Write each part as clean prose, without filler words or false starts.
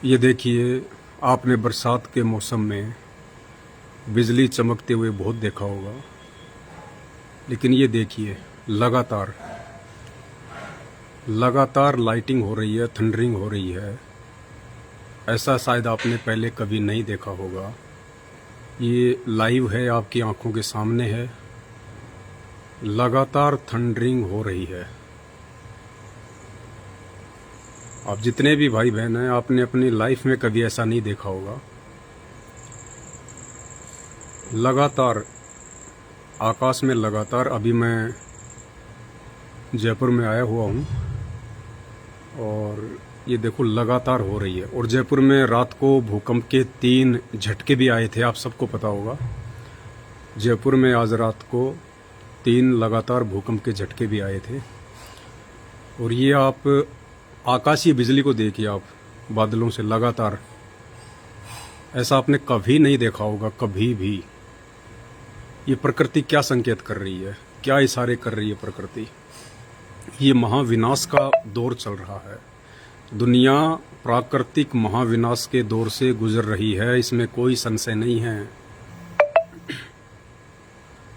ये देखिए, आपने बरसात के मौसम में बिजली चमकते हुए बहुत देखा होगा, लेकिन ये देखिए लगातार लगातार लाइटिंग हो रही है, थंडरिंग हो रही है। ऐसा शायद आपने पहले कभी नहीं देखा होगा। ये लाइव है, आपकी आंखों के सामने है। लगातार थंडरिंग हो रही है। आप जितने भी भाई बहन हैं, आपने अपनी लाइफ में कभी ऐसा नहीं देखा होगा। लगातार आकाश में लगातार, अभी मैं जयपुर में आया हुआ हूँ और ये देखो लगातार हो रही है। और जयपुर में रात को भूकंप के 3 झटके भी आए थे, आप सबको पता होगा। जयपुर में आज रात को 3 लगातार भूकंप के झटके भी आए थे। और ये आप आकाशीय बिजली को देखिए, आप बादलों से लगातार, ऐसा आपने कभी नहीं देखा होगा, कभी भी। ये प्रकृति क्या संकेत कर रही है, क्या इशारे कर रही है प्रकृति? ये महाविनाश का दौर चल रहा है। दुनिया प्राकृतिक महाविनाश के दौर से गुजर रही है, इसमें कोई संशय नहीं है।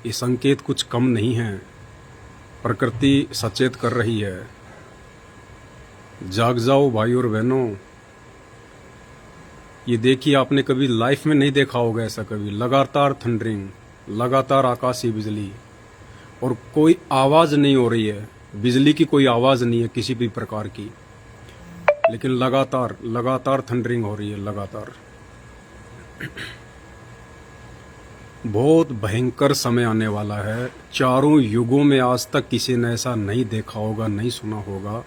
ये संकेत कुछ कम नहीं है। प्रकृति सचेत कर रही है। जाग जाओ भाई और बहनों। ये देखिए, आपने कभी लाइफ में नहीं देखा होगा ऐसा कभी। लगातार थंडरिंग, लगातार आकाशीय बिजली, और कोई आवाज नहीं हो रही है। बिजली की कोई आवाज नहीं है किसी भी प्रकार की, लेकिन लगातार लगातार थंडरिंग हो रही है, लगातार। बहुत भयंकर समय आने वाला है। चारों युगों में आज तक किसी ने ऐसा नहीं देखा होगा, नहीं सुना होगा।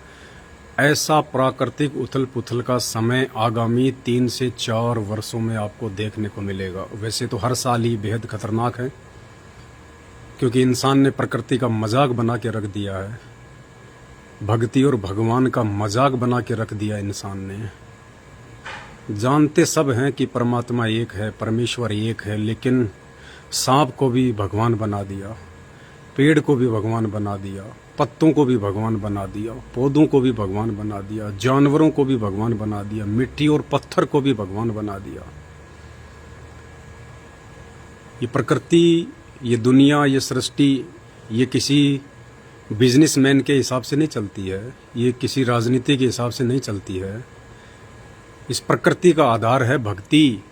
ऐसा प्राकृतिक उथल पुथल का समय आगामी 3 से 4 वर्षों में आपको देखने को मिलेगा। वैसे तो हर साल ही बेहद खतरनाक है, क्योंकि इंसान ने प्रकृति का मजाक बना के रख दिया है। भक्ति और भगवान का मजाक बना के रख दिया इंसान ने। जानते सब हैं कि परमात्मा एक है, परमेश्वर एक है, लेकिन सांप को भी भगवान बना दिया, पेड़ को भी भगवान बना दिया, पत्तों को भी भगवान बना दिया, पौधों को भी भगवान बना दिया, जानवरों को भी भगवान बना दिया, मिट्टी और पत्थर को भी भगवान बना दिया। ये प्रकृति, ये दुनिया, ये सृष्टि, ये किसी बिजनेसमैन के हिसाब से नहीं चलती है, ये किसी राजनीति के हिसाब से नहीं चलती है। इस प्रकृति का आधार है भक्ति।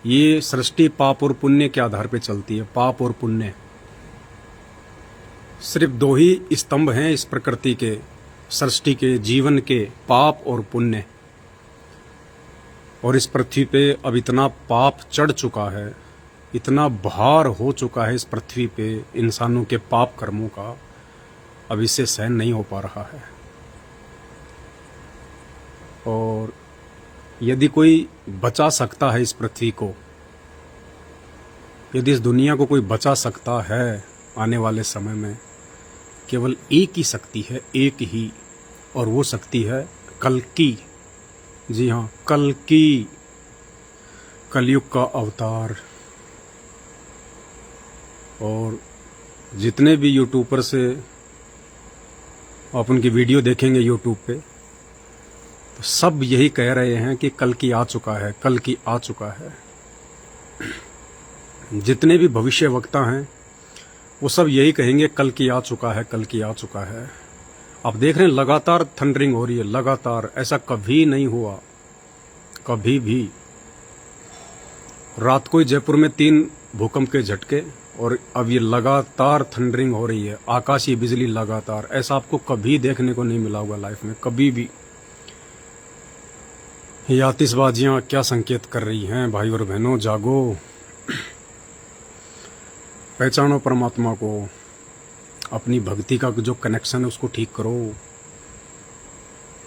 ये सृष्टि पाप और पुण्य के आधार पे चलती है, पाप और पुण्य। सिर्फ 2 ही स्तंभ हैं इस प्रकृति के, सृष्टि के, जीवन के, पाप और पुण्य। और इस पृथ्वी पे अब इतना पाप चढ़ चुका है, इतना भार हो चुका है इस पृथ्वी पे इंसानों के पाप कर्मों का, अब इससे सहन नहीं हो पा रहा है। और यदि कोई बचा सकता है इस पृथ्वी को, यदि इस दुनिया को कोई बचा सकता है आने वाले समय में, केवल एक ही शक्ति है, एक ही, और वो शक्ति है कल्कि। जी हाँ, कल्कि, कलयुग का अवतार। और जितने भी यूट्यूबर से आप उनकी वीडियो देखेंगे यूट्यूब पे, तो सब यही कह रहे हैं कि कल्कि आ चुका है, कल्कि आ चुका है। जितने भी भविष्य वक्ता हैं वो सब यही कहेंगे कल्कि आ चुका है, कल्कि आ चुका है। आप देख रहे हैं लगातार थंडरिंग हो रही है, लगातार। ऐसा कभी नहीं हुआ, कभी भी। रात को ही जयपुर में 3 भूकंप के झटके, और अब ये लगातार थंडरिंग हो रही है, आकाशीय बिजली लगातार। ऐसा आपको कभी देखने को नहीं मिला होगा लाइफ में, कभी भी। ये आतिशबाजियां क्या संकेत कर रही हैं भाई और बहनों? जागो, पहचानो परमात्मा को। अपनी भक्ति का जो कनेक्शन है उसको ठीक करो।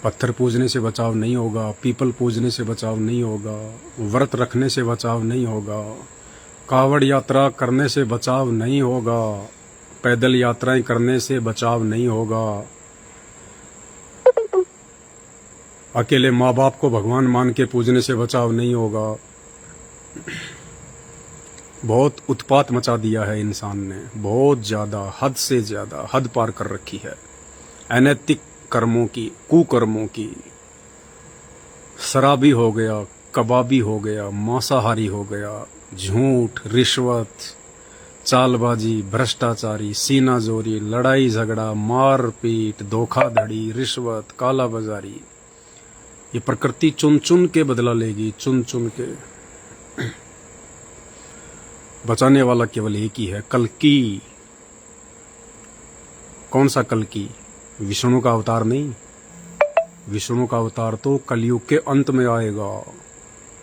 पत्थर पूजने से बचाव नहीं होगा, पीपल पूजने से बचाव नहीं होगा, व्रत रखने से बचाव नहीं होगा, कावड़ यात्रा करने से बचाव नहीं होगा, पैदल यात्राएं करने से बचाव नहीं होगा, अकेले माँ बाप को भगवान मान के पूजने से बचाव नहीं होगा। बहुत उत्पात मचा दिया है इंसान ने, बहुत ज़्यादा, हद से ज़्यादा, हद पार कर रखी है। अनैतिक कर्मों की, कुकर्मों की, शराबी हो गया, कबाबी हो गया, मांसाहारी हो गया, झूठ, रिश्वत, चालबाजी, भ्रष्टाचारी, सीनाजोरी, लड़ाई झगड़ा, मारपीट, धोखाधड़ी, रिश्वत, कालाबाजारी, ये प्रकृति चुन चुन के बदला लेगी, चुन चुन के। बचाने वाला केवल एक ही है, कल्कि। कौन सा कल्कि? विष्णु का अवतार नहीं। विष्णु का अवतार तो कलयुग के अंत में आएगा।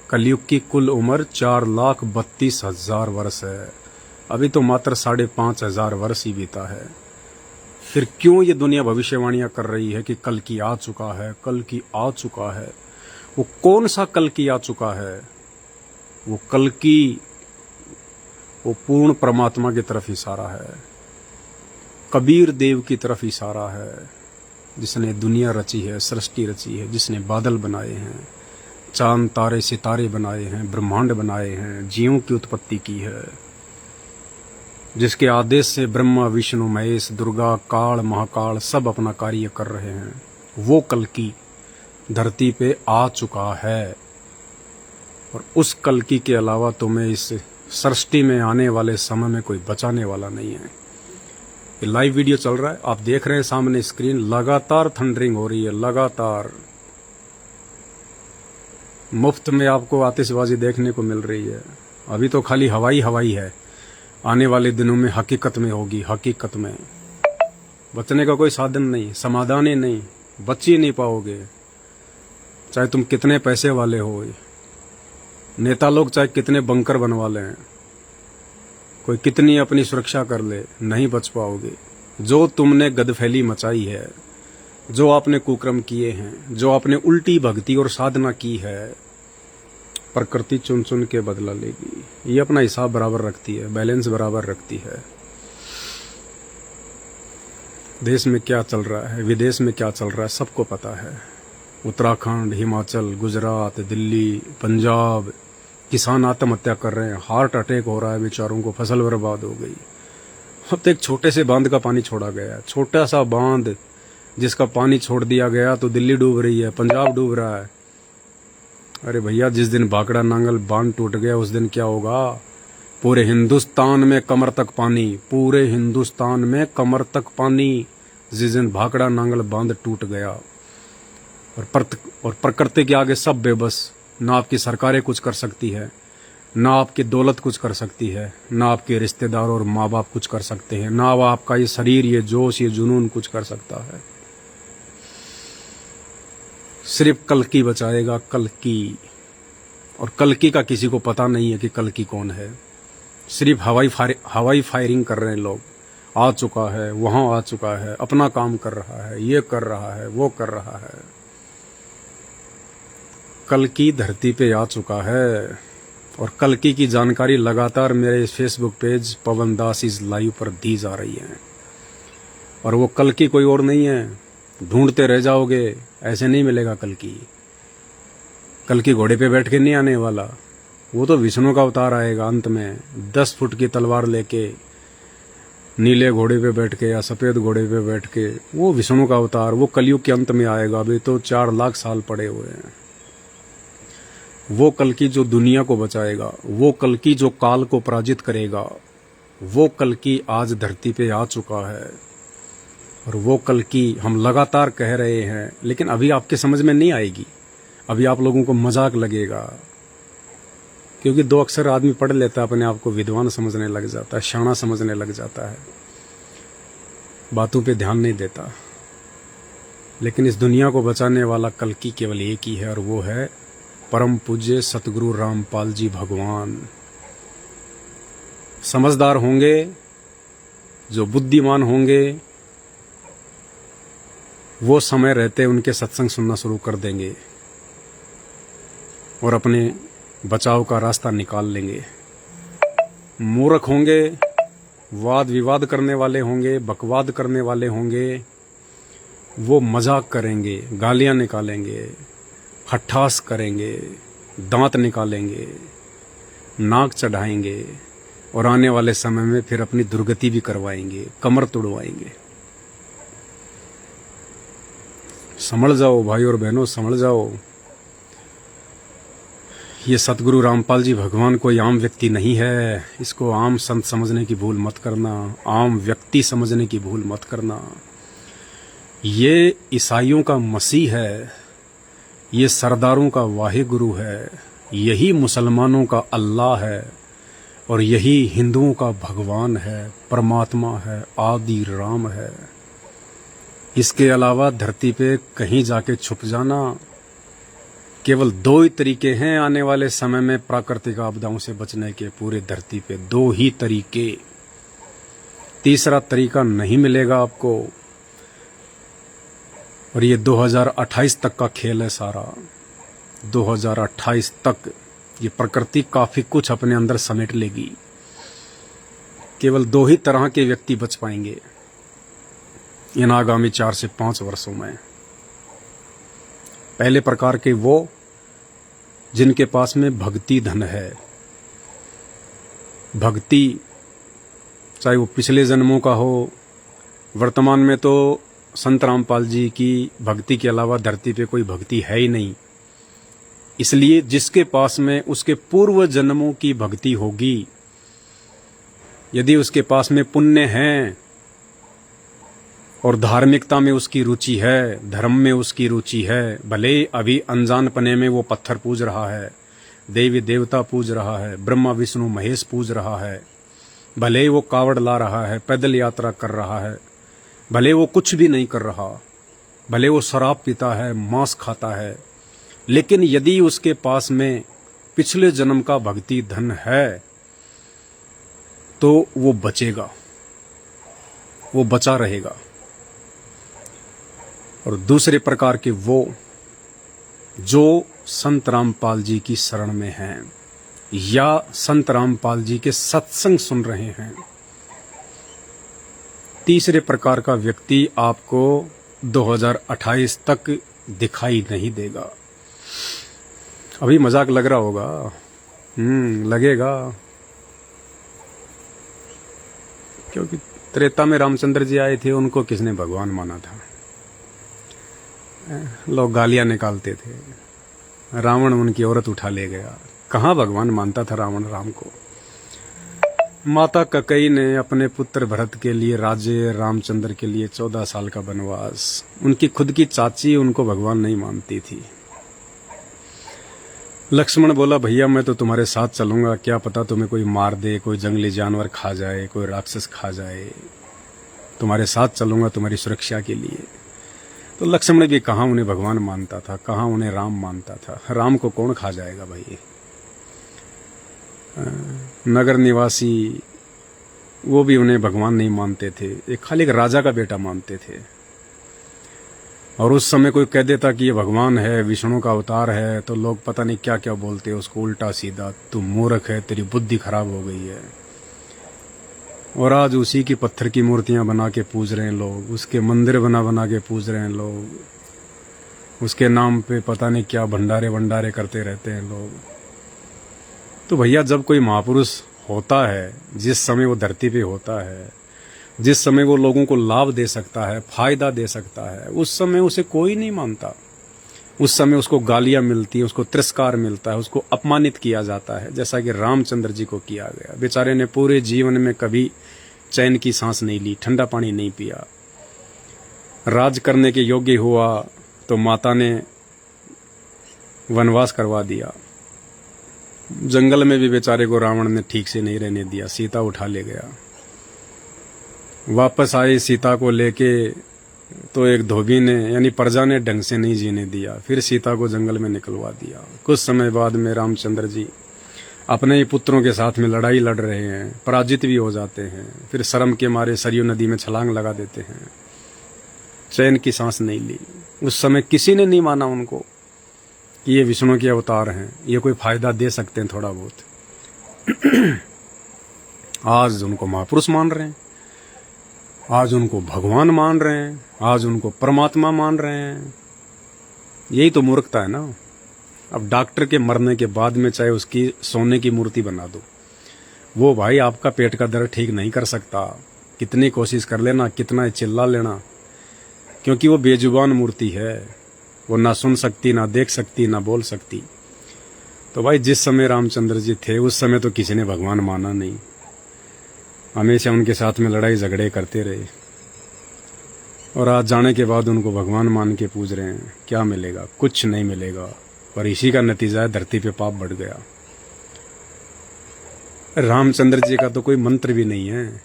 कलयुग की कुल उम्र 4,32,000 वर्ष है। अभी तो मात्र 5,500 वर्ष ही बीता है। फिर क्यों ये दुनिया भविष्यवाणियां कर रही है कि कल की आ चुका है, कल की आ चुका है? वो कौन सा कल की आ चुका है? वो कल की, वो पूर्ण परमात्मा की तरफ इशारा है, कबीर देव की तरफ इशारा है, जिसने दुनिया रची है, सृष्टि रची है, जिसने बादल बनाए हैं, चांद तारे सितारे बनाए हैं, ब्रह्मांड बनाए हैं, जीवों की उत्पत्ति की है, जिसके आदेश से ब्रह्मा, विष्णु, महेश, दुर्गा, काल, महाकाल सब अपना कार्य कर रहे हैं। वो कल्कि धरती पे आ चुका है। और उस कल्कि के अलावा तुम्हें इस सृष्टि में आने वाले समय में कोई बचाने वाला नहीं है। ये लाइव वीडियो चल रहा है, आप देख रहे हैं सामने स्क्रीन, लगातार थंडरिंग हो रही है, लगातार मुफ्त में आपको आतिशबाजी देखने को मिल रही है। अभी तो खाली हवाई हवाई है, आने वाले दिनों में हकीकत में होगी। हकीकत में बचने का कोई साधन नहीं, समाधान ही नहीं, बच ही नहीं पाओगे। चाहे तुम कितने पैसे वाले हो, नेता लोग चाहे कितने बंकर बनवा लें, कोई कितनी अपनी सुरक्षा कर ले, नहीं बच पाओगे। जो तुमने गदफैली मचाई है, जो आपने कुकर्म किए हैं, जो आपने उल्टी भक्ति और साधना की है, प्रकृति चुन चुन के बदला लेगी। ये अपना हिसाब बराबर रखती है, बैलेंस बराबर रखती है। देश में क्या चल रहा है, विदेश में क्या चल रहा है, सबको पता है। उत्तराखंड, हिमाचल, गुजरात, दिल्ली, पंजाब, किसान आत्महत्या कर रहे हैं, हार्ट अटैक हो रहा है बेचारों को, फसल बर्बाद हो गई। अब तो एक छोटे से बांध का पानी छोड़ा गया है, छोटा सा बांध जिसका पानी छोड़ दिया गया तो दिल्ली डूब रही है, पंजाब डूब रहा है। अरे भैया, जिस दिन भाखड़ा नांगल बांध टूट गया उस दिन क्या होगा? पूरे हिंदुस्तान में कमर तक पानी, पूरे हिंदुस्तान में कमर तक पानी, जिस दिन भाखड़ा नांगल बांध टूट गया। और प्रकृति के आगे सब बेबस। ना आपकी सरकारें कुछ कर सकती है, ना आपकी दौलत कुछ कर सकती है, ना आपके रिश्तेदार और माँ बाप कुछ कर सकते हैं, ना आपका ये शरीर, ये जोश, ये जुनून कुछ कर सकता है। सिर्फ कल्कि बचाएगा, कल्कि। और कल्कि का किसी को पता नहीं है कि कल्कि कौन है। सिर्फ हवाई फायरिंग कर रहे हैं लोग। आ चुका है, वहां आ चुका है, अपना काम कर रहा है, ये कर रहा है, वो कर रहा है। कल्कि धरती पे आ चुका है। और कल्कि की जानकारी लगातार मेरे Facebook page Pawan Das is live पर दी जा रही है। और वो कल्कि कोई और नहीं है, ढूंढते रह जाओगे, ऐसे नहीं मिलेगा कल्कि। कल्कि घोड़े पे बैठ के नहीं आने वाला, वो तो विष्णु का अवतार आएगा अंत में, 10 फुट की तलवार लेके, नीले घोड़े पे बैठ के या सफेद घोड़े पे बैठ के। वो विष्णु का अवतार, वो कलयुग के अंत में आएगा। अभी तो 4 लाख साल पड़े हुए हैं। वो कल्कि जो दुनिया को बचाएगा, वो कल्कि जो काल को पराजित करेगा, वो कल्कि आज धरती पे आ चुका है। और वो कल्कि हम लगातार कह रहे हैं, लेकिन अभी आपके समझ में नहीं आएगी। अभी आप लोगों को मजाक लगेगा, क्योंकि 2 अक्षर आदमी पढ़ लेता है, अपने आप को विद्वान समझने लग जाता है, शाना समझने लग जाता है, बातों पे ध्यान नहीं देता। लेकिन इस दुनिया को बचाने वाला कल्कि केवल एक ही है, और वो है परम पूज्य सतगुरु रामपाल जी भगवान। समझदार होंगे, जो बुद्धिमान होंगे, वो समय रहते उनके सत्संग सुनना शुरू कर देंगे और अपने बचाव का रास्ता निकाल लेंगे। मूर्ख होंगे, वाद विवाद करने वाले होंगे, बकवाद करने वाले होंगे, वो मजाक करेंगे, गालियां निकालेंगे, हट्ठास करेंगे, दांत निकालेंगे, नाक चढ़ाएंगे, और आने वाले समय में फिर अपनी दुर्गति भी करवाएंगे, कमर तोड़वाएंगे। संभल जाओ भाई और बहनों, संभल जाओ। ये सतगुरु रामपाल जी भगवान कोई आम व्यक्ति नहीं है। इसको आम संत समझने की भूल मत करना, आम व्यक्ति समझने की भूल मत करना। ये ईसाइयों का मसीह है, ये सरदारों का वाहिगुरु है, यही मुसलमानों का अल्लाह है और यही हिंदुओं का भगवान है, परमात्मा है, आदि राम है। इसके अलावा धरती पे कहीं जाके छुप जाना। केवल दो ही तरीके हैं आने वाले समय में प्राकृतिक आपदाओं से बचने के, पूरे धरती पे दो ही तरीके, तीसरा तरीका नहीं मिलेगा आपको। और ये 2028 तक का खेल है सारा। 2028 तक ये प्रकृति काफी कुछ अपने अंदर समेट लेगी। केवल दो ही तरह के व्यक्ति बच पाएंगे इन आगामी 4 से 5 वर्षों में। पहले प्रकार के वो जिनके पास में भक्ति धन है। भक्ति चाहे वो पिछले जन्मों का हो, वर्तमान में तो संत रामपाल जी की भक्ति के अलावा धरती पे कोई भक्ति है ही नहीं। इसलिए जिसके पास में उसके पूर्व जन्मों की भक्ति होगी, यदि उसके पास में पुण्य है और धार्मिकता में उसकी रुचि है, धर्म में उसकी रुचि है, भले अभी अनजानपने में वो पत्थर पूज रहा है, देवी देवता पूज रहा है, ब्रह्मा विष्णु महेश पूज रहा है, भले वो कावड़ ला रहा है, पैदल यात्रा कर रहा है, भले वो कुछ भी नहीं कर रहा, भले वो शराब पीता है, मांस खाता है, लेकिन यदि उसके पास में पिछले जन्म का भक्ति धन है तो वो बचेगा, वो बचा रहेगा। और दूसरे प्रकार के वो जो संत रामपाल जी की शरण में हैं या संत रामपाल जी के सत्संग सुन रहे हैं। तीसरे प्रकार का व्यक्ति आपको 2028 तक दिखाई नहीं देगा। अभी मजाक लग रहा होगा, लगेगा, क्योंकि त्रेता में रामचंद्र जी आए थे, उनको किसने भगवान माना था? लोग गालियां निकालते थे, रावण उनकी औरत उठा ले गया। कहाँ भगवान मानता था रावण राम को? माता कैकेयी ने अपने पुत्र भरत के लिए राज्य, रामचंद्र के लिए 14 साल का वनवास, उनकी खुद की चाची उनको भगवान नहीं मानती थी। लक्ष्मण बोला, भैया मैं तो तुम्हारे साथ चलूंगा, क्या पता तुम्हें कोई मार दे, कोई जंगली जानवर खा जाए, कोई राक्षस खा जाए, तुम्हारे साथ चलूंगा तुम्हारी सुरक्षा के लिए। तो लक्ष्मण भी कहाँ उन्हें भगवान मानता था, कहाँ उन्हें राम मानता था। राम को कौन खा जाएगा भाई? नगर निवासी वो भी उन्हें भगवान नहीं मानते थे, एक खाली एक राजा का बेटा मानते थे। और उस समय कोई कह देता कि ये भगवान है, विष्णु का अवतार है, तो लोग पता नहीं क्या क्या बोलते उसको उल्टा सीधा, तू मूर्ख है, तेरी बुद्धि खराब हो गई है। और आज उसी की पत्थर की मूर्तियां बना के पूज रहे हैं लोग, उसके मंदिर बना बना के पूज रहे हैं लोग, उसके नाम पे पता नहीं क्या भंडारे वंडारे करते रहते हैं लोग। तो भैया जब कोई महापुरुष होता है, जिस समय वो धरती पे होता है, जिस समय वो लोगों को लाभ दे सकता है, फायदा दे सकता है, उस समय उसे कोई नहीं मानता। उस समय उसको गालियां मिलती हैं, उसको तिरस्कार मिलता है, उसको अपमानित किया जाता है, जैसा कि रामचंद्र जी को किया गया। बेचारे ने पूरे जीवन में कभी चैन की सांस नहीं ली, ठंडा पानी नहीं पिया। राज करने के योग्य हुआ तो माता ने वनवास करवा दिया। जंगल में भी बेचारे को रावण ने ठीक से नहीं रहने दिया, सीता उठा ले गया। वापस आए सीता को लेके तो एक धोबी ने यानी प्रजा ने ढंग से नहीं जीने दिया, फिर सीता को जंगल में निकलवा दिया। कुछ समय बाद में रामचंद्र जी अपने ही पुत्रों के साथ में लड़ाई लड़ रहे हैं, पराजित भी हो जाते हैं, फिर शर्म के मारे सरयू नदी में छलांग लगा देते हैं। चैन की सांस नहीं ली। उस समय किसी ने नहीं माना उनको कि ये विष्णु के अवतार हैं, ये कोई फायदा दे सकते हैं थोड़ा बहुत। आज उनको महापुरुष मान रहे हैं, आज उनको भगवान मान रहे हैं, आज उनको परमात्मा मान रहे हैं। यही तो मूर्खता है ना। अब डॉक्टर के मरने के बाद में चाहे उसकी सोने की मूर्ति बना दो, वो भाई आपका पेट का दर्द ठीक नहीं कर सकता। कितनी कोशिश कर लेना, कितना चिल्ला लेना, क्योंकि वो बेजुबान मूर्ति है, वो ना सुन सकती, ना देख सकती, ना बोल सकती। तो तो भाई जिस समय रामचंद्र जी थे उस समय तो किसी ने भगवान माना नहीं, हमेशा उनके साथ में लड़ाई झगड़े करते रहे, और आज जाने के बाद उनको भगवान मान के पूज रहे हैं। क्या मिलेगा? कुछ नहीं मिलेगा। और इसी का नतीजा है धरती पे पाप बढ़ गया। रामचंद्र जी का तो कोई मंत्र भी नहीं है,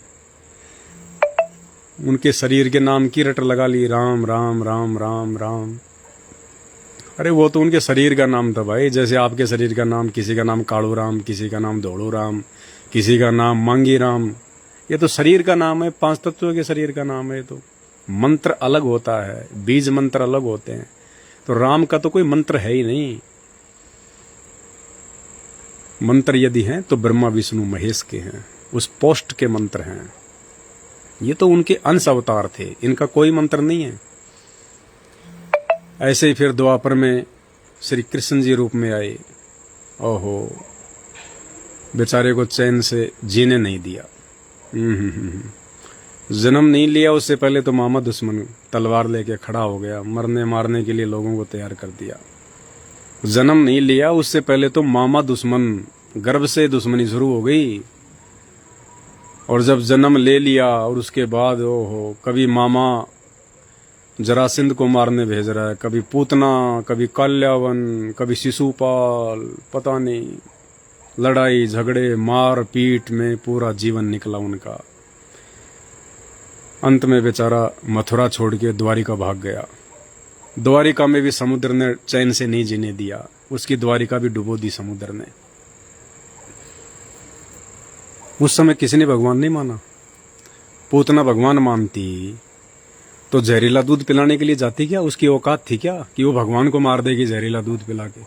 उनके शरीर के नाम की रट लगा ली, राम राम राम राम राम। अरे वो तो उनके शरीर का नाम था भाई, जैसे आपके शरीर का नाम, किसी का नाम कालू राम, किसी का नाम धोड़ू राम, किसी का नाम मांगी राम। ये तो शरीर का नाम है, 5 तत्वों के शरीर का नाम है। तो मंत्र अलग होता है, बीज मंत्र अलग होते हैं। तो राम का तो कोई मंत्र है ही नहीं। मंत्र यदि हैं तो ब्रह्मा विष्णु महेश के हैं, उस पोस्ट के मंत्र हैं। ये तो उनके अंश अवतार थे, इनका कोई मंत्र नहीं है। ऐसे ही फिर द्वापर में श्री कृष्ण जी रूप में आए। ओहो, बेचारे को चैन से जीने नहीं दिया। जन्म नहीं लिया उससे पहले तो मामा दुश्मन तलवार लेके खड़ा हो गया, मरने मारने के लिए लोगों को तैयार कर दिया। जन्म नहीं लिया उससे पहले तो मामा दुश्मन, गर्भ से दुश्मनी शुरू हो गई। और जब जन्म ले लिया और उसके बाद ओहो, कभी मामा जरासिंध को मारने भेज रहा है, कभी पूतना, कभी काल्यावन, कभी शिशुपाल, पता नहीं, लड़ाई झगड़े मार पीट में पूरा जीवन निकला उनका। अंत में बेचारा मथुरा छोड़ के द्वारिका भाग गया। द्वारिका में भी समुद्र ने चैन से नहीं जीने दिया, उसकी द्वारिका भी डुबो दी समुद्र ने। उस समय किसी ने भगवान नहीं माना। पूतना भगवान मानती तो जहरीला दूध पिलाने के लिए जाती क्या? उसकी औकात थी क्या कि वो भगवान को मार देगी जहरीला दूध पिला के?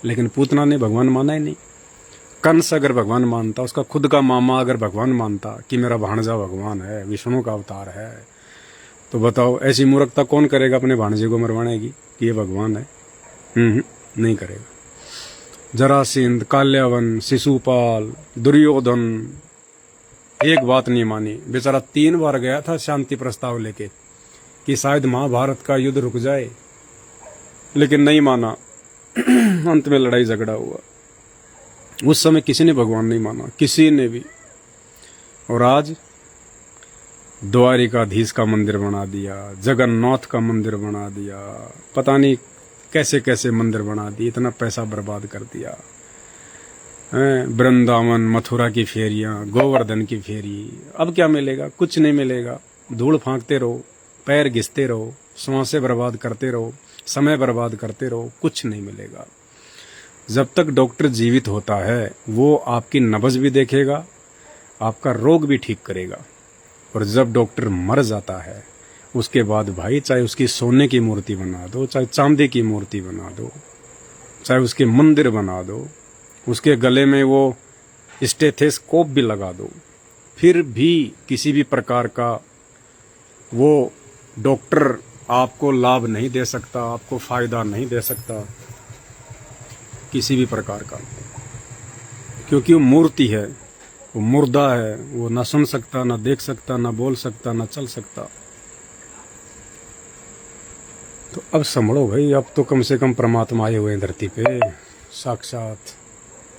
लेकिन पूतना ने भगवान माना ही नहीं। कंस अगर भगवान मानता, उसका खुद का मामा अगर भगवान मानता कि मेरा भाणजा भगवान है, विष्णु का अवतार है, तो बताओ ऐसी मूर्खता कौन करेगा अपने भाणजे को मरवाने की कि ये भगवान है? नहीं करेगा। जरासिंध, काल्यावन, शिशुपाल, दुर्योधन, एक बात नहीं मानी। बेचारा 3 बार गया था शांति प्रस्ताव लेके कि शायद महाभारत का युद्ध रुक जाए, लेकिन नहीं माना। अंत में लड़ाई झगड़ा हुआ। उस समय किसी ने भगवान नहीं माना, किसी ने भी। और आज द्वारिकाधीश का मंदिर बना दिया, जगन्नाथ का मंदिर बना दिया, पता नहीं कैसे कैसे मंदिर बना दिए, इतना पैसा बर्बाद कर दिया। वृंदावन, मथुरा की फेरियां, गोवर्धन की फेरी, अब क्या मिलेगा? कुछ नहीं मिलेगा। धूल फांकते रहो, पैर घिसते रहो, सांसें बर्बाद करते रहो, समय बर्बाद करते रहो, कुछ नहीं मिलेगा। जब तक डॉक्टर जीवित होता है वो आपकी नब्ज भी देखेगा, आपका रोग भी ठीक करेगा। और जब डॉक्टर मर जाता है उसके बाद भाई चाहे उसकी सोने की मूर्ति बना दो, चाहे चांदी की मूर्ति बना दो, चाहे उसके मंदिर बना दो, उसके गले में वो स्टेथोस्कोप भी लगा दो, फिर भी किसी भी प्रकार का वो डॉक्टर आपको लाभ नहीं दे सकता, आपको फायदा नहीं दे सकता किसी भी प्रकार का, क्योंकि वो मूर्ति है, वो मुर्दा है, वो ना सुन सकता, ना देख सकता, ना बोल सकता, ना चल सकता। तो अब संभलो भाई, अब तो कम से कम परमात्मा आए हुए हैं धरती पे साक्षात।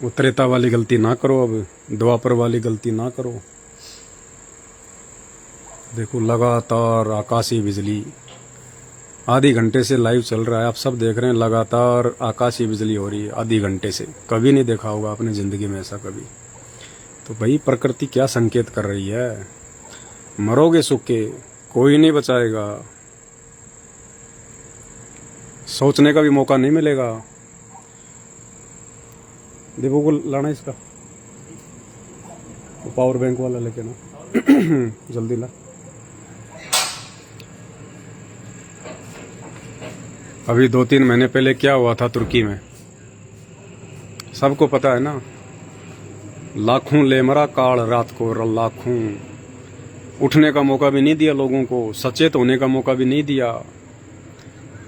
वो त्रेता वाली गलती ना करो, अब द्वापर वाली गलती ना करो। देखो लगातार आकाशीय बिजली, आधे घंटे से लाइव चल रहा है, आप सब देख रहे हैं, लगातार आकाशीय बिजली हो रही है आधे घंटे से। कभी नहीं देखा होगा आपने जिंदगी में ऐसा कभी। तो भाई प्रकृति क्या संकेत कर रही है? मरोगे सूखे, कोई नहीं बचाएगा, सोचने का भी मौका नहीं मिलेगा। दीपू को लाना इसका, पावर बैंक वाला लेके ना जल्दी ला। अभी 2-3 महीने पहले क्या हुआ था तुर्की में, सबको पता है ना। लाखों ले मरा काल रात को, लाखों उठने का मौका भी नहीं दिया लोगों को, सचेत होने का मौका भी नहीं दिया।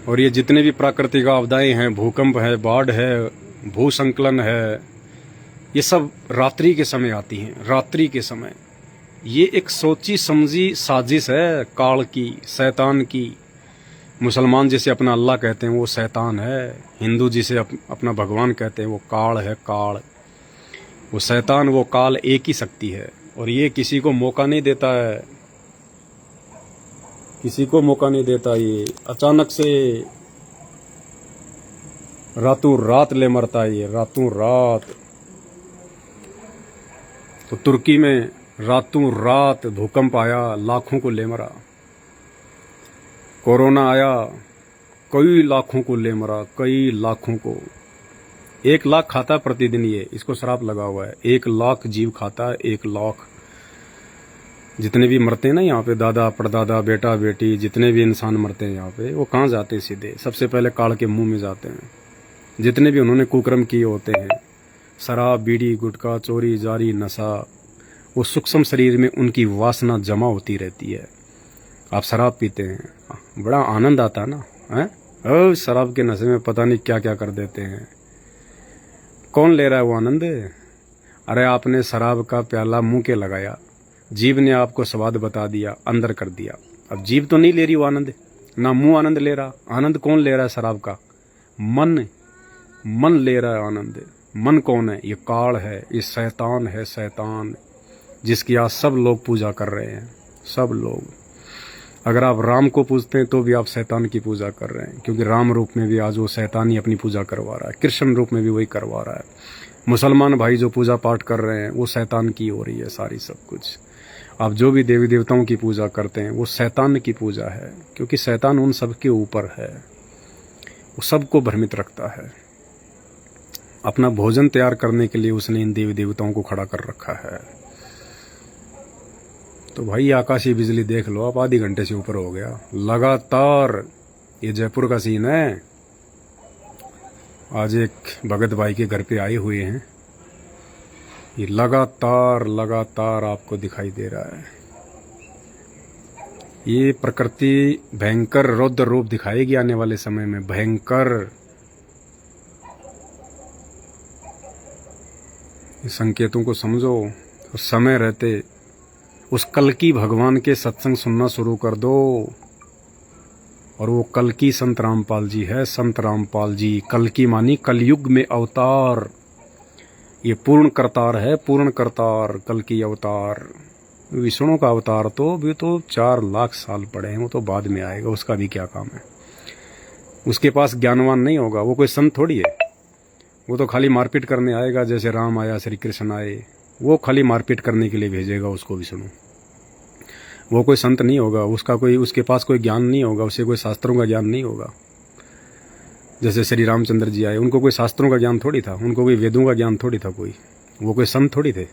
और ये जितने भी प्राकृतिक आपदाएं हैं, भूकंप है, बाढ़ है, भूसंकलन है, ये सब रात्रि के समय आती हैं। रात्रि के समय ये एक सोची समझी साजिश है काल की, शैतान की, मुसलमान जिसे अपना अल्लाह कहते हैं वो शैतान है, हिंदू जिसे अपना भगवान कहते हैं वो काल है, काल। वो शैतान, वो काल एक ही शक्ति है, और ये किसी को मौका नहीं देता है, किसी को मौका नहीं देता। ये अचानक से रातों रात ले मरता है, ये रातों रात। तो तुर्की में रातों रात भूकंप आया, लाखों को ले मरा। कोरोना आया, कई लाखों को ले मरा, कई लाखों को। 1 लाख खाता प्रतिदिन, ये इसको श्राप लगा हुआ है। 1 लाख जीव खाता है, 1 लाख। जितने भी मरते हैं ना यहाँ पे, दादा परदादा बेटा बेटी, जितने भी इंसान मरते हैं यहाँ पे, वो कहाँ जाते हैं? सीधे सबसे पहले काल के मुंह में जाते हैं। जितने भी उन्होंने कुकर्म किए होते हैं, शराब बीड़ी गुटखा चोरी जारी नशा, वो सूक्ष्म शरीर में उनकी वासना जमा होती रहती है। आप शराब पीते हैं, बड़ा आनंद आता है ना, है? शराब के नशे में पता नहीं क्या क्या कर देते हैं। कौन ले रहा है वो आनंद? अरे आपने शराब का प्याला मुंह के लगाया, जीभ ने आपको स्वाद बता दिया, अंदर कर दिया। अब जीभ तो नहीं ले रही वो आनंद, ना मुंह आनंद ले रहा। आनंद कौन ले रहा है शराब का? मन, मन ले रहा है आनंद। मन कौन है? ये काल है, ये शैतान है, शैतान, जिसकी आज सब लोग पूजा कर रहे हैं, सब लोग। अगर आप राम को पूजते हैं तो भी आप शैतान की पूजा कर रहे हैं, क्योंकि राम रूप में भी आज वो शैतान ही अपनी पूजा करवा रहा है, कृष्ण रूप में भी वही करवा रहा है। मुसलमान भाई जो पूजा पाठ कर रहे हैं वो शैतान की हो रही है सारी, सब कुछ। आप जो भी देवी देवताओं की पूजा करते हैं वो शैतान की पूजा है, क्योंकि शैतान उन सब के ऊपर है, वो सबको भ्रमित रखता है। अपना भोजन तैयार करने के लिए उसने इन देवी देवताओं को खड़ा कर रखा है। तो भाई आकाशीय बिजली देख लो आप, आधे घंटे से ऊपर हो गया लगातार। ये जयपुर का सीन है। आज एक भगत भाई के घर पे आए हुए हैं, ये लगातार लगातार आपको दिखाई दे रहा है। ये प्रकृति भयंकर रौद्र रूप दिखाएगी आने वाले समय में, भयंकर। इस संकेतों को समझो और समय रहते उस कल्कि भगवान के सत्संग सुनना शुरू कर दो। और वो कल्कि संत रामपाल जी है, संत रामपाल जी। कल्कि मानी कलयुग में अवतार, ये पूर्ण करतार है, पूर्ण करतार, कल्कि अवतार। विष्णु का अवतार तो भी तो 4 लाख साल पड़े हैं, वो तो बाद में आएगा, उसका भी क्या काम है। उसके पास ज्ञानवान नहीं होगा, वो कोई संत थोड़ी है। वो तो खाली मारपीट करने आएगा, जैसे राम आया, श्री कृष्ण आए, वो खाली मारपीट करने के लिए भेजेगा उसको विष्णु। वो कोई संत नहीं होगा, उसके पास कोई ज्ञान नहीं होगा, उसे कोई शास्त्रों का ज्ञान नहीं होगा। जैसे श्री रामचंद्र जी आए, उनको कोई शास्त्रों का ज्ञान थोड़ी था, उनको कोई वेदों का ज्ञान थोड़ी था कोई। वो कोई संत थोड़ी थे,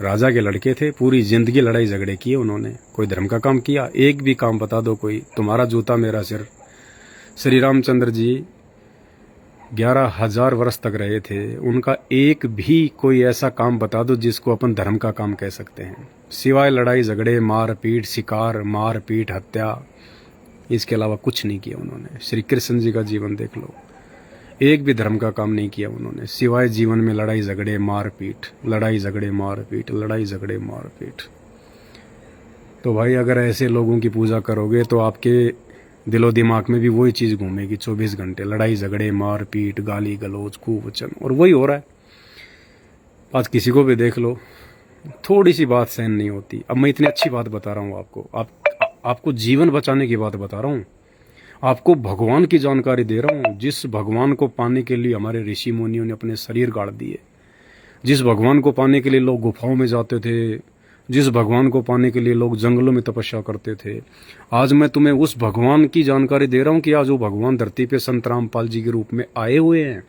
राजा के लड़के थे। पूरी जिंदगी लड़ाई झगड़े किए उन्होंने, कोई धर्म का काम किया? एक भी काम बता दो कोई, तुम्हारा जूता मेरा सिर। श्री रामचंद्र जी 11,000 वर्ष तक रहे थे, उनका एक भी कोई ऐसा काम बता दो जिसको अपन धर्म का काम कह सकते हैं, सिवाय लड़ाई झगड़े, मारपीट, शिकार, मारपीट, हत्या, इसके अलावा कुछ नहीं किया उन्होंने। श्री कृष्ण जी का जीवन देख लो, एक भी धर्म का काम नहीं किया उन्होंने, सिवाय जीवन में लड़ाई झगड़े, मारपीट, लड़ाई झगड़े, मारपीट, लड़ाई झगड़े, मारपीट। तो भाई अगर ऐसे लोगों की पूजा करोगे तो आपके दिलो दिमाग में भी वही चीज़ घूमेगी 24 घंटे, लड़ाई झगड़े, मारपीट, गाली गलौज, कुवचन, और वही हो रहा है। आज किसी को भी देख लो, थोड़ी सी बात सहन नहीं होती। अब मैं इतनी अच्छी बात बता रहा हूँ आपको, आपको जीवन बचाने की बात बता रहा हूँ, आपको भगवान की जानकारी दे रहा हूँ, जिस भगवान को पाने के लिए हमारे ऋषि मुनियों ने अपने शरीर गाड़ दिए, जिस भगवान को पाने के लिए लोग गुफाओं में जाते थे, जिस भगवान को पाने के लिए लोग जंगलों में तपस्या करते थे, आज मैं तुम्हें उस भगवान की जानकारी दे रहा हूँ कि आज वो भगवान धरती पे संत रामपाल जी के रूप में आए हुए हैं।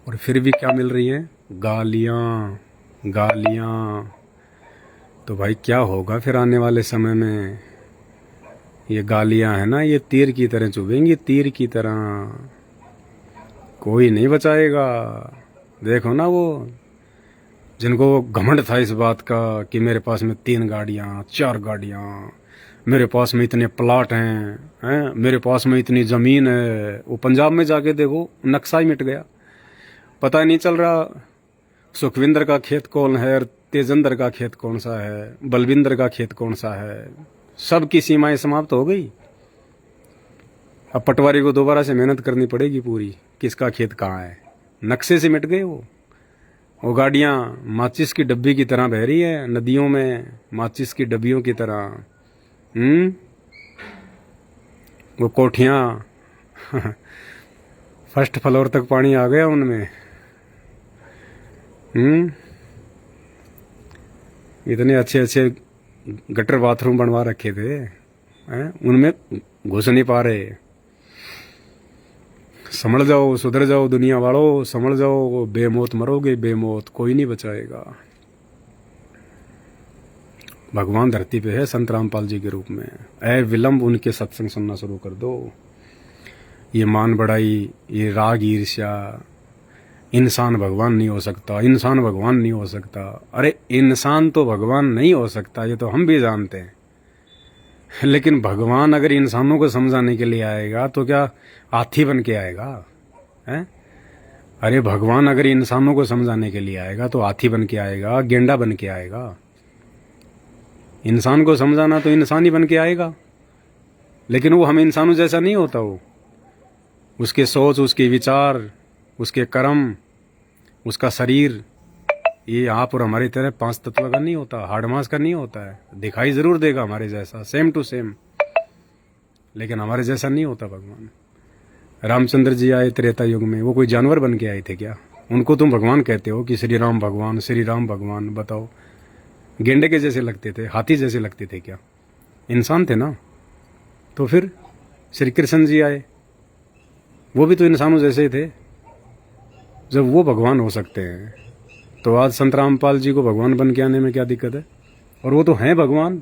और फिर भी क्या मिल रही है? गालियाँ, गालियाँ। तो भाई क्या होगा फिर आने वाले समय में? ये गालियाँ है ना, ये तीर की तरह चुभेंगी, तीर की तरह, कोई नहीं बचाएगा। देखो ना वो जिनको घमंड था इस बात का कि मेरे पास में 3 गाड़ियाँ, 4 गाड़ियाँ, मेरे पास में इतने प्लाट हैं, मेरे पास में इतनी ज़मीन है, वो पंजाब में जाके देखो नक्शा ही मिट गया, पता ही नहीं चल रहा सुखविंदर का खेत कौन है, तेजेंद्र का खेत कौन सा है, बलविंदर का खेत कौन सा है। सब की सीमाएं समाप्त हो गई। अब पटवारी को दोबारा से मेहनत करनी पड़ेगी पूरी, किसका खेत कहाँ है। नक्शे से मिट गए वो गाड़ियाँ माचिस की डब्बी की तरह बह रही है नदियों में, माचिस की डब्बियों की तरह। वो कोठियाँ फर्स्ट फ्लोर तक पानी आ गया उनमें। इतने अच्छे अच्छे गटर बाथरूम बनवा रखे थे हैं, उनमें घुस नहीं पा रहे। संभल जाओ, सुधर जाओ दुनिया वालों, संभल जाओ, बेमौत मरोगे बेमौत, कोई नहीं बचाएगा। भगवान धरती पे है संत रामपाल जी के रूप में। ऐ विलंब उनके सत्संग सुनना शुरू कर दो। ये मान बढ़ाई, ये राग ईर्ष्या, इंसान भगवान नहीं हो सकता, इंसान भगवान नहीं हो सकता। अरे इंसान तो भगवान नहीं हो सकता, ये तो हम भी जानते हैं। लेकिन भगवान अगर इंसानों को समझाने के लिए आएगा तो क्या हाथी बन के आएगा हैं? अरे भगवान अगर इंसानों को समझाने के लिए आएगा तो हाथी बन के आएगा, गेंडा बन के आएगा। इंसान को समझाना तो इंसान ही बन के आएगा, लेकिन वो हम इंसानों जैसा नहीं होता। वो उसके सोच, उसके विचार, उसके कर्म, उसका शरीर, ये आप और हमारी तरह 5 तत्व का नहीं होता, हार्ड मास का नहीं होता है। दिखाई जरूर देगा हमारे जैसा, सेम टू सेम, लेकिन हमारे जैसा नहीं होता भगवान। रामचंद्र जी आए त्रेता युग में, वो कोई जानवर बन के आए थे क्या? उनको तुम भगवान कहते हो कि श्री राम भगवान, श्री राम भगवान। बताओ, गेंडे के जैसे लगते थे, हाथी जैसे लगते थे क्या? इंसान थे ना। तो फिर श्री कृष्ण जी आए, वो भी तो इंसानों जैसे ही थे। जब वो भगवान हो सकते हैं तो आज संत रामपाल जी को भगवान बन के आने में क्या दिक्कत है? और वो तो हैं भगवान,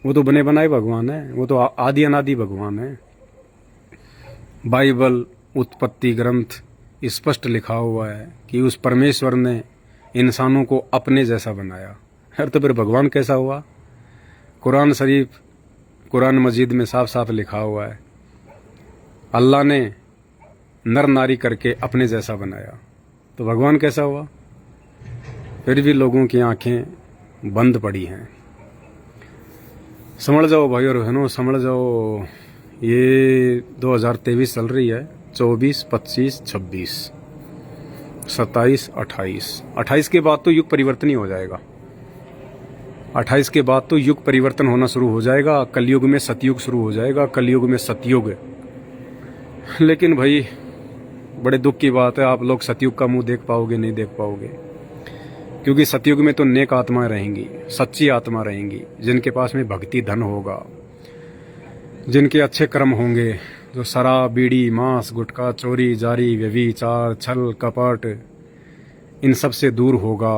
वो तो बने बनाए भगवान है, वो तो आदि अनादि भगवान है। बाइबल उत्पत्ति ग्रंथ स्पष्ट लिखा हुआ है कि उस परमेश्वर ने इंसानों को अपने जैसा बनाया। हर तो फिर भगवान कैसा हुआ? कुरान शरीफ, कुरान मजीद में साफ साफ लिखा हुआ है, अल्लाह ने नर नारी करके अपने जैसा बनाया। तो भगवान कैसा हुआ? फिर भी लोगों की आंखें बंद पड़ी हैं। समझ जाओ भाई और बहनों, समझ जाओ। ये 2023 चल रही है, 24, 25, 26, 27, 28। 28 के बाद तो युग परिवर्तन ही हो जाएगा। 28 के बाद तो युग परिवर्तन होना शुरू हो जाएगा। कलयुग में सतयुग शुरू हो जाएगा, कलयुग में सतयुग। लेकिन भाई बड़े दुख की बात है, आप लोग सतयुग का मुंह देख पाओगे? नहीं देख पाओगे, क्योंकि सतयुग में तो नेक आत्माएं रहेंगी, सच्ची आत्मा रहेंगी, जिनके पास में भक्ति धन होगा, जिनके अच्छे कर्म होंगे, जो शराब, बीड़ी, मांस, गुटखा, चोरी, जारी, व्यभिचार, छल, कपट, इन सब से दूर होगा।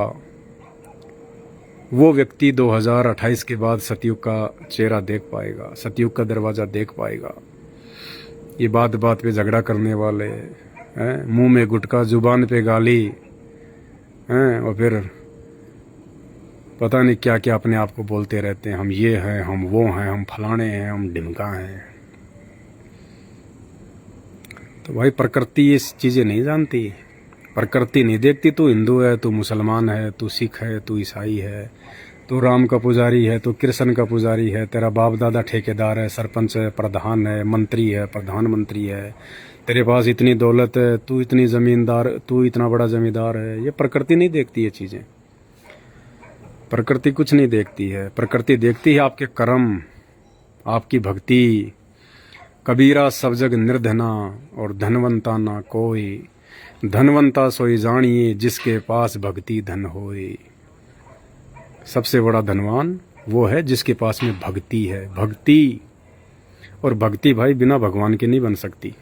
वो व्यक्ति 2028 के बाद सतयुग का चेहरा देख पाएगा, सतयुग का दरवाज़ा देख पाएगा। ये बात बात पे झगड़ा करने वाले हैं, मुंह में गुटखा, जुबान पे गाली हैं, और फिर पता नहीं क्या क्या अपने आप को बोलते रहते हैं, हम ये हैं, हम वो हैं, हम फलाने हैं, हम ढिमका हैं। तो भाई प्रकृति ये चीज़ें नहीं जानती, प्रकृति नहीं देखती। तू हिंदू है, तू मुसलमान है, तू सिख है, तू ईसाई है, तू राम का पुजारी है, तू कृष्ण का पुजारी है, तेरा बाप दादा ठेकेदार है, सरपंच है, प्रधान है, मंत्री है, प्रधानमंत्री है, तेरे पास इतनी दौलत है, तू इतनी जमींदार, तू इतना बड़ा जमींदार है। ये प्रकृति नहीं देखती ये चीज़ें। प्रकृति कुछ नहीं देखती है। प्रकृति देखती है आपके कर्म, आपकी भक्ति। कबीरा सब जग निर्धना और धनवंता ना कोई, धनवंता सोई जानिए जिसके पास भक्ति धन होए। सबसे बड़ा धनवान वो है जिसके पास में भक्ति है। भक्ति, और भक्ति भाई बिना भगवान के नहीं बन सकती।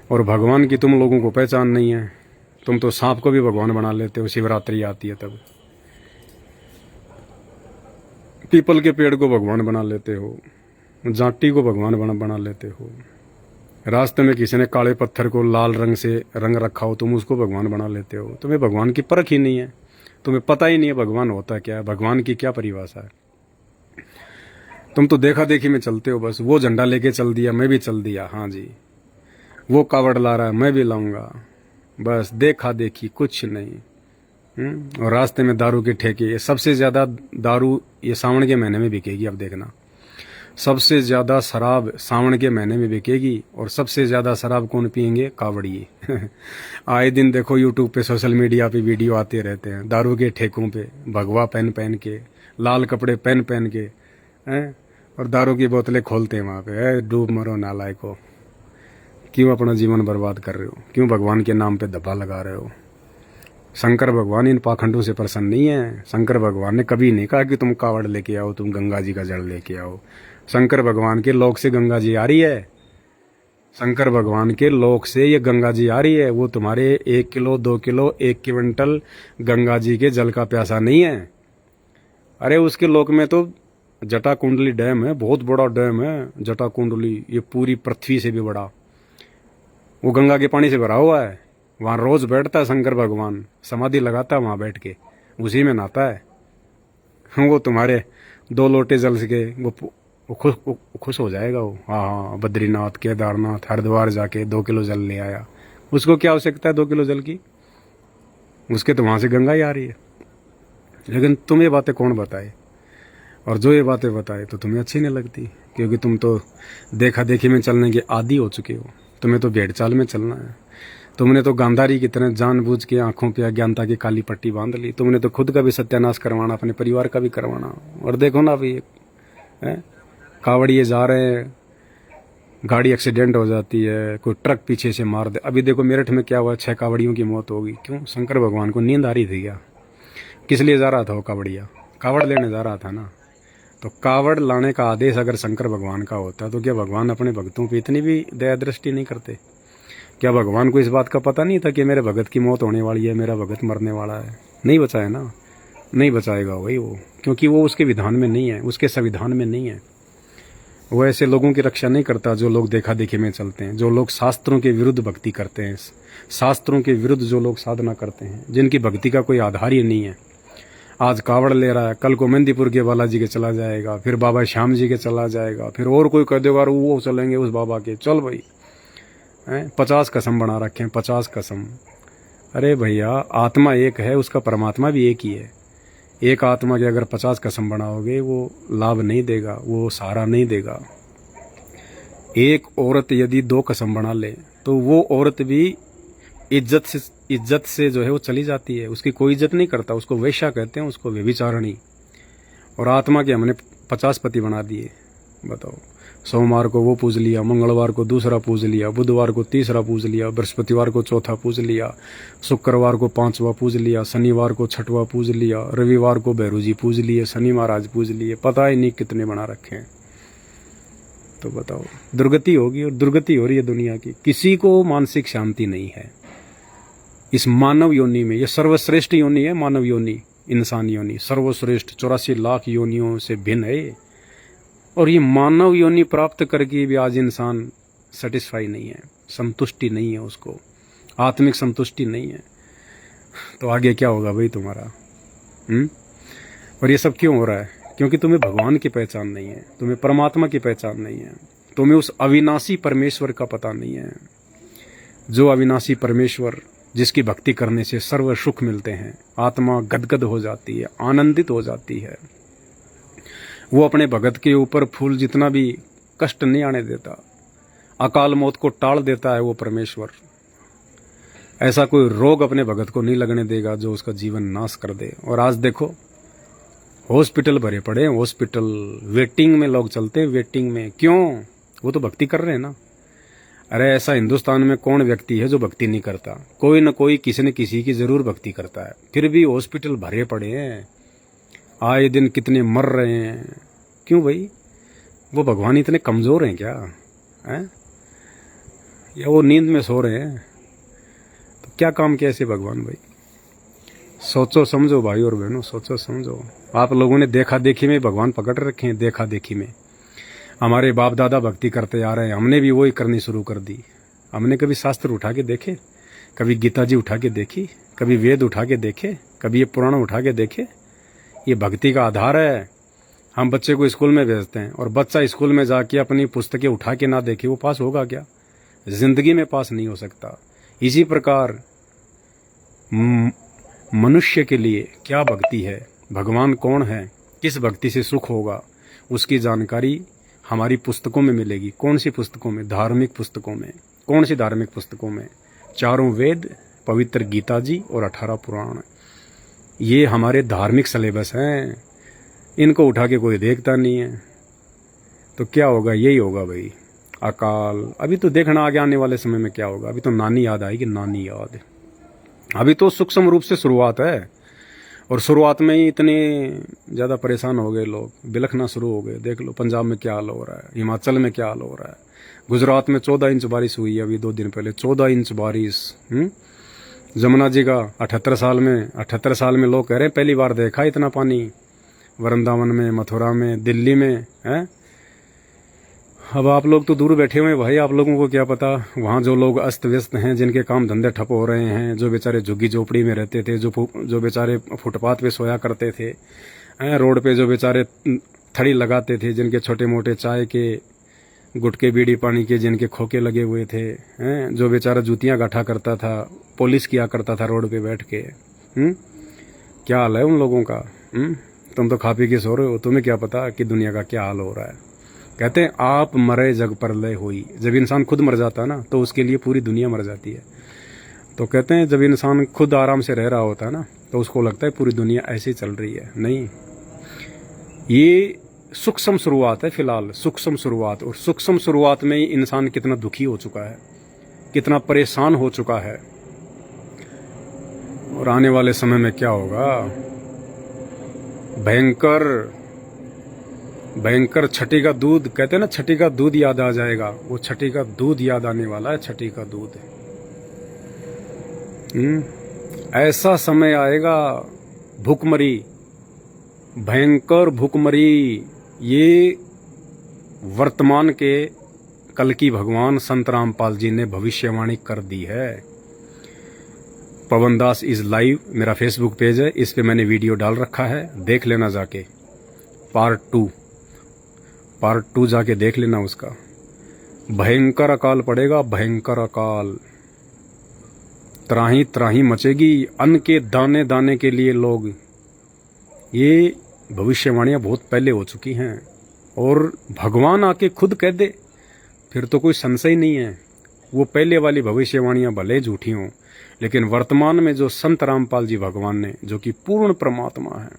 और भगवान की तुम लोगों को पहचान नहीं है। तुम तो सांप को भी भगवान बना लेते हो, शिवरात्रि आती है तब। पीपल के पेड़ को भगवान बना लेते हो, जाटी को भगवान बना लेते हो। रास्ते में किसी ने काले पत्थर को लाल रंग से रंग रखा हो, तुम उसको भगवान बना लेते हो। तुम्हें भगवान की परख ही नहीं है, तुम्हें पता ही नहीं है भगवान होता क्या है, भगवान की क्या परिभाषा है। तुम तो देखा देखी में चलते हो बस। वो झंडा लेके चल दिया, मैं भी चल दिया, हाँ जी। वो कावड़ ला रहा है, मैं भी लाऊंगा, बस देखा देखी, कुछ नहीं। और रास्ते में दारू के ठेके, सबसे ज़्यादा दारू ये सावन के महीने में बिकेगी। अब देखना, सबसे ज़्यादा शराब सावन के महीने में बिकेगी, और सबसे ज़्यादा शराब कौन पियेंगे? कावड़िए। आए दिन देखो यूट्यूब पे, सोशल मीडिया पे वीडियो आते रहते हैं, दारू के ठेकों पे भगवा पहन पहन के, लाल कपड़े पहन पहन के, हैं, और दारू की बोतलें खोलते हैं वहाँ पे। डूब मरो नालायको, क्यों अपना जीवन बर्बाद कर रहे हो? क्यों भगवान के नाम पे धब्बा लगा रहे हो? शंकर भगवान इन पाखंडों से प्रसन्न नहीं है। शंकर भगवान ने कभी नहीं कहा कि तुम कावड़ लेके आओ, तुम गंगा जी का जल लेके आओ। शंकर भगवान के लोक से गंगा जी आ रही है। शंकर भगवान के लोक से ये गंगा जी आ रही है। वो तुम्हारे 1 kilo 2 kilo 1 quintal Ganga ji के जल का प्यासा नहीं है। अरे उसके लोक में तो जटा कुंडली डैम है, बहुत बड़ा डैम है जटा कुंडली, ये पूरी पृथ्वी से भी बड़ा। वो गंगा के पानी से भरा हुआ है। वहाँ रोज बैठता है शंकर भगवान, समाधि लगाता है वहाँ बैठ के, उसी में नहाता है। वो तुम्हारे 2 लोटे जल के वो खुश हो जाएगा वो। हाँ, बद्रीनाथ, केदारनाथ, हरिद्वार जाके 2 किलो जल ले आया। उसको क्या आवश्यकता है 2 किलो जल की? उसके तो वहाँ से गंगा ही आ रही है। लेकिन तुम्हें बातें कौन बताए? और जो ये बातें बताए तो तुम्हें अच्छी नहीं लगती, क्योंकि तुम तो देखा देखी में चलने के आदी हो चुके हो। तुम्हें तो भेड़ चाल में चलना है। तुमने तो गांधारी की तरह जानबूझ के आंखों पे अज्ञानता की काली पट्टी बांध ली। तुमने तो खुद का भी सत्यानाश करवाना, अपने परिवार का भी करवाना। और देखो ना अभी कावड़िए जा रहे हैं, गाड़ी एक्सीडेंट हो जाती है, कोई ट्रक पीछे से मार दे। अभी देखो मेरठ में क्या हुआ, 6 कावड़ियों की मौत होगी। क्यों? शंकर भगवान को नींद आ रही थी क्या? किस लिए जा रहा था वो कावड़िया? कावड़ लेने जा रहा था ना। तो कावड़ लाने का आदेश अगर शंकर भगवान का होता तो क्या भगवान अपने भक्तों पे इतनी भी दया दृष्टि नहीं करते? क्या भगवान को इस बात का पता नहीं था कि मेरे भगत की मौत होने वाली है, मेरा भगत मरने वाला है? नहीं बचाया ना, नहीं बचाएगा वही वो, क्योंकि वो उसके विधान में नहीं है, उसके संविधान में नहीं है। वो ऐसे लोगों की रक्षा नहीं करता जो लोग देखा देखी में चलते हैं, जो लोग शास्त्रों के विरुद्ध भक्ति करते हैं, शास्त्रों के विरुद्ध जो लोग साधना करते हैं, जिनकी भक्ति का कोई आधार ही नहीं है। आज कावड़ ले रहा है, कल को मेहंदीपुर के बालाजी के चला जाएगा, फिर बाबा श्याम जी के चला जाएगा, फिर और कोई कह देगा वो चलेंगे उस बाबा के। चल भाई, 50 कसम बना रखे हैं, 50 कसम। अरे भैया, आत्मा एक है, उसका परमात्मा भी एक ही है। एक आत्मा के अगर 50 कसम बनाओगे वो लाभ नहीं देगा, वो सहारा नहीं देगा। एक औरत यदि 2 कसम बना ले तो वो औरत भी इज्जत से जो है वो चली जाती है, उसकी कोई इज्जत नहीं करता, उसको वैश्या कहते हैं, उसको व्यभिचारिणी। और आत्मा के हमने 50 पति बना दिए। बताओ, सोमवार को वो पूज लिया, मंगलवार को दूसरा पूज लिया, बुधवार को तीसरा पूज लिया, बृहस्पतिवार को चौथा पूज लिया, शुक्रवार को 5वां पूज लिया, शनिवार को 6वां पूज लिया, रविवार को भैरू जी पूज लिए, शनि महाराज पूज लिए, पता ही नहीं कितने बना रखे हैं। तो बताओ, दुर्गति होगी, और दुर्गति हो रही है दुनिया की। किसी को मानसिक शांति नहीं है इस मानव योनि में। यह सर्वश्रेष्ठ योनि है, मानव योनि, इंसान योनि सर्वश्रेष्ठ, 84 लाख योनियों से भिन्न है। और ये मानव योनि प्राप्त करके भी आज इंसान सेटिस्फाई नहीं है, संतुष्टि नहीं है, उसको आत्मिक संतुष्टि नहीं है। तो आगे क्या होगा भाई तुम्हारा? और ये सब क्यों हो रहा है? क्योंकि तुम्हें भगवान की पहचान नहीं है, तुम्हें परमात्मा की पहचान नहीं है, तुम्हें उस अविनाशी परमेश्वर का पता नहीं है। जो अविनाशी परमेश्वर, जिसकी भक्ति करने से सर्व सुख मिलते हैं, आत्मा गदगद हो जाती है, आनंदित हो जाती है। वो अपने भगत के ऊपर फूल जितना भी कष्ट नहीं आने देता, अकाल मौत को टाल देता है वो परमेश्वर। ऐसा कोई रोग अपने भगत को नहीं लगने देगा जो उसका जीवन नाश कर दे। और आज देखो, हॉस्पिटल भरे पड़े हैं, हॉस्पिटल वेटिंग में लोग चलते हैं, वेटिंग में। क्यों? वो तो भक्ति कर रहे हैं ना। अरे ऐसा हिंदुस्तान में कौन व्यक्ति है जो भक्ति नहीं करता? कोई न कोई किसी न किसी की जरूर भक्ति करता है, फिर भी हॉस्पिटल भरे पड़े हैं। आए दिन कितने मर रहे हैं। क्यों भाई? वो भगवान इतने कमजोर हैं क्या? हैं? या वो नींद में सो रहे हैं? तो क्या काम किया ऐसे भगवान भाई? सोचो समझो भाई और बहनों, सोचो समझो। आप लोगों ने देखा देखी में भगवान पकड़ रखे हैं, देखा देखी में। हमारे बाप दादा भक्ति करते आ रहे हैं, हमने भी वही करनी शुरू कर दी। हमने कभी शास्त्र उठा के देखे? कभी गीता जी उठा के देखी? कभी वेद उठा के देखे? कभी ये पुराण उठा के देखे? ये भक्ति का आधार है। हम बच्चे को स्कूल में भेजते हैं, और बच्चा स्कूल में जाके अपनी पुस्तकें उठा के ना देखे, वो पास होगा क्या? जिंदगी में पास नहीं हो सकता। इसी प्रकार मनुष्य के लिए क्या भक्ति है, भगवान कौन है, किस भक्ति से सुख होगा, उसकी जानकारी हमारी पुस्तकों में मिलेगी। कौन सी पुस्तकों में? धार्मिक पुस्तकों में। कौन सी धार्मिक पुस्तकों में? चारों वेद, पवित्र गीता जी और 18 पुराण। ये हमारे धार्मिक सिलेबस हैं। इनको उठा के कोई देखता नहीं है तो क्या होगा? यही होगा भाई, अकाल। अभी तो देखना आगे आने वाले समय में क्या होगा। अभी तो नानी याद आएगी, नानी याद। अभी तो सूक्ष्म रूप से शुरुआत है और शुरुआत में ही इतने ज़्यादा परेशान हो गए लोग, बिलखना शुरू हो गए। देख लो पंजाब में क्या हाल हो रहा है, हिमाचल में क्या हाल हो रहा है, गुजरात में 14 इंच बारिश हुई है अभी 2 दिन पहले, 14 इंच बारिश। जमुना जी का 78 साल में लोग कह रहे हैं पहली बार देखा इतना पानी, वृंदावन में, मथुरा में, दिल्ली में है। अब आप लोग तो दूर बैठे हुए हैं भाई, आप लोगों को क्या पता वहाँ जो लोग अस्त व्यस्त हैं, जिनके काम धंधे ठप हो रहे हैं, जो बेचारे झुग्गी झोपड़ी में रहते थे, जो बेचारे फुटपाथ पे सोया करते थे, रोड पे जो बेचारे थड़ी लगाते थे, जिनके छोटे मोटे चाय के, गुटके, बीड़ी पानी के जिनके खोखे लगे हुए थे, जो बेचारा जूतियाँ गाठा करता था, पुलिस किया करता था रोड पे बैठ के। क्या हाल है उन लोगों का? तुम तो खा पी के सो रहे हो, तुम्हें क्या पता कि दुनिया का क्या हाल हो रहा है। कहते हैं आप मरे जग पर लय होई। जब इंसान खुद मर जाता है ना तो उसके लिए पूरी दुनिया मर जाती है। तो कहते हैं जब इंसान खुद आराम से रह रहा होता है ना तो उसको लगता है पूरी दुनिया ऐसे ही चल रही है। नहीं, ये सूक्ष्म शुरुआत है फिलहाल, सूक्ष्म शुरुआत। और सूक्ष्म शुरुआत में ही इंसान कितना दुखी हो चुका है, कितना परेशान हो चुका है। और आने वाले समय में क्या होगा? भयंकर छठी का दूध, कहते हैं ना छठी का दूध याद आ जाएगा। वो छठी का दूध याद आने वाला है, छठी का दूध। ऐसा समय आएगा, भूखमरी, भयंकर भूखमरी। ये वर्तमान के कल की भगवान संत रामपाल जी ने भविष्यवाणी कर दी है। पवन दास इज लाइव मेरा फेसबुक पेज है, इस पे मैंने वीडियो डाल रखा है, देख लेना जाके। पार्ट टू जाके देख लेना उसका। भयंकर अकाल पड़ेगा, भयंकर अकाल। त्राही त्राही मचेगी, अन्न के दाने दाने के लिए लोग। ये भविष्यवाणियां बहुत पहले हो चुकी हैं और भगवान आके खुद कह दे फिर तो कोई संशय नहीं है। वो पहले वाली भविष्यवाणियां भले झूठी हों, लेकिन वर्तमान में जो संत रामपाल जी भगवान ने, जो कि पूर्ण परमात्मा है,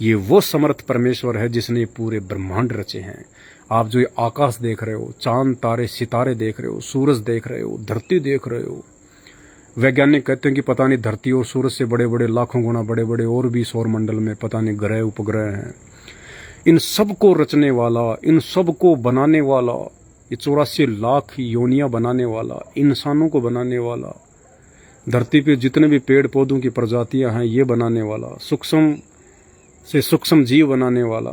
ये वो समर्थ परमेश्वर है जिसने पूरे ब्रह्मांड रचे हैं। आप जो ये आकाश देख रहे हो, चांद तारे सितारे देख रहे हो, सूरज देख रहे हो, धरती देख रहे हो, वैज्ञानिक कहते हैं कि पता नहीं धरती और सूरज से बड़े बड़े, लाखों गुना बड़े बड़े और भी सौर मंडल में पता नहीं ग्रह उपग्रह हैं। इन सबको रचने वाला, इन सबको बनाने वाला, ये 84 लाख योनियां बनाने वाला, इंसानों को बनाने वाला, धरती पे जितने भी पेड़ पौधों की प्रजातियां हैं ये बनाने वाला, सूक्ष्म से सूक्ष्म जीव बनाने वाला,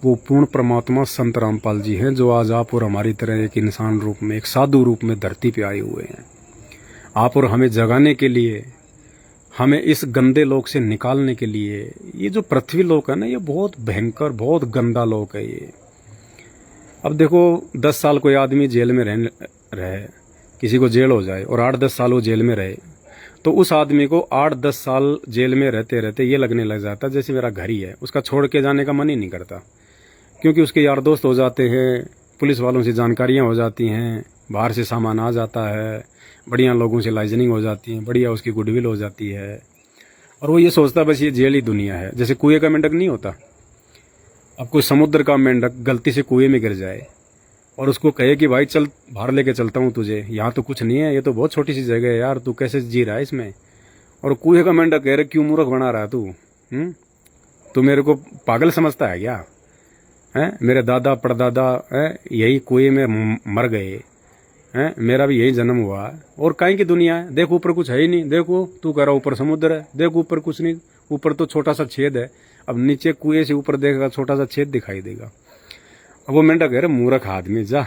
वो पूर्ण परमात्मा संत रामपाल जी हैं, जो आज आप और हमारी तरह एक इंसान रूप में, एक साधु रूप में धरती पे आए हुए हैं। आप और हमें जगाने के लिए, हमें इस गंदे लोक से निकालने के लिए। ये जो पृथ्वी लोक है ना, ये बहुत भयंकर, बहुत गंदा लोक है ये। अब देखो 10 साल कोई आदमी जेल में रहे, किसी को जेल हो जाए और 8-10 साल वो जेल में रहे, तो उस आदमी को 8-10 साल जेल में रहते रहते ये लगने लग जाता है जैसे मेरा घर ही है। उसका छोड़ के जाने का मन ही नहीं करता, क्योंकि उसके यार दोस्त हो जाते हैं, पुलिस वालों से जानकारियां हो जाती हैं, बाहर से सामान आ जाता है, बढ़िया लोगों से लाइजनिंग हो जाती है, बढ़िया उसकी गुडविल हो जाती है। और वो ये सोचता बस ये जेल ही दुनिया है। जैसे कुएं का मेंढक नहीं होता, अब कोई समुद्र का मेंढक गलती से कुएं में गिर जाए और उसको कहे कि भाई चल बाहर लेके चलता हूँ तुझे, यहाँ तो कुछ नहीं है, ये तो बहुत छोटी सी जगह है यार, तू कैसे जी रहा है इसमें। और कुएं का मेंढक कह रहे क्यों मूर्ख बना रहा है तू मेरे को पागल समझता है क्या? मेरे दादा परदादा यही कुएं में मर गए, मेरा भी यही जन्म हुआ, और कहीं की दुनिया है। देख ऊपर कुछ है ही नहीं, देखो तू कह रहा ऊपर समुद्र है, देख ऊपर कुछ नहीं, ऊपर तो छोटा सा छेद है। अब नीचे कुएं से ऊपर देखेगा छोटा सा छेद दिखाई देगा। अब वो मेंढक कह रहे मूर्ख आदमी जा,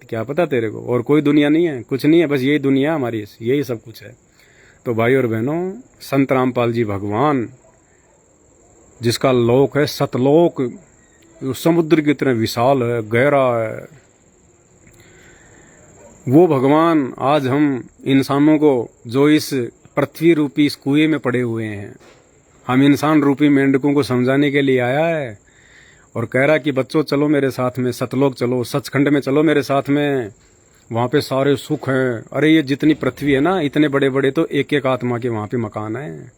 क्या पता तेरे को, और कोई दुनिया नहीं है, कुछ नहीं है, बस यही दुनिया हमारी, यही सब कुछ है। तो भाई और बहनों, संत रामपाल जी भगवान, जिसका लोक है सतलोक, समुद्र की तरह विशाल है, गहरा है, वो भगवान आज हम इंसानों को, जो इस पृथ्वी रूपी इस कुएं में पड़े हुए हैं, हम इंसान रूपी मेंढकों को समझाने के लिए आया है। और कह रहा कि बच्चों चलो मेरे साथ में, सतलोक चलो, सचखंड में चलो मेरे साथ में, वहाँ पे सारे सुख हैं। अरे ये जितनी पृथ्वी है ना, इतने बड़े बड़े तो एक एक आत्मा के वहाँ पे मकान है।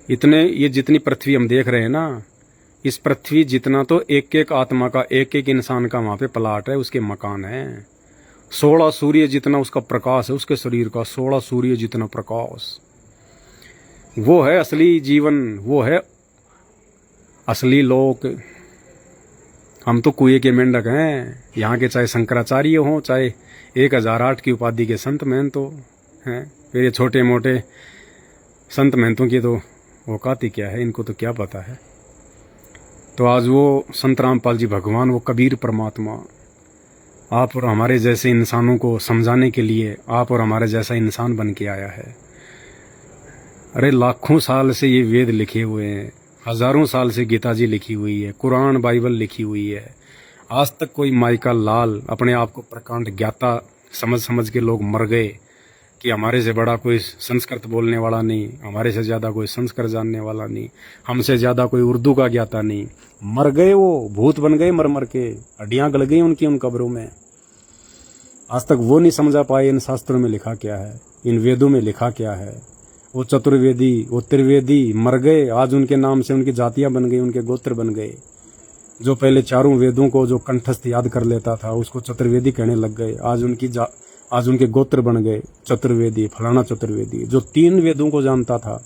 इतने ये जितनी पृथ्वी हम देख रहे हैं ना, इस पृथ्वी जितना तो एक एक आत्मा का, एक एक इंसान का वहाँ पे प्लाट है, उसके मकान है। 16 सूर्य जितना उसका प्रकाश है, उसके शरीर का 16 सूर्य जितना प्रकाश। वो है असली जीवन, वो है असली लोक। हम तो कुएं के मेंढक हैं यहाँ के, चाहे शंकराचार्य हों, चाहे 1008 की उपाधि के संत महंतो हैं। फिर ये छोटे मोटे संत महंतों की तो औकात ही क्या है, इनको तो क्या पता है। तो आज वो संत रामपाल जी भगवान, वो कबीर परमात्मा, आप और हमारे जैसे इंसानों को समझाने के लिए आप और हमारे जैसा इंसान बन के आया है। अरे लाखों साल से ये वेद लिखे हुए हैं, हजारों साल से गीता जी लिखी हुई है, कुरान बाइबल लिखी हुई है। आज तक कोई माइका लाल अपने आप को प्रकांड ज्ञाता समझ समझ के लोग मर गए कि हमारे से बड़ा कोई संस्कृत बोलने वाला नहीं, हमारे से ज़्यादा कोई संस्कृत जानने वाला नहीं, हमसे ज़्यादा कोई उर्दू का ज्ञाता नहीं। मर गए, वो भूत बन गए मर मर के, हड्डियाँ गल गई उनकी उन कब्रों में। आज तक वो नहीं समझा पाए इन शास्त्रों में लिखा क्या है, इन वेदों में लिखा क्या है। वो चतुर्वेदी, वो त्रिवेदी मर गए, आज उनके नाम से उनकी जातियाँ बन गई, उनके गोत्र बन गए। जो पहले चारों वेदों को जो कंठस्थ याद कर लेता था उसको चतुर्वेदी कहने लग गए, आज उनके गोत्र बन गए चतुर्वेदी, फलाना चतुर्वेदी। जो 3 वेदों को जानता था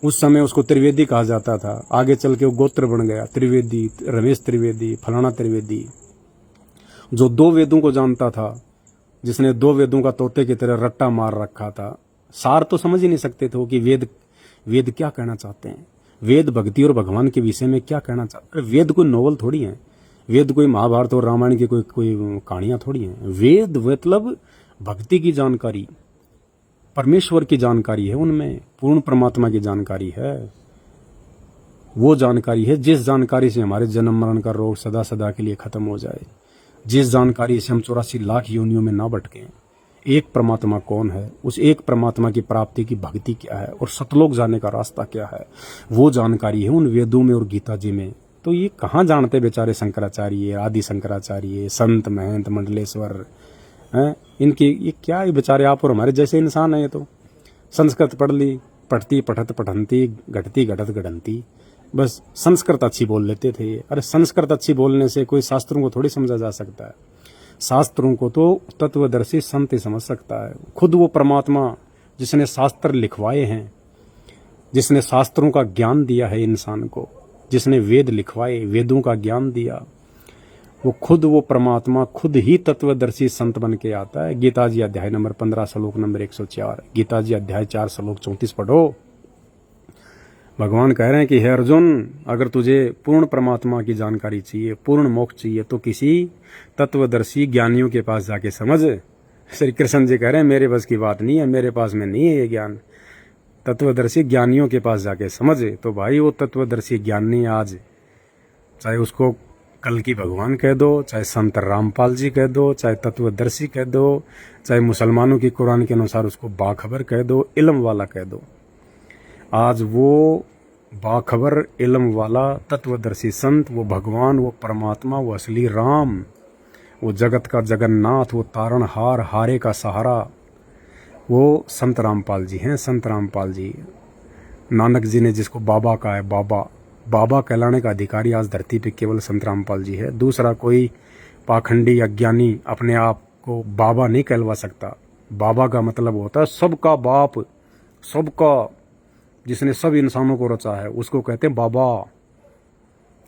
उस समय उसको त्रिवेदी कहा जाता था, आगे चल के वो गोत्र बन गया त्रिवेदी, रमेश त्रिवेदी, फलाना त्रिवेदी। जो 2 वेदों को जानता था, जिसने 2 वेदों का तोते की तरह रट्टा मार रखा था, सार तो समझ ही नहीं सकते थे कि वेद क्या कहना चाहते हैं, वेद भक्ति और भगवान के विषय में क्या कहना चाहते हैं। वेद कोई नोवेल थोड़ी है, वेद कोई महाभारत और रामायण की कोई कहानियां थोड़ी हैं। वेद मतलब भक्ति की जानकारी, परमेश्वर की जानकारी है, उनमें पूर्ण परमात्मा की जानकारी है। वो जानकारी है जिस जानकारी से हमारे जन्म मरण का रोग सदा सदा के लिए खत्म हो जाए, जिस जानकारी से हम 84 लाख योनियों में ना भटकें। एक परमात्मा कौन है, उस एक परमात्मा की प्राप्ति की भक्ति क्या है और सतलोक जाने का रास्ता क्या है, वो जानकारी है उन वेदों में और गीता जी में। तो ये कहाँ जानते बेचारे शंकराचार्य, आदि शंकराचार्य, संत महंत मंडलेश्वर हैं, इनके ये क्या, ये बेचारे आप और हमारे जैसे इंसान है। ये तो संस्कृत पढ़ ली, पढ़ती पढ़त पढ़ंती, घटती घटत गढ़ंती, बस संस्कृत अच्छी बोल लेते थे ये। अरे संस्कृत अच्छी बोलने से कोई शास्त्रों को थोड़ी समझा जा सकता है। शास्त्रों को तो तत्वदर्शी संत ही समझ सकता है। खुद वो परमात्मा जिसने शास्त्र लिखवाए हैं, जिसने शास्त्रों का ज्ञान दिया है इंसान को, जिसने वेद लिखवाए, वेदों का ज्ञान दिया, वो खुद वो परमात्मा खुद ही तत्वदर्शी संत बन के आता है। गीता जी अध्याय नंबर 15 श्लोक नंबर 104, गीता जी अध्याय 4 श्लोक 34 पढ़ो। भगवान कह रहे हैं कि हे अर्जुन, अगर तुझे पूर्ण परमात्मा की जानकारी चाहिए, पूर्ण मोक्ष चाहिए, तो किसी तत्वदर्शी ज्ञानियों के पास जाके समझ। श्री कृष्ण जी कह रहे हैं मेरे बस की बात नहीं है, मेरे पास में नहीं है ये ज्ञान, तत्वदर्शी ज्ञानियों के पास जाके समझ। तो भाई वो तत्वदर्शी ज्ञानी आज, चाहे उसको कल की भगवान कह दो, चाहे संत रामपाल जी कह दो, चाहे तत्वदर्शी कह दो, चाहे मुसलमानों की कुरान के अनुसार उसको बाखबर कह दो, इल्म वाला कह दो, आज वो बाखबर इल्म वाला तत्वदर्शी संत, वो भगवान, वो परमात्मा, वो असली राम, वो जगत का जगन्नाथ, वो तारणहार, हारे का सहारा, वो संत रामपाल जी हैं। संत रामपाल जी, नानक जी ने जिसको बाबा कहा है, बाबा कहलाने का अधिकारी आज धरती पे केवल संत रामपाल जी है। दूसरा कोई पाखंडी अज्ञानी अपने आप को बाबा नहीं कहलवा सकता। बाबा का मतलब होता है सबका बाप, सबका, जिसने सब इंसानों को रचा है उसको कहते हैं बाबा,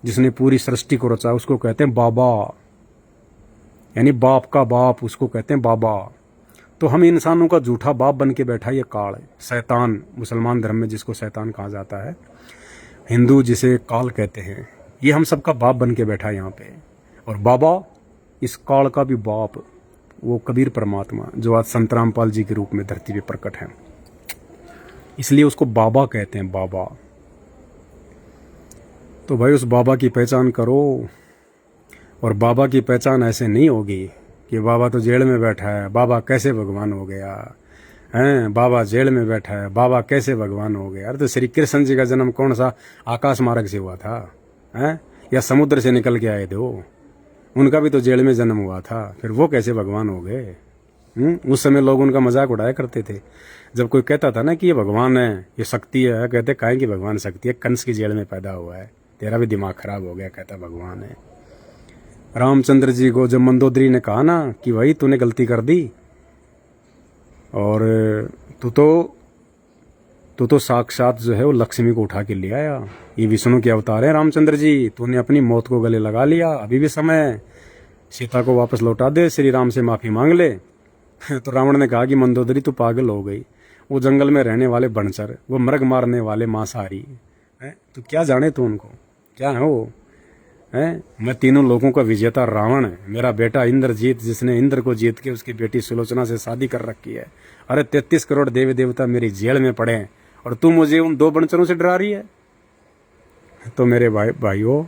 जिसने पूरी सृष्टि को रचा है उसको कहते हैं बाबा, यानी बाप का बाप, उसको कहते हैं बाबा। तो हम इंसानों का झूठा बाप बन के बैठा ये काल है, शैतान, मुसलमान धर्म में जिसको शैतान कहा जाता है, हिंदू जिसे काल कहते हैं, ये हम सबका बाप बन के बैठा है यहाँ पे। और बाबा इस काल का भी बाप, वो कबीर परमात्मा जो आज संत रामपाल जी के रूप में धरती पे प्रकट है, इसलिए उसको बाबा कहते हैं, बाबा। तो भाई उस बाबा की पहचान करो। और बाबा की पहचान ऐसे नहीं होगी कि बाबा तो जेल में बैठा है, बाबा कैसे भगवान हो गया हैं, बाबा जेल में बैठा है, बाबा कैसे भगवान हो गया। अरे तो श्री कृष्ण जी का जन्म कौन सा आकाश मार्ग से हुआ था हैं? या समुद्र से निकल के आए थे वो? उनका भी तो जेल में जन्म हुआ था, फिर वो कैसे भगवान हो गए? उस समय लोग उनका मजाक उड़ाया करते थे। जब कोई कहता था ना कि ये भगवान है, ये शक्ति है, कहते काहे की भगवान शक्ति है, कंस की जेल में पैदा हुआ है, तेरा भी दिमाग खराब हो गया, कहता भगवान है। रामचंद्र जी को जब मंदोदरी ने कहा ना कि भाई तूने गलती कर दी और तू तो साक्षात जो है वो लक्ष्मी को उठा के ले आया, ये विष्णु के अवतार है रामचंद्र जी, तूने अपनी मौत को गले लगा लिया, अभी भी समय है, सीता को वापस लौटा दे, श्री राम से माफी मांग ले। तो रावण ने कहा कि मंदोदरी तू पागल हो गई, वो जंगल में रहने वाले बनचर, वो मृग मारने वाले मांसाहारी है, तू क्या जाने तू उनको, क्या है वो है? मैं तीनों लोगों का विजेता रावण है, मेरा बेटा इंद्रजीत जिसने इंद्र को जीत के उसकी बेटी सुलोचना से शादी कर रखी है, अरे 33 करोड़ देवी देवता मेरी जेल में पड़े हैं और तू मुझे उन 2 बनचरों से डरा रही है। तो मेरे भाइयों,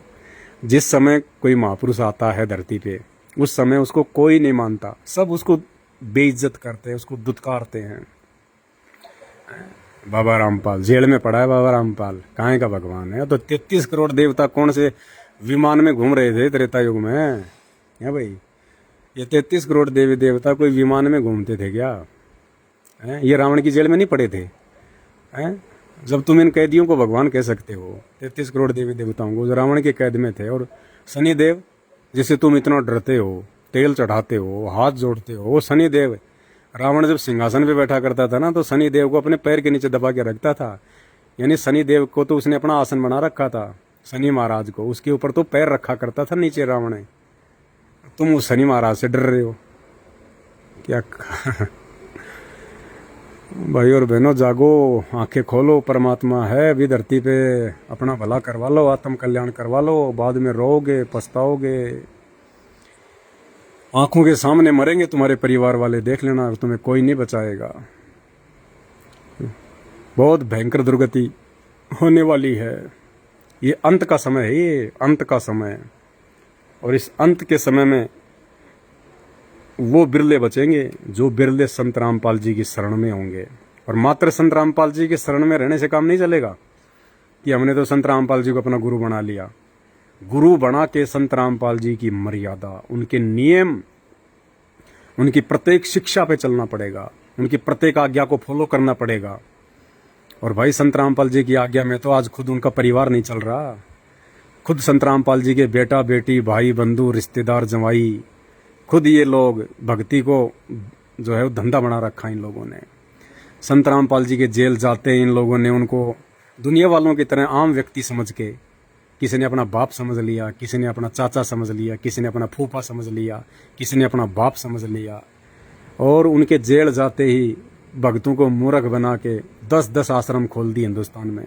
जिस समय कोई महापुरुष आता है धरती पे, उस समय उसको कोई नहीं मानता, सब उसको बेइज्जत करते हैं, उसको दुत्कारते हैं। बाबा रामपाल जेल में पड़ा है, बाबा रामपाल कहाँ का भगवान है? तो 33 करोड़ देवता कौन से विमान में घूम रहे थे त्रेता युग में? है भाई, ये 33 करोड़ देवी देवता कोई विमान में घूमते थे क्या? है? ये रावण की जेल में नहीं पड़े थे? है? जब तुम इन कैदियों को भगवान कह सकते हो, 33 करोड़ देवी देवताओं को जो रावण के कैद में थे, और शनिदेव जिसे तुम इतना डरते हो, तेल चढ़ाते हो, हाथ जोड़ते हो, शनिदेव, रावण जब सिंहासन पे बैठा करता था ना तो शनिदेव को अपने पैर के नीचे दबा के रखता था, यानी शनिदेव को तो उसने अपना आसन बना रखा था, शनि महाराज को, उसके ऊपर तो पैर रखा करता था नीचे रावण। तुम उस शनि महाराज से डर रहे हो क्या? भाई और बहनों, जागो, आंखें खोलो, परमात्मा है अभी धरती पे, अपना भला करवा लो, आत्म कल्याण करवा लो, बाद में रोओगे, पछताओगे, आंखों के सामने मरेंगे तुम्हारे परिवार वाले, देख लेना, तुम्हें कोई नहीं बचाएगा। बहुत भयंकर दुर्गति होने वाली है, ये अंत का समय है, ये अंत का समय है, और इस अंत के समय में वो बिरले बचेंगे जो बिरले संत रामपाल जी की शरण में होंगे। और मात्र संत रामपाल जी के शरण में रहने से काम नहीं चलेगा कि हमने तो संत रामपाल जी को अपना गुरु बना लिया। गुरु बना के संत रामपाल जी की मर्यादा, उनके नियम, उनकी प्रत्येक शिक्षा पे चलना पड़ेगा, उनकी प्रत्येक आज्ञा को फॉलो करना पड़ेगा। और भाई संत रामपाल जी की आज्ञा में तो आज खुद उनका परिवार नहीं चल रहा, खुद संत रामपाल जी के बेटा बेटी, भाई बंधु, रिश्तेदार, जवाई, खुद ये लोग भक्ति को जो है वो धंधा बना रखा इन लोगों ने। संत रामपाल जी के जेल जाते इन लोगों ने उनको दुनिया वालों की तरह आम व्यक्ति समझ के, किसी ने अपना बाप समझ लिया, किसी ने अपना चाचा समझ लिया, किसी ने अपना फूफा समझ लिया, किसी ने अपना बाप समझ लिया, और उनके जेल जाते ही भक्तों को मूर्ख बना के 10-10 आश्रम खोल दिए हिंदुस्तान में,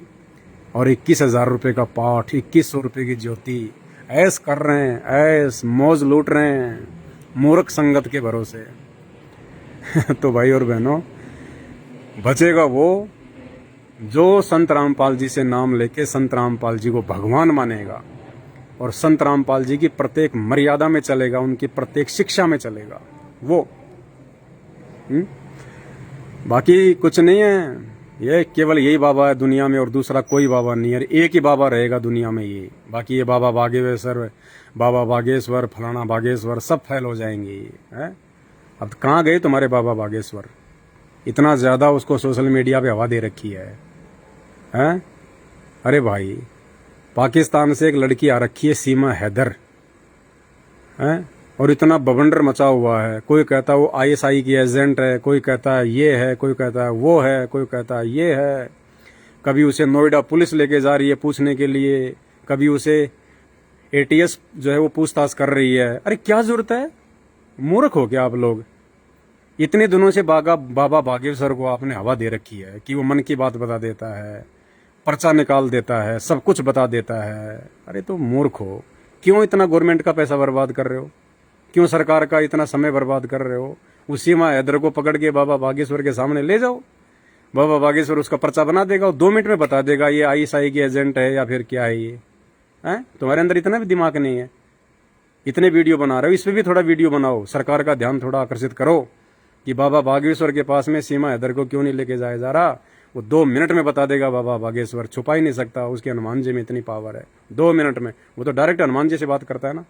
और 21,000 रुपये का पाठ, 2100 रुपये की ज्योति, ऐश कर रहे हैं, ऐश मौज लूट रहे हैं मूर्ख संगत के भरोसे। तो भाई और बहनों, बचेगा वो जो संत रामपाल जी से नाम लेके संत रामपाल जी को भगवान मानेगा और संत रामपाल जी की प्रत्येक मर्यादा में चलेगा, उनकी प्रत्येक शिक्षा में चलेगा वो। बाकी कुछ नहीं है, ये केवल यही बाबा है दुनिया में और दूसरा कोई बाबा नहीं है, एक ही बाबा रहेगा दुनिया में ये। बाकी ये बाबा बागेश्वर, बाबा बागेश्वर, फलाना बागेश्वर सब फैल हो जाएंगे ये। अब कहाँ गए तुम्हारे बाबा बागेश्वर? इतना ज़्यादा उसको सोशल मीडिया पे हवा दे रखी है, हैं? अरे भाई, पाकिस्तान से एक लड़की आ रखी है सीमा हैदर, हैं? और इतना बवंडर मचा हुआ है, कोई कहता है वो ISI की एजेंट है, कोई कहता है ये है, कोई कहता है वो है, कोई कहता है ये है। कभी उसे नोएडा पुलिस लेके जा रही है पूछने के लिए, कभी उसे ATS जो है वो पूछताछ कर रही है। अरे क्या जरूरत है? मूर्ख हो क्या आप लोग? इतने दिनों से बाबा बागेश्वर को आपने हवा दे रखी है कि वो मन की बात बता देता है, पर्चा निकाल देता है, सब कुछ बता देता है। अरे तो मूर्ख हो, क्यों इतना गवर्नमेंट का पैसा बर्बाद कर रहे हो? क्यों सरकार का इतना समय बर्बाद कर रहे हो? उस सीमा हैदर को पकड़ के बाबा बागेश्वर के सामने ले जाओ, बाबा बागेश्वर उसका पर्चा बना देगा, 2 मिनट में बता देगा ये ISI की एजेंट है या फिर क्या है ये। हैं? तुम्हारे अंदर इतना भी दिमाग नहीं है? इतने वीडियो बना रहे हो, इस पर भी थोड़ा वीडियो बनाओ, सरकार का ध्यान थोड़ा आकर्षित करो, कि बाबा बागेश्वर के पास में सीमा हैदर को क्यों नहीं लेके जाया जा रहा। वो 2 मिनट में बता देगा बाबा बागेश्वर, छुपा ही नहीं सकता, उसके हनुमान जी में इतनी पावर है। 2 मिनट में वो तो डायरेक्ट हनुमान जी से बात करता है ना,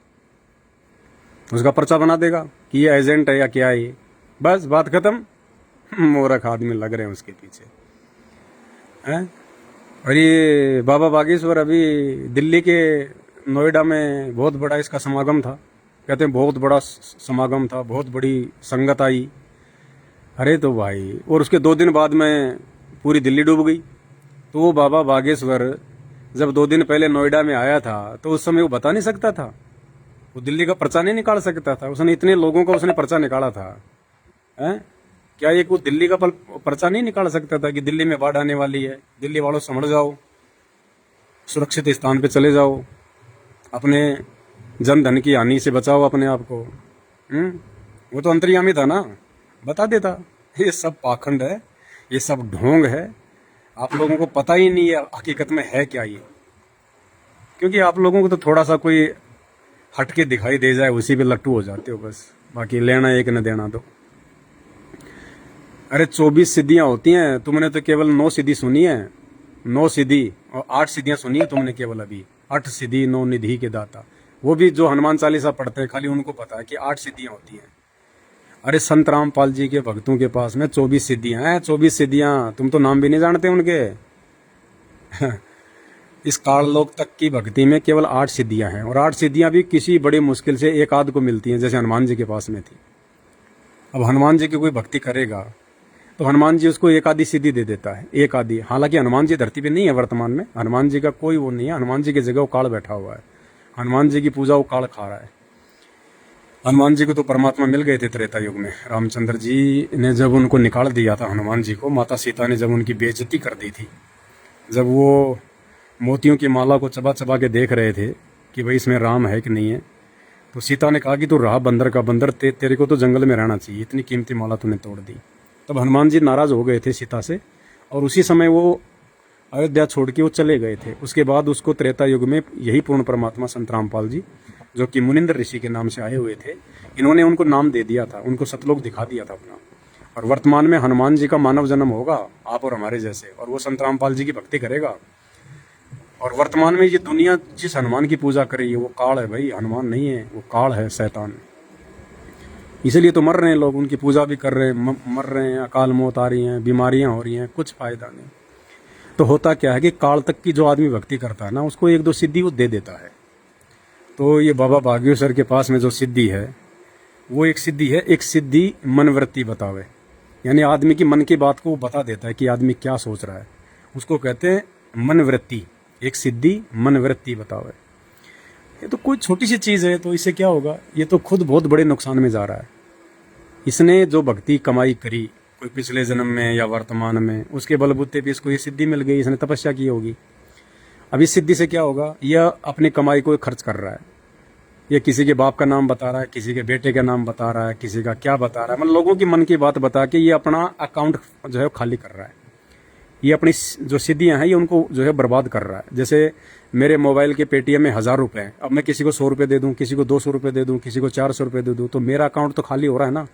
उसका पर्चा बना देगा कि ये एजेंट है या क्या है ये, बस बात खत्म। मूर्ख आदमी लग रहे हैं उसके पीछे हैं। और ये बाबा बागेश्वर अभी दिल्ली के नोएडा में बहुत बड़ा इसका समागम था, कहते हैं बहुत बड़ा समागम था, बहुत बड़ी संगत आई। अरे तो भाई, और उसके 2 दिन बाद में पूरी दिल्ली डूब गई। तो वो बाबा बागेश्वर जब 2 दिन पहले नोएडा में आया था तो उस समय वो बता नहीं सकता था, वो दिल्ली का पर्चा नहीं निकाल सकता था। उसने इतने लोगों का उसने पर्चा निकाला था, हैं? क्या ये वो दिल्ली का पर्चा नहीं निकाल सकता था कि दिल्ली में बाढ़ आने वाली है, दिल्ली वालों समझ जाओ, सुरक्षित स्थान पे चले जाओ, अपने जन धन की हानि से बचाओ अपने आप को। वो तो अंतर्यामी था ना, बता देता। ये सब पाखंड है, ये सब ढोंग है, आप लोगों को पता ही नहीं है हकीकत में है क्या ये। क्योंकि आप लोगों को तो थोड़ा सा कोई हटके दिखाई दे जाए उसी पे लट्टू हो जाते हो बस, बाकी लेना एक न देना दो। अरे 24 सिद्धियां होती हैं, तुमने तो केवल 9 सिद्धि सुनी है, 9 सिद्धि और 8 सिद्धियां सुनी है तुमने केवल अभी। 8 सिद्धि 9 निधि के दाता, वो भी जो हनुमान चालीसा पढ़ते हैं खाली उनको पता है कि 8 सिद्धियां होती हैं। अरे संत रामपाल जी के भक्तों के पास में 24 सिद्धियां हैं। 24 सिद्धियां तुम तो नाम भी नहीं जानते उनके। इस काल लोक तक की भक्ति में केवल 8 सिद्धियां हैं, और 8 सिद्धियां भी किसी बड़ी मुश्किल से एक आध को मिलती हैं, जैसे हनुमान जी के पास में थी। अब हनुमान जी की कोई भक्ति करेगा तो हनुमान जी उसको एक आधी सिद्धि दे देता है, एक आधी। हालांकि हनुमान जी धरती पे नहीं है वर्तमान में, हनुमान जी का कोई वो नहीं है, हनुमान जी की जगह वो काल बैठा हुआ है, हनुमान जी की पूजा वो काल खा रहा है। हनुमान जी को तो परमात्मा मिल गए थे त्रेता युग में। रामचंद्र जी ने जब उनको निकाल दिया था हनुमान जी को, माता सीता ने जब उनकी बेइज्जती कर दी थी, जब वो मोतियों की माला को चबा चबा के देख रहे थे कि भाई इसमें राम है कि नहीं है, तो सीता ने कहा कि तू रहा बंदर का बंदर, तेरे को तो जंगल में रहना चाहिए, इतनी कीमती माला तूने तोड़ दी। तब हनुमान जी नाराज हो गए थे सीता से, और उसी समय वो अयोध्या छोड़ के वो चले गए थे। उसके बाद उसको त्रेता युग में यही पूर्ण परमात्मा संत रामपाल जी, जो कि मुनिंदर ऋषि के नाम से आए हुए थे, इन्होंने उनको नाम दे दिया था, उनको सतलोक दिखा दिया था अपना। और वर्तमान में हनुमान जी का मानव जन्म होगा आप और हमारे जैसे, और वो संत रामपाल जी की भक्ति करेगा। और वर्तमान में ये दुनिया जिस हनुमान की पूजा कर रही है वो काल है भाई, हनुमान नहीं है, वो काल है, शैतान। इसलिए तो मर रहे हैं लोग, उनकी पूजा भी कर रहे हैं, मर रहे हैं, अकाल मौत आ रही हैं, बीमारियां हो रही हैं, कुछ फायदा नहीं। तो होता क्या है कि काल तक की जो आदमी भक्ति करता है ना, उसको 1-2 सिद्धि वो दे देता है। तो ये बाबा बागेश्वर के पास में जो सिद्धि है वो एक सिद्धि है, एक सिद्धि मनवृत्ति बतावे, यानी आदमी की मन की बात को वो बता देता है कि आदमी क्या सोच रहा है, उसको कहते हैं मनवृत्ति। एक सिद्धि मनवृत्ति बतावे। ये तो कोई छोटी सी चीज़ है, तो इससे क्या होगा, ये तो खुद बहुत बड़े नुकसान में जा रहा है। इसने जो भक्ति कमाई करी कोई पिछले जन्म में या वर्तमान में, उसके बलबूते पे इसको ये सिद्धि मिल गई, इसने तपस्या की होगी। अब इस सिद्धि से क्या होगा, यह अपनी कमाई को खर्च कर रहा है, ये किसी के बाप का नाम बता रहा है, किसी के बेटे का नाम बता रहा है, किसी का क्या बता रहा है, मतलब लोगों की मन की बात बता के ये अपना अकाउंट जो है खाली कर रहा है। ये अपनी जो सिद्धियां हैं ये उनको जो है बर्बाद कर रहा है। जैसे मेरे मोबाइल के पेटीएम में 1000 रुपये हैं, अब मैं किसी को 100 रुपये दे दूं, किसी को 200 रुपये दे दूं, किसी को 400 रुपये दे दूं, तो मेरा अकाउंट तो खाली हो रहा है ना।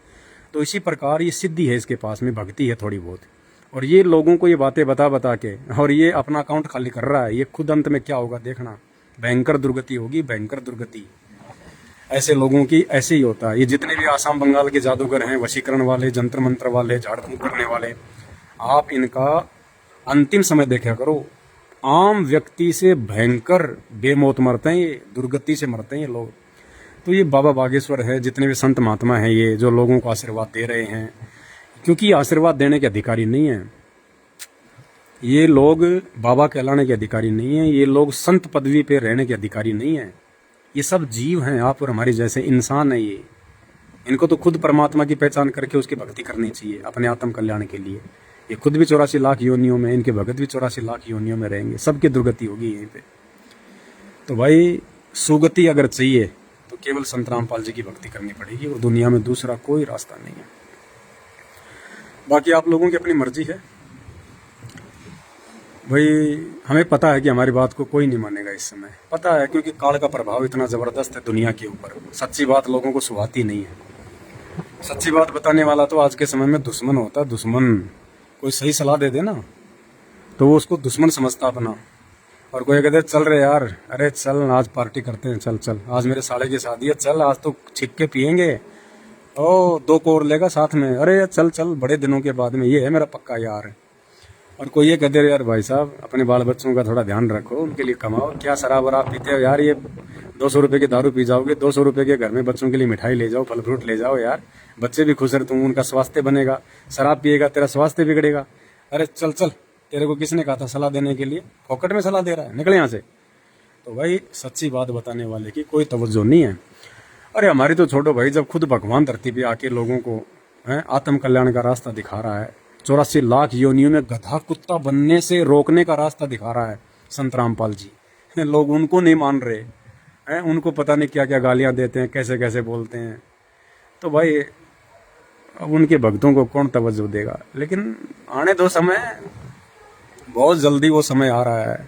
तो इसी प्रकार ये सिद्धि है, इसके पास में भक्ति है थोड़ी बहुत, और ये लोगों को ये बातें बता बता के और ये अपना अकाउंट खाली कर रहा है। ये खुद अंत में क्या होगा देखना, भयंकर दुर्गति होगी, भयंकर दुर्गति। ऐसे लोगों की ऐसे ही होता है। ये जितने भी आसाम बंगाल के जादूगर हैं, वशीकरण वाले, जंत्र मंत्र वाले, झाड़ फूंक करने वाले, आप इनका अंतिम समय देखा करो। आम व्यक्ति से भयंकर बेमौत मरते हैं, ये दुर्गति से मरते हैं ये लोग। तो ये बाबा बागेश्वर है, जितने भी संत महात्मा हैं, ये जो लोगों को आशीर्वाद दे रहे हैं, क्योंकि आशीर्वाद देने के अधिकारी नहीं है ये लोग, बाबा कहलाने के अधिकारी नहीं है ये लोग, संत पदवी पे रहने के अधिकारी नहीं है। ये सब जीव हैं, आप और हमारे जैसे इंसान है ये। इनको तो खुद परमात्मा की पहचान करके उसकी भक्ति करनी चाहिए अपने आत्म कल्याण के लिए। ये खुद भी 84 लाख योनियों में, इनके भगत भी 84 लाख योनियों में रहेंगे, सबकी दुर्गति होगी यहीं पे। तो भाई सुगति अगर चाहिए तो केवल संत रामपाल जी की भक्ति करनी पड़ेगी, और दुनिया में दूसरा कोई रास्ता नहीं है। बाकी आप लोगों की अपनी मर्जी है भाई। हमें पता है कि हमारी बात को कोई नहीं मानेगा इस समय, पता है, क्योंकि काल का प्रभाव इतना ज़बरदस्त है दुनिया के ऊपर। सच्ची बात लोगों को सुहाती नहीं है। सच्ची बात बताने वाला तो आज के समय में दुश्मन होता है। दुश्मन कोई सही सलाह दे दे ना तो वो उसको दुश्मन समझता अपना। और कोई कहते चल रहे यार, अरे चल आज पार्टी करते हैं, चल चल आज मेरे साले की शादी है, चल आज तो छिप के पियेंगे, ओ 2 कोर लेगा साथ में, अरे चल चल बड़े दिनों के बाद में, ये है मेरा पक्का यार। और कोई ये कहते रहे यार भाई साहब अपने बाल बच्चों का थोड़ा ध्यान रखो, उनके लिए कमाओ, क्या शराब वराब पीते हो यार, ये 200 रुपये की दारू पी जाओगे, 200 रुपये के घर में बच्चों के लिए मिठाई ले जाओ, फल फ्रूट ले जाओ यार, बच्चे भी खुश रहते, उनका स्वास्थ्य बनेगा। शराब पिएगा तेरा स्वास्थ्य बिगड़ेगा। अरे चल चल, तेरे को किसने कहा था सलाह देने के लिए, फोकट में सलाह दे रहा है, निकले यहाँ से। तो भाई सच्ची बात बताने वाले की कोई तवज्जो नहीं है। अरे हमारी तो छोड़ो भाई, जब खुद भगवान धरती पे आके लोगों को आत्म कल्याण का रास्ता दिखा रहा है, 84 लाख योनियों में गधा कुत्ता बनने से रोकने का रास्ता दिखा रहा है संत रामपाल जी, लोग उनको नहीं मान रहे हैं, उनको पता नहीं क्या क्या गालियां देते हैं, कैसे कैसे बोलते हैं। तो भाई अब उनके भक्तों को कौन तवज्जो देगा। लेकिन आने दो समय, बहुत जल्दी वो समय आ रहा है,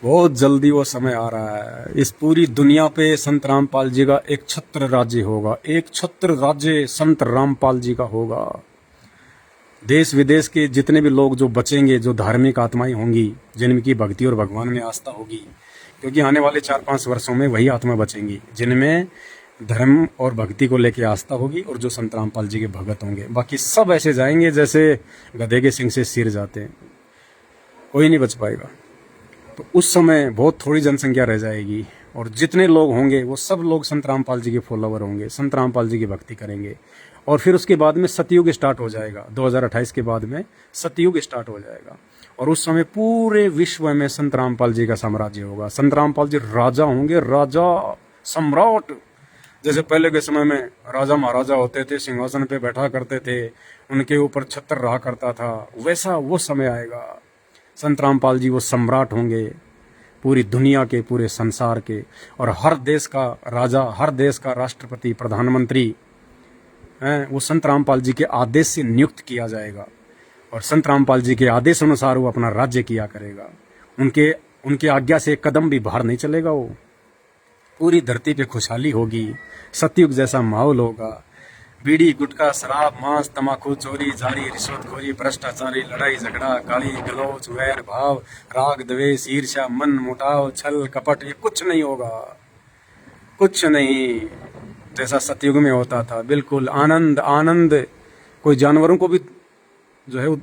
बहुत जल्दी वो समय आ रहा है। इस पूरी दुनिया पे संत रामपाल जी का एक छत्र राज्य होगा, एक छत्र राज्य संत रामपाल जी का होगा। देश विदेश के जितने भी लोग जो बचेंगे, जो धार्मिक आत्माएं होंगी, जिनकी भक्ति और भगवान में आस्था होगी, क्योंकि आने वाले 4-5 वर्षों में वही आत्मा बचेंगी जिनमें धर्म और भक्ति को लेकर आस्था होगी और जो संत रामपाल जी के भगत होंगे। बाकी सब ऐसे जाएंगे जैसे गधे के सिंग से सिर जाते हैं, कोई नहीं बच पाएगा। तो उस समय बहुत थोड़ी जनसंख्या रह जाएगी और जितने लोग होंगे वो सब लोग संत रामपाल जी के फॉलोवर होंगे, संत रामपाल जी की भक्ति करेंगे। और फिर उसके बाद में सतयुग स्टार्ट हो जाएगा, 2028 के बाद में सतयुग स्टार्ट हो जाएगा और उस समय पूरे विश्व में संत रामपाल जी का साम्राज्य होगा। संत रामपाल जी राजा होंगे, राजा सम्राट। जैसे पहले के समय में राजा महाराजा होते थे, सिंहासन पे बैठा करते थे, उनके ऊपर छत्र रहा करता था, वैसा वो समय आएगा। संत रामपाल जी वो सम्राट होंगे पूरी दुनिया के, पूरे संसार के, और हर देश का राजा, हर देश का राष्ट्रपति, प्रधानमंत्री वो संत रामपाल जी के आदेश से नियुक्त किया जाएगा और संत रामपाल जी के आदेश अनुसार वो अपना राज्य किया करेगा। उनके आज्ञा से एक कदम भी बाहर नहीं चलेगा। वो पूरी धरती पे खुशहाली होगी, सतयुग जैसा माहौल होगा। बीड़ी, गुटखा, शराब, मांस, तमाकू, चोरी, जारी, रिश्वतखोरी, भ्रष्टाचारी, लड़ाई झगड़ा, गाली गलौज, वैर भाव, राग द्वेष, ईर्ष्या, मन मुटाव, छल कपट, ये कुछ नहीं होगा, कुछ नहीं। जैसा सतयुग में होता था, बिल्कुल आनंद आनंद। कोई जानवरों को भी जो है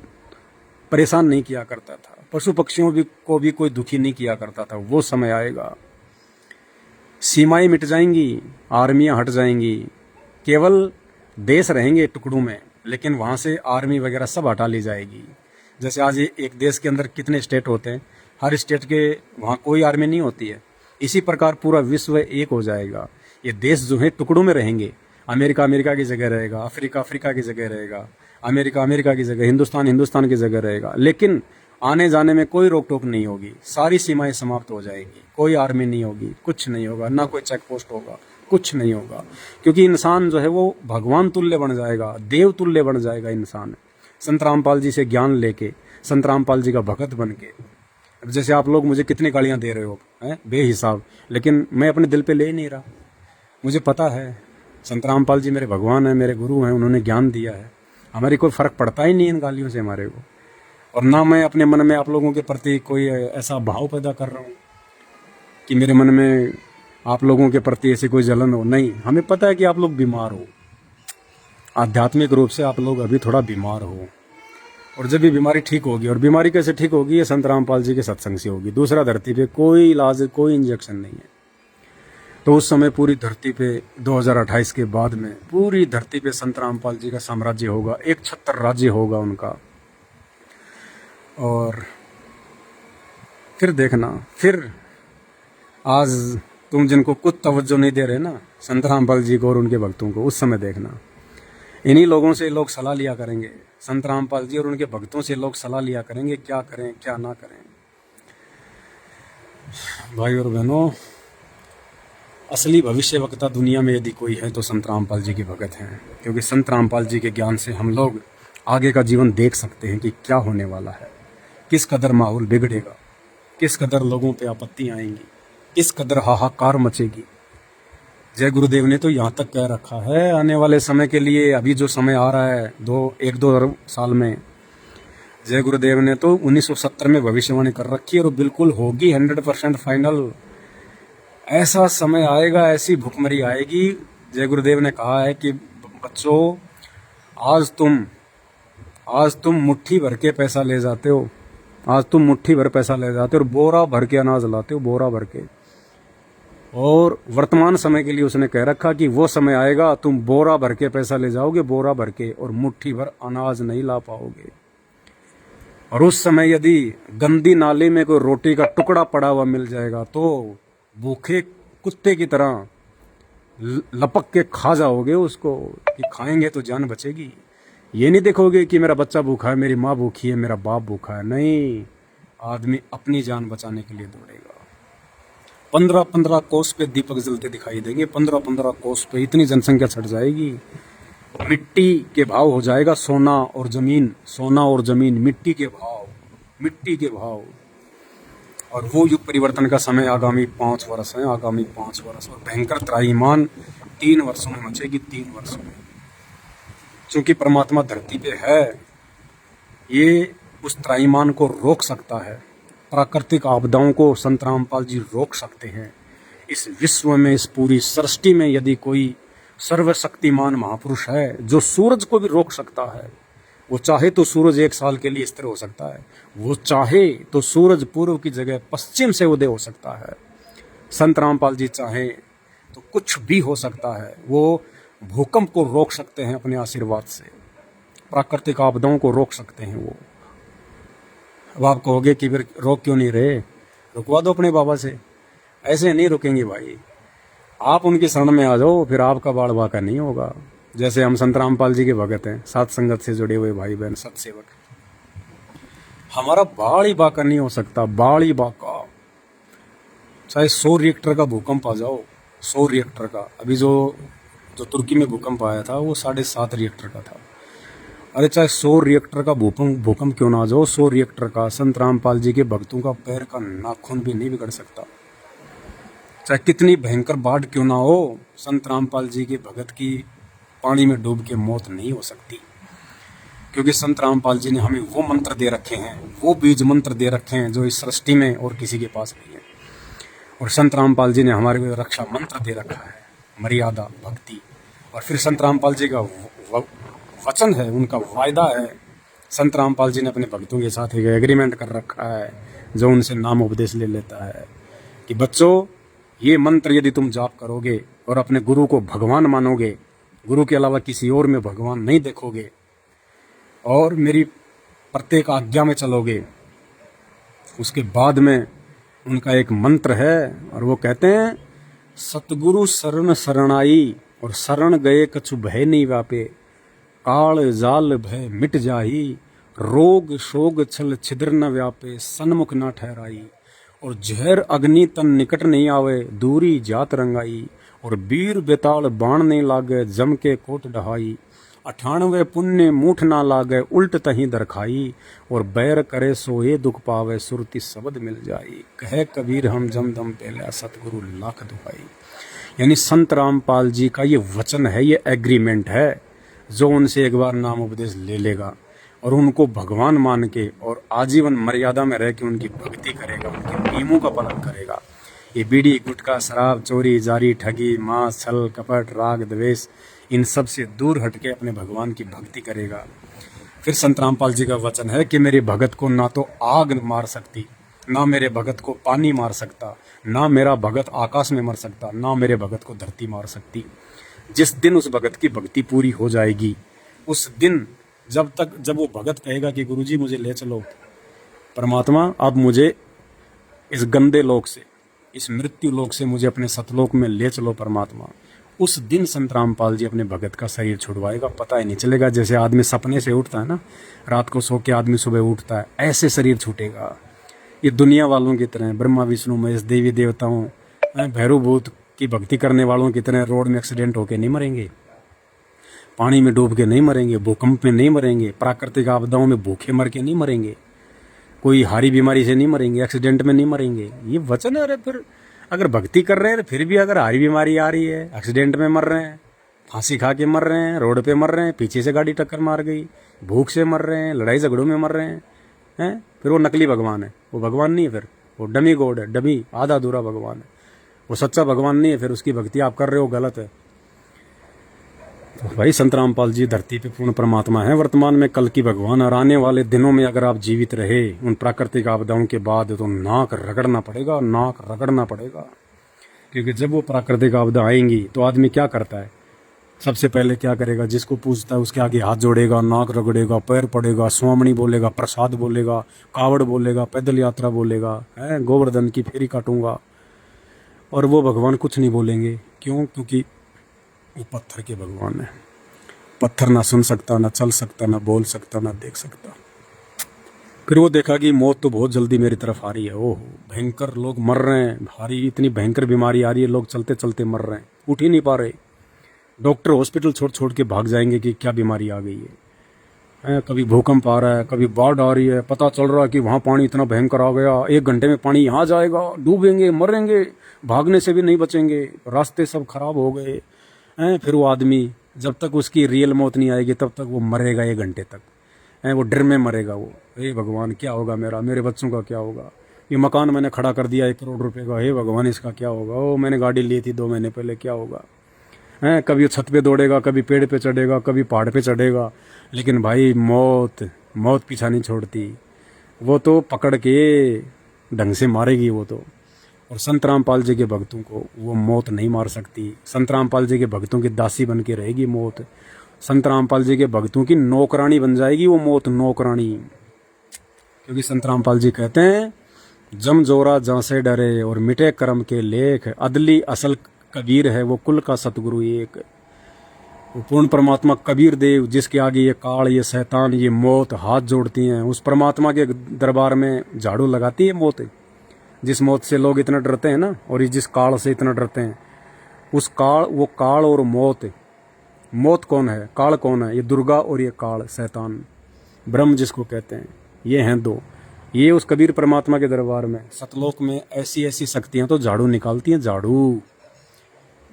परेशान नहीं किया करता था, पशु पक्षियों को भी कोई दुखी नहीं किया करता था। वो समय आएगा, सीमाएं मिट जाएंगी, आर्मियां हट जाएंगी, केवल देश रहेंगे टुकड़ों में, लेकिन वहाँ से आर्मी वगैरह सब हटा ली जाएगी। जैसे आज एक देश के अंदर कितने स्टेट होते हैं, हर स्टेट के वहाँ कोई आर्मी नहीं होती है। इसी प्रकार पूरा विश्व एक हो जाएगा। ये देश जो है टुकड़ों में रहेंगे, अमेरिका अमेरिका की जगह रहेगा, अफ्रीका अफ्रीका की जगह रहेगा, अमेरिका अमेरिका की जगह, हिंदुस्तान हिंदुस्तान की जगह रहेगा। लेकिन आने जाने में कोई रोक टोक नहीं होगी, सारी सीमाएं समाप्त हो जाएगी, कोई आर्मी नहीं होगी, कुछ नहीं होगा, ना कोई चेक पोस्ट होगा, कुछ नहीं होगा। क्योंकि इंसान जो है वो भगवान तुल्य बन जाएगा, देव तुल्य बन जाएगा इंसान। संत रामपाल जी से ज्ञान लेके, संत रामपाल जी का भगत बन के। जैसे आप लोग मुझे कितनी गालियां दे रहे हो बेहिसाब, लेकिन मैं अपने दिल पे ले ही नहीं रहा। मुझे पता है संत रामपाल जी मेरे भगवान हैं, मेरे गुरु हैं, उन्होंने ज्ञान दिया है। हमारी कोई फर्क पड़ता ही नहीं इन गालियों से हमारे को। और ना मैं अपने मन में आप लोगों के प्रति कोई ऐसा भाव पैदा कर रहा हूँ कि मेरे मन में आप लोगों के प्रति ऐसी कोई जलन हो। नहीं, हमें पता है कि आप लोग बीमार हो, आध्यात्मिक रूप से आप लोग अभी थोड़ा बीमार हो, और जब भी बीमारी ठीक होगी, और बीमारी कैसे ठीक होगी, ये संत रामपाल जी के सत्संग से होगी। दूसरा धरती पे कोई इलाज, कोई इंजेक्शन नहीं है। तो उस समय पूरी धरती पे 2028 के बाद में पूरी धरती पे संत रामपाल जी का साम्राज्य होगा, एक छत्र राज्य होगा उनका। और फिर देखना, फिर आज तुम जिनको कुछ तवज्जो नहीं दे रहे ना संत रामपाल जी को और उनके भक्तों को, उस समय देखना इन्हीं लोगों से लोग सलाह लिया करेंगे। संत रामपाल जी और उनके भक्तों से लोग सलाह लिया करेंगे, क्या करें क्या ना करें। भाई और बहनों, असली भविष्यवक्ता दुनिया में यदि कोई है तो संत रामपाल जी के भगत हैं। क्योंकि संत रामपाल जी के ज्ञान से हम लोग आगे का जीवन देख सकते हैं कि क्या होने वाला है, किस कदर माहौल बिगड़ेगा, किस कदर लोगों पे आपत्ति आएंगी, किस कदर हाहाकार मचेगी। जय गुरुदेव ने तो यहाँ तक कह रखा है आने वाले समय के लिए, अभी जो समय आ रहा है एक दो साल में, जय गुरुदेव ने तो 1970 में भविष्यवाणी कर रखी है और बिल्कुल होगी 100% फाइनल। ऐसा समय आएगा, ऐसी भुखमरी आएगी। जय गुरुदेव ने कहा है कि बच्चों, आज तुम मुट्ठी भर के पैसा ले जाते हो, आज तुम मुट्ठी भर पैसा ले जाते हो और बोरा भर के अनाज लाते हो, बोरा भर के। और वर्तमान समय के लिए उसने कह रखा कि वो समय आएगा तुम बोरा भर के पैसा ले जाओगे, बोरा भर के, और मुट्ठी भर अनाज नहीं ला पाओगे। और उस समय यदि गंदी नाली में कोई रोटी का टुकड़ा पड़ा हुआ मिल जाएगा तो भूखे कुत्ते की तरह लपक के खा जाओगे उसको, कि खाएंगे तो जान बचेगी। ये नहीं देखोगे कि मेरा बच्चा भूखा है, मेरी माँ भूखी है, मेरा बाप भूखा है। नहीं, आदमी अपनी जान बचाने के लिए दौड़ेगा। 15-15 कोस पे दीपक जलते दिखाई देंगे, 15-15 कोस पे इतनी जनसंख्या छट जाएगी। मिट्टी के भाव हो जाएगा सोना और जमीन, सोना और जमीन, मिट्टी के भाव, मिट्टी के भाव। और वो युग परिवर्तन का समय आगामी 5 वर्ष है, आगामी 5 वर्ष। और भयंकर त्राईमान 3 वर्षों में मचेगी, 3 वर्षों में। क्योंकि परमात्मा धरती पे है, ये उस त्राईमान को रोक सकता है। प्राकृतिक आपदाओं को संत रामपाल जी रोक सकते हैं। इस विश्व में, इस पूरी सृष्टि में यदि कोई सर्वशक्तिमान महापुरुष है जो सूरज को भी रोक सकता है, वो चाहे तो सूरज 1 साल के लिए स्थिर हो सकता है, वो चाहे तो सूरज पूर्व की जगह पश्चिम से उदय हो सकता है। संत रामपाल जी चाहे तो कुछ भी हो सकता है। वो भूकंप को रोक सकते हैं अपने आशीर्वाद से, प्राकृतिक आपदाओं को रोक सकते हैं वो। अब आप कहोगे कि फिर रोक क्यों नहीं रहे? रुकवा दो अपने बाबा से। ऐसे नहीं रुकेंगे भाई, आप उनकी शरण में आ जाओ, फिर आपका बाड़ बाका नहीं होगा। जैसे हम संत रामपाल जी के भगत हैं, साथ संगत से जुड़े हुए भाई बहन, सत्सेवक, हमारा बाड़ ही बाका नहीं हो सकता, बाड़ ही बाका। चाहे 100 रिएक्टर का भूकंप आ जाओ, 100 रिएक्टर का। अभी जो तुर्की में भूकंप आया था वो 7.5 रिएक्टर का था। अरे चाहे 100 रिएक्टर का भूकंप क्यों ना आ जाओ, 100 रिएक्टर का, संत रामपाल जी के भक्तों का पैर का नाखून भी नहीं बिगड़ सकता। चाहे कितनी भयंकर बाढ़ क्यों ना हो, संत रामपाल जी के भगत की पानी में डूब के मौत नहीं हो सकती। क्योंकि संत रामपाल जी ने हमें वो मंत्र दे रखे हैं, वो बीज मंत्र दे रखे हैं जो इस सृष्टि में और किसी के पास नहीं है। और संत रामपाल जी ने हमारे को रक्षा मंत्र दे रखा है, मर्यादा, भक्ति। और फिर संत रामपाल जी का वचन है, उनका वायदा है। संत रामपाल जी ने अपने भक्तों के साथ एक एग्रीमेंट कर रखा है जो उनसे नाम उपदेश ले लेता है कि बच्चों, ये मंत्र यदि तुम जाप करोगे और अपने गुरु को भगवान मानोगे, गुरु के अलावा किसी और में भगवान नहीं देखोगे, और मेरी प्रत्येक आज्ञा में चलोगे, उसके बाद में उनका एक मंत्र है और वो कहते हैं, सतगुरु शरण शरणाई और शरण गए कछु भय नहीं व्यापे, काल जाल भय मिट जाई, रोग शोग छल छिद्र न व्यापे, सन्मुख न ठहराई, और जहर अग्नि तन निकट नहीं आवे, दूरी जात रंगाई, और वीर बेताल बाण नहीं लागे, जम के कोट ढहाई, 98 पुण्य मूठ ना लागे, उल्ट तही दरखाई, और बैर करे सोए दुख पावे, सुरती शब्द मिल जाई, कहे कबीर हम जम दम पहले, सतगुरु लाख दुहाई। यानी संत रामपाल जी का ये वचन है, ये एग्रीमेंट है। जो उनसे एक बार नाम उपदेश ले लेगा और उनको भगवान मान के और आजीवन मर्यादा में रह के उनकी भक्ति करेगा, उनके नियमों का पालन करेगा, ये बीड़ी गुटखा शराब चोरी जारी ठगी मांस छल कपट राग द्वेष इन सब से दूर हटके अपने भगवान की भक्ति करेगा। फिर संत रामपाल जी का वचन है कि मेरे भगत को ना तो आग मार सकती, ना मेरे भगत को पानी मार सकता, ना मेरा भगत आकाश में मर सकता, ना मेरे भगत को धरती मार सकती। जिस दिन उस भगत की भक्ति पूरी हो जाएगी, उस दिन जब वो भगत कहेगा कि गुरुजी मुझे ले चलो परमात्मा, अब मुझे इस गंदे लोक से, इस मृत्यु लोक से मुझे अपने सतलोक में ले चलो परमात्मा, उस दिन संत रामपाल जी अपने भगत का शरीर छुड़वाएगा। पता ही नहीं चलेगा, जैसे आदमी सपने से उठता है ना, रात को सो के आदमी सुबह उठता है, ऐसे शरीर छूटेगा। ये दुनिया वालों की तरह, ब्रह्मा विष्णु महेश देवी देवताओं भैरव भूत की भक्ति करने वालों की तरह रोड में एक्सीडेंट होके नहीं मरेंगे, पानी में डूब के नहीं मरेंगे, भूकंप में नहीं मरेंगे, प्राकृतिक आपदाओं में भूखे मर के नहीं मरेंगे, कोई हारी बीमारी से नहीं मरेंगे, एक्सीडेंट में नहीं मरेंगे। ये वचन है। अरे फिर अगर भक्ति कर रहे हैं तो फिर भी अगर हारी बीमारी आ रही है, एक्सीडेंट में मर रहे हैं, फांसी खा के मर रहे हैं, रोड पे मर रहे हैं, पीछे से गाड़ी टक्कर मार गई, भूख से मर रहे हैं, लड़ाई झगड़ों में मर रहे हैं, फिर वो नकली भगवान है, वो भगवान नहीं है, फिर वो डमी गॉड है, डमी आधा अधूरा भगवान है, वो सच्चा भगवान नहीं है, फिर उसकी भक्ति आप कर रहे हो गलत है। तो भाई संत रामपाल जी धरती पे पूर्ण परमात्मा है, वर्तमान में कल की भगवान, और आने वाले दिनों में अगर आप जीवित रहे उन प्राकृतिक आपदाओं के बाद तो नाक रगड़ना पड़ेगा, नाक रगड़ना पड़ेगा। क्योंकि जब वो प्राकृतिक आपदा आएंगी तो आदमी क्या करता है, सबसे पहले क्या करेगा, जिसको पूछता है उसके आगे हाथ जोड़ेगा, नाक रगड़ेगा, पैर पड़ेगा, स्वामणी बोलेगा, प्रसाद बोलेगा, कावड़ बोलेगा, पैदल यात्रा बोलेगा, गोवर्धन की फेरी काटूंगा, और वो भगवान कुछ नहीं बोलेंगे। क्यों? क्योंकि वो पत्थर के भगवान है। पत्थर ना सुन सकता, ना चल सकता, ना बोल सकता, ना देख सकता। फिर वो देखा कि मौत तो बहुत जल्दी मेरी तरफ आ रही है, ओह भयंकर लोग मर रहे हैं, भारी इतनी भयंकर बीमारी आ रही है, लोग चलते चलते मर रहे हैं, उठ ही नहीं पा रहे, डॉक्टर हॉस्पिटल छोड़ छोड़ के भाग जाएंगे कि क्या बीमारी आ गई है। कभी भूकंप आ रहा है, कभी बाढ़ आ रही है, पता चल रहा है कि वहाँ पानी इतना भयंकर आ गया, 1 घंटे में पानी यहाँ जाएगा, डूबेंगे, मरेंगे, भागने से भी नहीं बचेंगे, रास्ते सब खराब हो गए। फिर वो आदमी जब तक उसकी रियल मौत नहीं आएगी तब तक वो मरेगा 1 घंटे तक, वो डर में मरेगा। वो हे भगवान क्या होगा मेरा, मेरे बच्चों का क्या होगा, ये मकान मैंने खड़ा कर दिया 1 करोड़ रुपए का, हे भगवान इसका क्या होगा, ओ मैंने गाड़ी ली थी 2 महीने पहले, क्या होगा। कभी छत पे दौड़ेगा, कभी पेड़ पे चढ़ेगा, कभी पहाड़ पे चढ़ेगा, लेकिन भाई मौत पीछा नहीं छोड़ती, वो तो पकड़ के ढंग से मारेगी वो तो। और संत रामपाल जी के भक्तों को वो मौत नहीं मार सकती। संत रामपाल जी के भक्तों की दासी बन के रहेगी मौत, संत रामपाल जी के भक्तों की नौकरानी बन जाएगी वो मौत, नौकरानी। क्योंकि संत रामपाल जी कहते हैं, जम जोरा जहाँ से डरे और मिटे कर्म के लेख, अदली असल कबीर है वो कुल का सतगुरु एक। वो पूर्ण परमात्मा कबीर देव जिसके आगे ये काल, ये शैतान, ये मौत हाथ जोड़ती हैं, उस परमात्मा के दरबार में झाड़ू लगाती है मौत। जिस मौत से लोग इतना डरते हैं ना, और जिस काल से इतना डरते हैं, उस काल, वो काल और मौत, मौत कौन है, काल कौन है, ये दुर्गा, और ये काल शैतान, ब्रह्म जिसको कहते हैं, ये हैं 2। ये उस कबीर परमात्मा के दरबार में सतलोक में ऐसी ऐसी शक्तियां तो झाड़ू निकालती हैं, झाड़ू।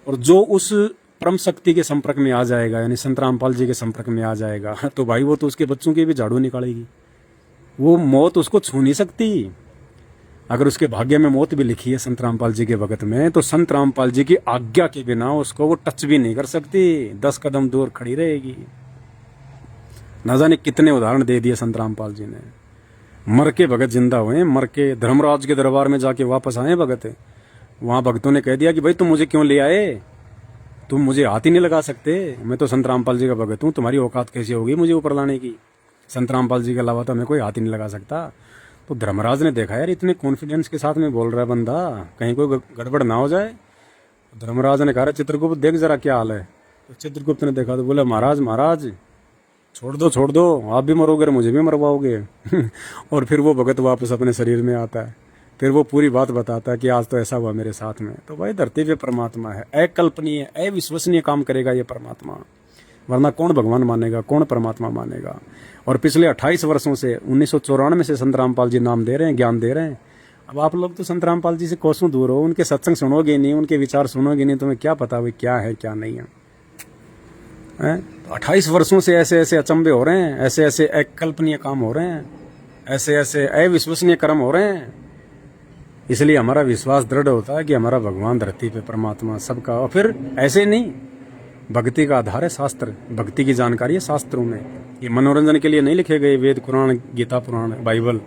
और जो उस परम शक्ति के संपर्क में आ जाएगा, यानी संत रामपाल जी के संपर्क में आ जाएगा, तो भाई वो तो उसके बच्चों की भी झाड़ू निकालेगी, वो मौत उसको छू नहीं सकती। अगर उसके भाग्य में मौत भी लिखी है संत रामपाल जी के भगत में, तो संत रामपाल जी की आज्ञा के बिना उसको वो टच भी नहीं कर सकती, 10 कदम दूर खड़ी रहेगी। न जाने कितने उदाहरण दे दिए संत रामपाल जी ने, मर के भगत जिंदा हुए, मर के धर्मराज के दरबार में जाके वापस आए भगत। वहां भक्तों ने कह दिया कि भाई तुम मुझे क्यों ले आए, तुम मुझे हाथ ही नहीं लगा सकते, मैं तो संत रामपाल जी का भगत हूँ, तुम्हारी औकात कैसी होगी मुझे ऊपर लाने की, संत रामपाल जी के अलावा तो हमें कोई हाथ ही नहीं लगा सकता। तो धर्मराज ने देखा यार इतने कॉन्फिडेंस के साथ में बोल रहा है बंदा, कहीं कोई गड़बड़ ना हो जाए। धर्मराज ने कहा चित्रगुप्त देख जरा क्या हाल है। तो चित्रगुप्त ने देखा तो बोले महाराज छोड़ दो, आप भी मरोगे और मुझे भी मरवाओगे। और फिर वो भगत वापस अपने शरीर में आता है, फिर वो पूरी बात बताता है कि आज तो ऐसा हुआ मेरे साथ में। तो भाई धरती पे परमात्मा है, अकल्पनीय, अविश्वसनीय काम करेगा ये परमात्मा, वरना कौन भगवान मानेगा, कौन परमात्मा मानेगा। और पिछले 28 वर्षों से 1994 से संत रामपाल जी नाम दे रहे हैं, ज्ञान दे रहे हैं। अब आप लोग तो संत रामपाल जी से कोसों दूर हो, उनके सत्संग सुनोगे नहीं, उनके विचार सुनोगे नहीं, तुम्हें क्या पता भाई क्या है क्या नहीं है। 28 वर्षों से ऐसे ऐसे अचंभे हो रहे हैं, ऐसे ऐसे अकल्पनीय काम हो रहे हैं, ऐसे ऐसे अविश्वसनीय कर्म हो रहे हैं। इसलिए हमारा विश्वास दृढ़ होता है कि हमारा भगवान धरती पे परमात्मा सबका। और फिर ऐसे नहीं, भक्ति का आधार है शास्त्र, भक्ति की जानकारी है शास्त्रों में। ये मनोरंजन के लिए नहीं लिखे गए वेद, कुरान, गीता, पुराण, बाइबल,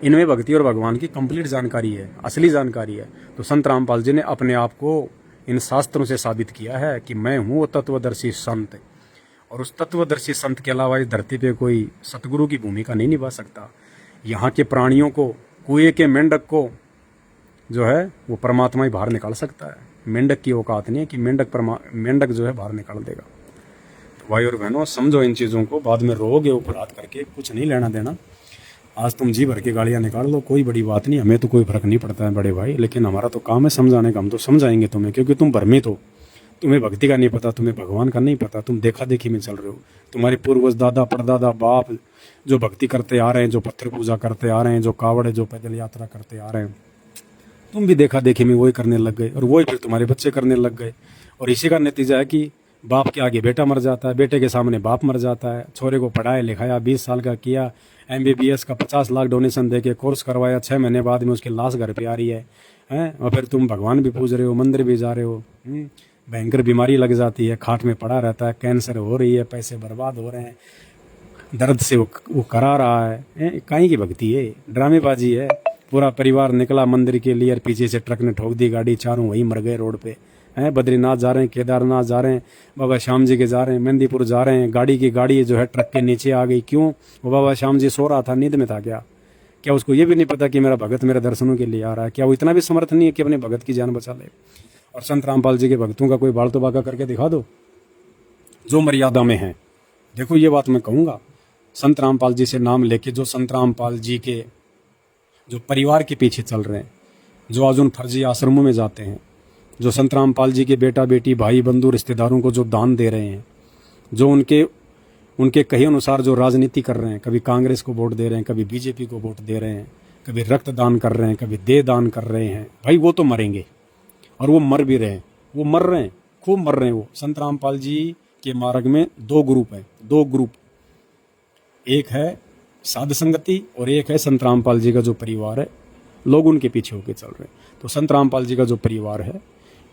इनमें भक्ति और भगवान की कंप्लीट जानकारी है, असली जानकारी है। तो संत रामपाल जी ने अपने आप को इन शास्त्रों से साबित किया है कि मैं हूँ वो तत्वदर्शी संत, और उस तत्वदर्शी संत के अलावा इस धरती पे कोई सतगुरु की भूमिका नहीं निभा सकता। यहाँ के प्राणियों को, कुएं के मेंढक को जो है वो परमात्मा ही बाहर निकाल सकता है। मेंढक की औकात नहीं है कि मेंढक जो है बाहर निकाल देगा। तो भाई और बहनों समझो इन चीज़ों को, बाद में रोगे ऊपर हाथ करके, कुछ नहीं लेना देना। आज तुम जी भर के गालियाँ निकाल लो, कोई बड़ी बात नहीं, हमें तो कोई फर्क नहीं पड़ता है बड़े भाई, लेकिन हमारा तो काम है समझाने का, हम तो समझाएंगे तुम्हें, क्योंकि तुम भ्रमित हो, तुम्हें भक्ति का नहीं पता, तुम्हें भगवान का नहीं पता, तुम देखा देखी में चल रहे हो। तुम्हारे पूर्वज, दादा, परदादा, बाप जो भक्ति करते आ रहे हैं, जो पत्थर पूजा करते आ रहे हैं, जो कावड़, जो पैदल यात्रा करते आ रहे हैं, तुम भी देखा देखी में वही करने लग गए, और वही फिर तुम्हारे बच्चे करने लग गए। और इसी का नतीजा है कि बाप के आगे बेटा मर जाता है, बेटे के सामने बाप मर जाता है। छोरे को पढ़ाया लिखाया, 20 साल का किया, MBBS का 50 लाख डोनेशन दे के कोर्स करवाया, 6 महीने बाद में उसकी लाश घर पे आ रही है, हैं? और फिर तुम भगवान भी पूज रहे हो, मंदिर भी जा रहे हो, भयंकर बीमारी लग जाती है, खाट में पड़ा रहता है, कैंसर हो रही है, पैसे बर्बाद हो रहे हैं, दर्द से वो करा रहा है। काहे की भक्ति है, ड्रामेबाजी है। पूरा परिवार निकला मंदिर के लिए और पीछे से ट्रक ने ठोक दी गाड़ी, चारों वहीं मर गए रोड पे। हैं? बद्रीनाथ जा रहे हैं, केदारनाथ जा रहे हैं, बाबा श्याम जी के जा रहे हैं, मेहंदीपुर जा रहे हैं, गाड़ी की गाड़ी जो है ट्रक के नीचे आ गई। क्यों? वो बाबा श्याम जी सो रहा था, नींद में था क्या उसको ये भी नहीं पता कि मेरा भगत मेरे दर्शनों के लिए आ रहा है? क्या वो इतना भी समर्थ नहीं है कि अपने भगत की जान बचा ले? और संत रामपाल जी के भक्तों का कोई बाल तो बाका करके दिखा दो जो मर्यादा में है। देखो ये बात मैं कहूँगा, संत रामपाल जी से नाम लेके जो संत रामपाल जी के जो परिवार के पीछे चल रहे हैं, जो आज उन फर्जी आश्रमों में जाते हैं, जो संत रामपाल जी के बेटा बेटी भाई बंधु रिश्तेदारों को जो दान दे रहे हैं, जो उनके कहे अनुसार जो राजनीति कर रहे हैं, कभी कांग्रेस को वोट दे रहे हैं, कभी बीजेपी को वोट दे रहे हैं, कभी रक्त दान कर रहे हैं, कभी देह दान कर रहे हैं, भाई वो तो मरेंगे और वो मर भी रहे हैं, वो मर रहे हैं, खूब मर रहे हैं। वो संत रामपाल जी के मार्ग में 2 ग्रुप हैं, 2 ग्रुप, एक है साध संगति और एक है संत रामपाल जी का जो परिवार है, लोग उनके पीछे होके चल रहे हैं। तो संत रामपाल जी का जो परिवार है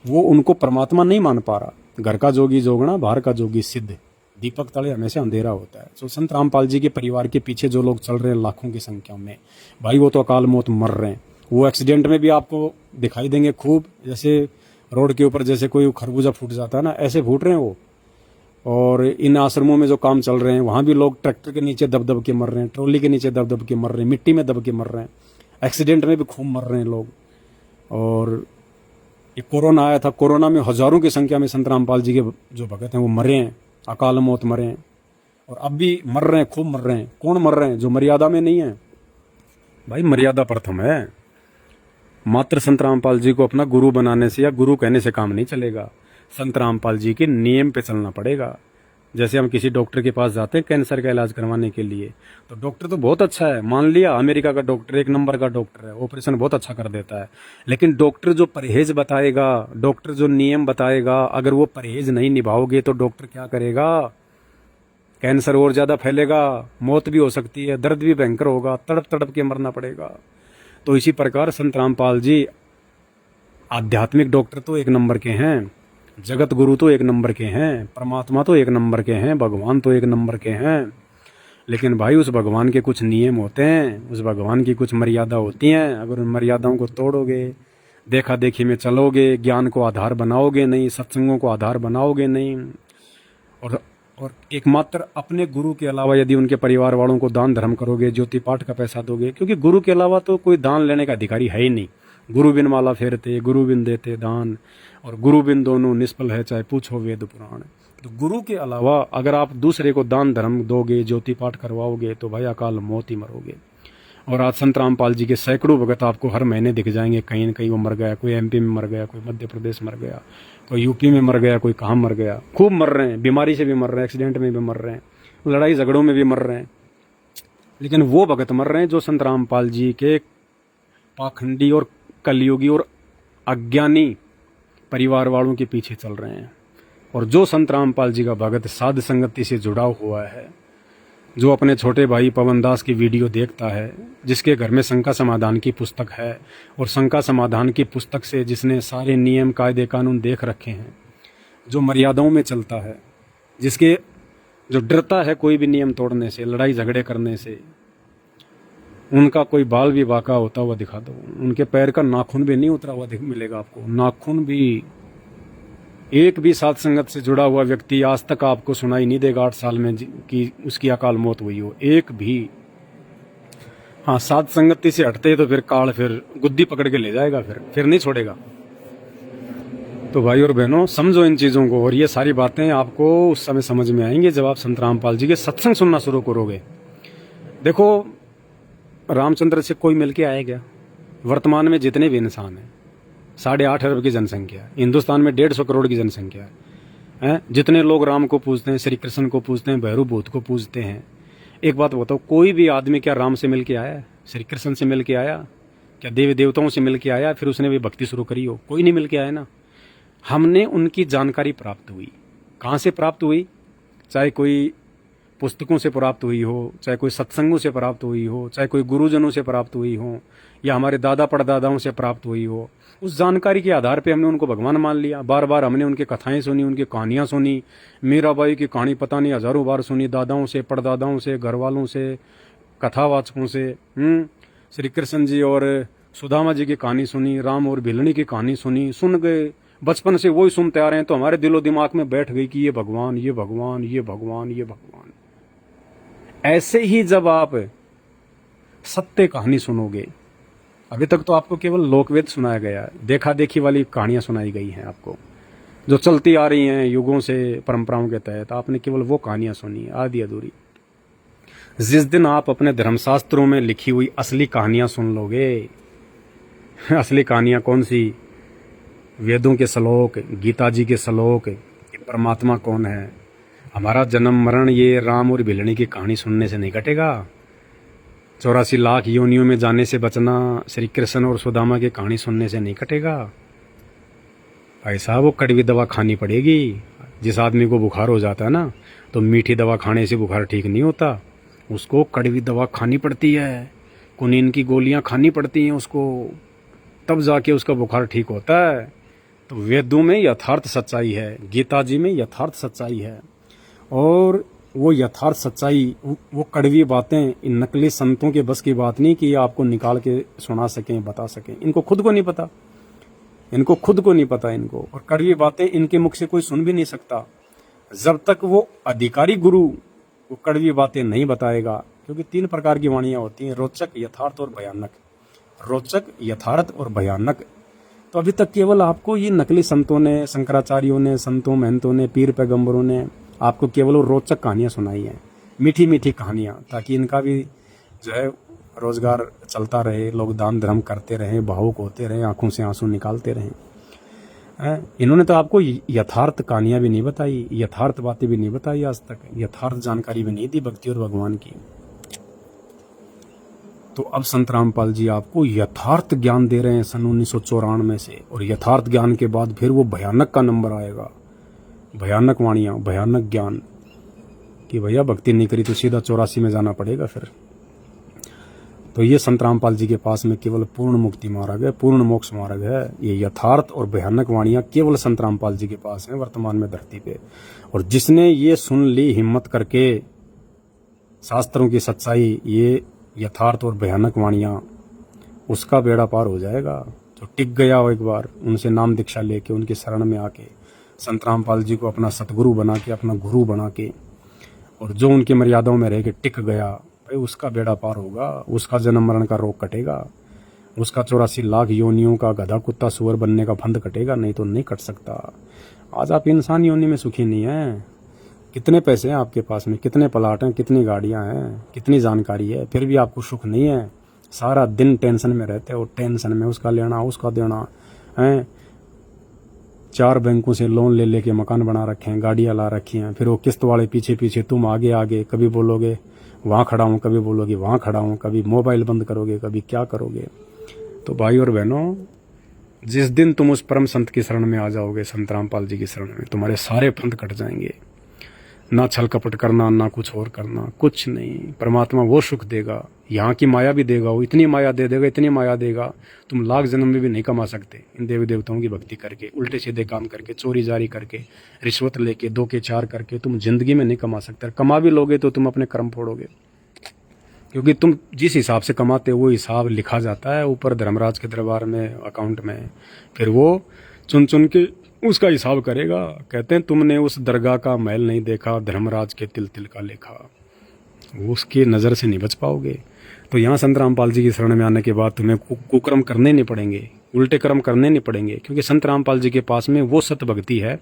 वो उनको परमात्मा नहीं मान पा रहा। घर का जोगी जोगना, बाहर का जोगी सिद्ध, दीपक तले हमेशा अंधेरा होता है। तो संत रामपाल जी के परिवार के पीछे जो लोग चल रहे हैं लाखों की संख्या में, भाई वो तो अकाल मौत मर रहे हैं। वो एक्सीडेंट में भी आपको दिखाई देंगे खूब, जैसे रोड के ऊपर जैसे कोई खरबूजा फूट जाता है ना, ऐसे फूट रहे हैं वो। और इन आश्रमों में जो काम चल रहे हैं वहाँ भी लोग ट्रैक्टर के नीचे दब दब के मर रहे हैं, ट्रॉली के नीचे दब दब के मर रहे हैं, मिट्टी में दब के मर रहे हैं, एक्सीडेंट में भी खूब मर रहे हैं लोग। और ये कोरोना आया था, कोरोना में हजारों की संख्या में संत रामपाल जी के जो भगत हैं वो मरे हैं, अकाल मौत मरे हैं, और अब भी मर रहे हैं, खूब मर रहे हैं। कौन मर रहे हैं? जो मर्यादा में नहीं है। भाई मर्यादा प्रथम है। मात्र संत रामपाल जी को अपना गुरु बनाने से या गुरु कहने से काम नहीं चलेगा। संत रामपाल जी के नियम पे चलना पड़ेगा। जैसे हम किसी डॉक्टर के पास जाते हैं कैंसर का इलाज करवाने के लिए, तो डॉक्टर तो बहुत अच्छा है, मान लिया अमेरिका का डॉक्टर 1 नंबर का डॉक्टर है, ऑपरेशन बहुत अच्छा कर देता है, लेकिन डॉक्टर जो परहेज बताएगा, डॉक्टर जो नियम बताएगा, अगर वो परहेज नहीं निभाओगे तो डॉक्टर क्या करेगा? कैंसर और ज़्यादा फैलेगा, मौत भी हो सकती है, दर्द भी भयंकर होगा, तड़प तड़प के मरना पड़ेगा। तो इसी प्रकार संत रामपाल जी आध्यात्मिक डॉक्टर तो 1 नंबर के हैं, जगत गुरु तो 1 नंबर के हैं, परमात्मा तो 1 नंबर के हैं, भगवान तो 1 नंबर के हैं। लेकिन भाई उस भगवान के कुछ नियम होते हैं, उस भगवान की कुछ मर्यादा होती हैं। अगर उन मर्यादाओं को तोड़ोगे, देखा देखी में चलोगे, ज्ञान को आधार बनाओगे नहीं, सत्संगों को आधार बनाओगे नहीं, और एकमात्र अपने गुरु के अलावा यदि उनके परिवार वालों को दान धर्म करोगे, ज्योति पाठ का पैसा दोगे, क्योंकि गुरु के अलावा तो कोई दान लेने का अधिकारी है ही नहीं। गुरु बिन माला फेरते, गुरु बिन देते दान, और गुरु बिन दोनों निष्फल है चाहे पूछो वेद पुराण। तो गुरु के अलावा अगर आप दूसरे को दान धर्म दोगे, ज्योति पाठ करवाओगे, तो भाई अकाल मौत ही मरोगे। और आज संत रामपाल जी के सैकड़ों भगत आपको हर महीने दिख जाएंगे, कहीं न कहीं वो मर गया, कोई MP में मर गया, कोई मध्य प्रदेश मर गया, कोई UP में मर गया, कोई कहाँ मर गया, खूब मर रहे हैं, बीमारी से भी मर रहे हैं, एक्सीडेंट में भी मर रहे हैं, लड़ाई झगड़ों में भी मर रहे हैं। लेकिन वो भगत मर रहे हैं जो संत रामपाल जी के पाखंडी और कलयुगी और अज्ञानी परिवार वालों के पीछे चल रहे हैं। और जो संत रामपाल जी का भगत साध संगति से जुड़ा हुआ है, जो अपने छोटे भाई पवन दास की वीडियो देखता है, जिसके घर में शंका समाधान की पुस्तक है, और शंका समाधान की पुस्तक से जिसने सारे नियम कायदे कानून देख रखे हैं, जो मर्यादाओं में चलता है, जो डरता है कोई भी नियम तोड़ने से, लड़ाई झगड़े करने से, उनका कोई बाल भी बाका होता हुआ दिखा दो, उनके पैर का नाखून भी नहीं उतरा हुआ मिलेगा आपको, नाखून भी। एक भी साध संगत से जुड़ा हुआ व्यक्ति आज तक आपको सुनाई नहीं देगा 8 साल में कि उसकी अकाल मौत हुई हो, एक भी। हाँ, साध संगति से हटते तो फिर काल फिर गुद्दी पकड़ के ले जाएगा, फिर नहीं छोड़ेगा। तो भाई और बहनों, समझो इन चीज़ों को, और ये सारी बातें आपको उस समय समझ में आएंगी जब आप संत रामपाल जी के सत्संग सुनना शुरू करोगे। देखो, रामचंद्र से कोई मिल के आया क्या? वर्तमान में जितने भी इंसान हैं, 8.5 अरब की जनसंख्या है, हिंदुस्तान में 150 करोड़ की जनसंख्या है। जितने लोग राम को पूजते हैं, श्री कृष्ण को पूजते हैं, भैरव भूत को पूजते हैं, एक बात बताओ, कोई भी आदमी क्या राम से मिल के आया है? श्री कृष्ण से मिल के आया? क्या देवी देवताओं से मिल के आया फिर उसने भी भक्ति शुरू करी हो? कोई नहीं मिल के आया ना। हमने उनकी जानकारी प्राप्त हुई। कहाँ से प्राप्त हुई? चाहे कोई पुस्तकों से प्राप्त हुई हो, चाहे कोई सत्संगों से प्राप्त हुई हो, चाहे कोई गुरुजनों से प्राप्त हुई हो, या हमारे दादा परदादाओं से प्राप्त हुई हो, उस जानकारी के आधार पे हमने उनको भगवान मान लिया। बार बार हमने उनकी कथाएं सुनी, उनकी कहानियां सुनी। मीराबाई की कहानी पता नहीं हजारों बार सुनी, दादाओं से, परदादाओं से, घर वालों से, कथावाचकों से। श्री कृष्ण जी और सुदामा जी की कहानी सुनी, राम और भिलनी की कहानी सुनी, सुन गए, बचपन से वही सुनते आ रहे हैं, तो हमारे दिलो दिमाग में बैठ गई कि ये भगवान, ये भगवान, ये भगवान, ये भगवान। ऐसे ही जब आप सत्य कहानी सुनोगे, अभी तक तो आपको केवल लोकवेद सुनाया गया है, देखा देखी वाली कहानियां सुनाई गई हैं आपको, जो चलती आ रही हैं युगों से, परंपराओं के तहत आपने केवल वो कहानियां सुनी आधी अधूरी। जिस दिन आप अपने धर्मशास्त्रों में लिखी हुई असली कहानियां सुन लोगे, असली कहानियां कौन सी? वेदों के श्लोक, गीता जी के श्लोक, परमात्मा कौन है, हमारा जन्म मरण ये राम और भिलनी की कहानी सुनने से नहीं कटेगा। 84 लाख योनियों में जाने से बचना श्री कृष्ण और सुदामा की कहानी सुनने से नहीं कटेगा। भाई साहब, वो कड़वी दवा खानी पड़ेगी। जिस आदमी को बुखार हो जाता है ना, तो मीठी दवा खाने से बुखार ठीक नहीं होता, उसको कड़वी दवा खानी पड़ती है, कुनीन की गोलियां खानी पड़ती हैं उसको, तब जाके उसका बुखार ठीक होता है। तो वेदों में यथार्थ सच्चाई है, गीता जी में यथार्थ सच्चाई है, और वो यथार्थ सच्चाई, वो कड़वी बातें इन नकली संतों के बस की बात नहीं कि आपको निकाल के सुना सकें, बता सकें। इनको खुद को नहीं पता, इनको खुद को नहीं पता इनको। और कड़वी बातें इनके मुख से कोई सुन भी नहीं सकता जब तक वो अधिकारी गुरु वो कड़वी बातें नहीं बताएगा। क्योंकि 3 प्रकार की वाणियां होती हैं, रोचक, यथार्थ और भयानक। रोचक, यथार्थ और भयानक। तो अभी तक केवल आपको ये नकली संतों ने, शंकराचार्यों ने, संतों महंतों ने, पीर पैगंबरों ने आपको केवल वो रोचक कहानियां सुनाई हैं, मीठी मीठी कहानियां, ताकि इनका भी जो है रोजगार चलता रहे, लोग दान धर्म करते रहें, भावुक होते रहें, आंखों से आंसू निकालते रहें। इन्होंने तो आपको यथार्थ कहानियां भी नहीं बताई, यथार्थ बातें भी नहीं बताई आज तक, यथार्थ जानकारी भी नहीं दी भक्ति और भगवान की। तो अब संत रामपाल जी आपको यथार्थ ज्ञान दे रहे हैं सन 1994 से, और यथार्थ ज्ञान के बाद फिर वो भयानक का नंबर आएगा, भयानक वाणियां, भयानक ज्ञान, कि भैया भक्ति नहीं करी तो सीधा 84 में जाना पड़ेगा फिर। तो ये संत रामपाल जी के पास में केवल पूर्ण मुक्ति मार्ग है, पूर्ण मोक्ष मार्ग है। ये यथार्थ और भयानक वाणियां केवल संत रामपाल जी के पास हैं वर्तमान में धरती पे। और जिसने ये सुन ली हिम्मत करके शास्त्रों की सच्चाई, ये यथार्थ और भयानक वाणियां, उसका बेड़ा पार हो जाएगा। जो टिक गया हो एक बार, उनसे नाम दीक्षा लेके, उनकी शरण में आके, संत रामपाल जी को अपना सतगुरु बना के, अपना गुरु बना के, और जो उनकी मर्यादाओं में रह के टिक गया, भाई उसका बेड़ा पार होगा, उसका जन्म मरण का रोग कटेगा, उसका 84 लाख योनियों का गधा कुत्ता सुअर बनने का फंद कटेगा, नहीं तो नहीं कट सकता। आज आप इंसान योनि में सुखी नहीं हैं। कितने पैसे हैं आपके पास में, कितने प्लाट हैं, कितनी गाड़ियां हैं, कितनी जानकारी है, फिर भी आपको सुख नहीं है। सारा दिन टेंशन में रहते हो, टेंशन में उसका लेना, उसका देना है। 4 बैंकों से लोन ले लेके मकान बना रखे हैं, गाड़ियां ला रखी हैं, फिर वो किस्त वाले पीछे पीछे, तुम आगे आगे, कभी बोलोगे वहाँ खड़ा हूँ, कभी बोलोगे वहाँ खड़ा हूँ, कभी मोबाइल बंद करोगे, कभी क्या करोगे। तो भाई और बहनों, जिस दिन तुम उस परम संत की शरण में आ जाओगे, संत रामपाल जी की शरण में, तुम्हारे सारे फंद कट जाएंगे। ना छल कपट करना, ना कुछ और करना, कुछ नहीं। परमात्मा वो सुख देगा, यहाँ की माया भी देगा, वो इतनी माया दे देगा, इतनी माया देगा, तुम लाख जन्म में भी नहीं कमा सकते इन देवी देवताओं की भक्ति करके, उल्टे सीधे काम करके, चोरी जारी करके, रिश्वत लेके, 2 के 4 करके तुम जिंदगी में नहीं कमा सकते। कमा भी लोगे तो तुम अपने कर्म फोड़ोगे, क्योंकि तुम जिस हिसाब से कमाते हो वो हिसाब लिखा जाता है ऊपर धर्मराज के दरबार में, अकाउंट में, फिर वो चुन चुन के उसका हिसाब करेगा। कहते हैं तुमने उस दरगाह का महल नहीं देखा, धर्मराज के तिल तिल का लेखा, उसकी नज़र से नहीं बच पाओगे। तो यहाँ संत रामपाल जी की शरण में आने के बाद तुम्हें कुकर्म करने नहीं पड़ेंगे, उल्टे कर्म करने नहीं पड़ेंगे, क्योंकि संत रामपाल जी के पास में वो सत भक्ति है।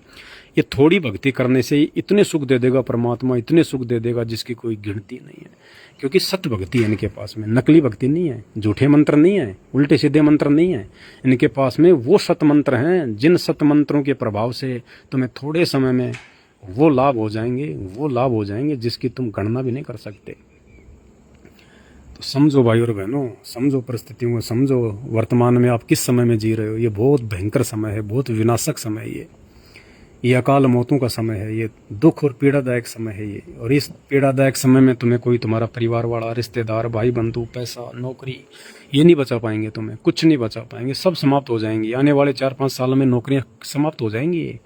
ये थोड़ी भक्ति करने से ही इतने सुख दे देगा परमात्मा, इतने सुख दे देगा जिसकी कोई गिनती नहीं है। क्योंकि सत भक्ति है इनके पास में, नकली भक्ति नहीं है, झूठे मंत्र नहीं है, उल्टे सीधे मंत्र नहीं है। इनके पास में वो सत मंत्र हैं, जिन सत मंत्रों के प्रभाव से तुम्हें थोड़े समय में वो लाभ हो जाएंगे, वो लाभ हो जाएंगे जिसकी तुम गणना भी नहीं कर सकते। तो समझो भाई और बहनों, समझो परिस्थितियों को, समझो वर्तमान में आप किस समय में जी रहे हो। ये बहुत भयंकर समय है, बहुत विनाशक समय है ये अकाल मौतों का समय है, ये दुख और पीड़ादायक समय है ये। और इस पीड़ादायक समय में तुम्हें कोई तुम्हारा परिवार वाला, रिश्तेदार, भाई बंधु, पैसा, नौकरी, ये नहीं बचा पाएंगे, तुम्हें कुछ नहीं बचा पाएंगे, सब समाप्त हो जाएंगी। आने वाले 4-5 सालों में नौकरियां समाप्त हो जाएंगी।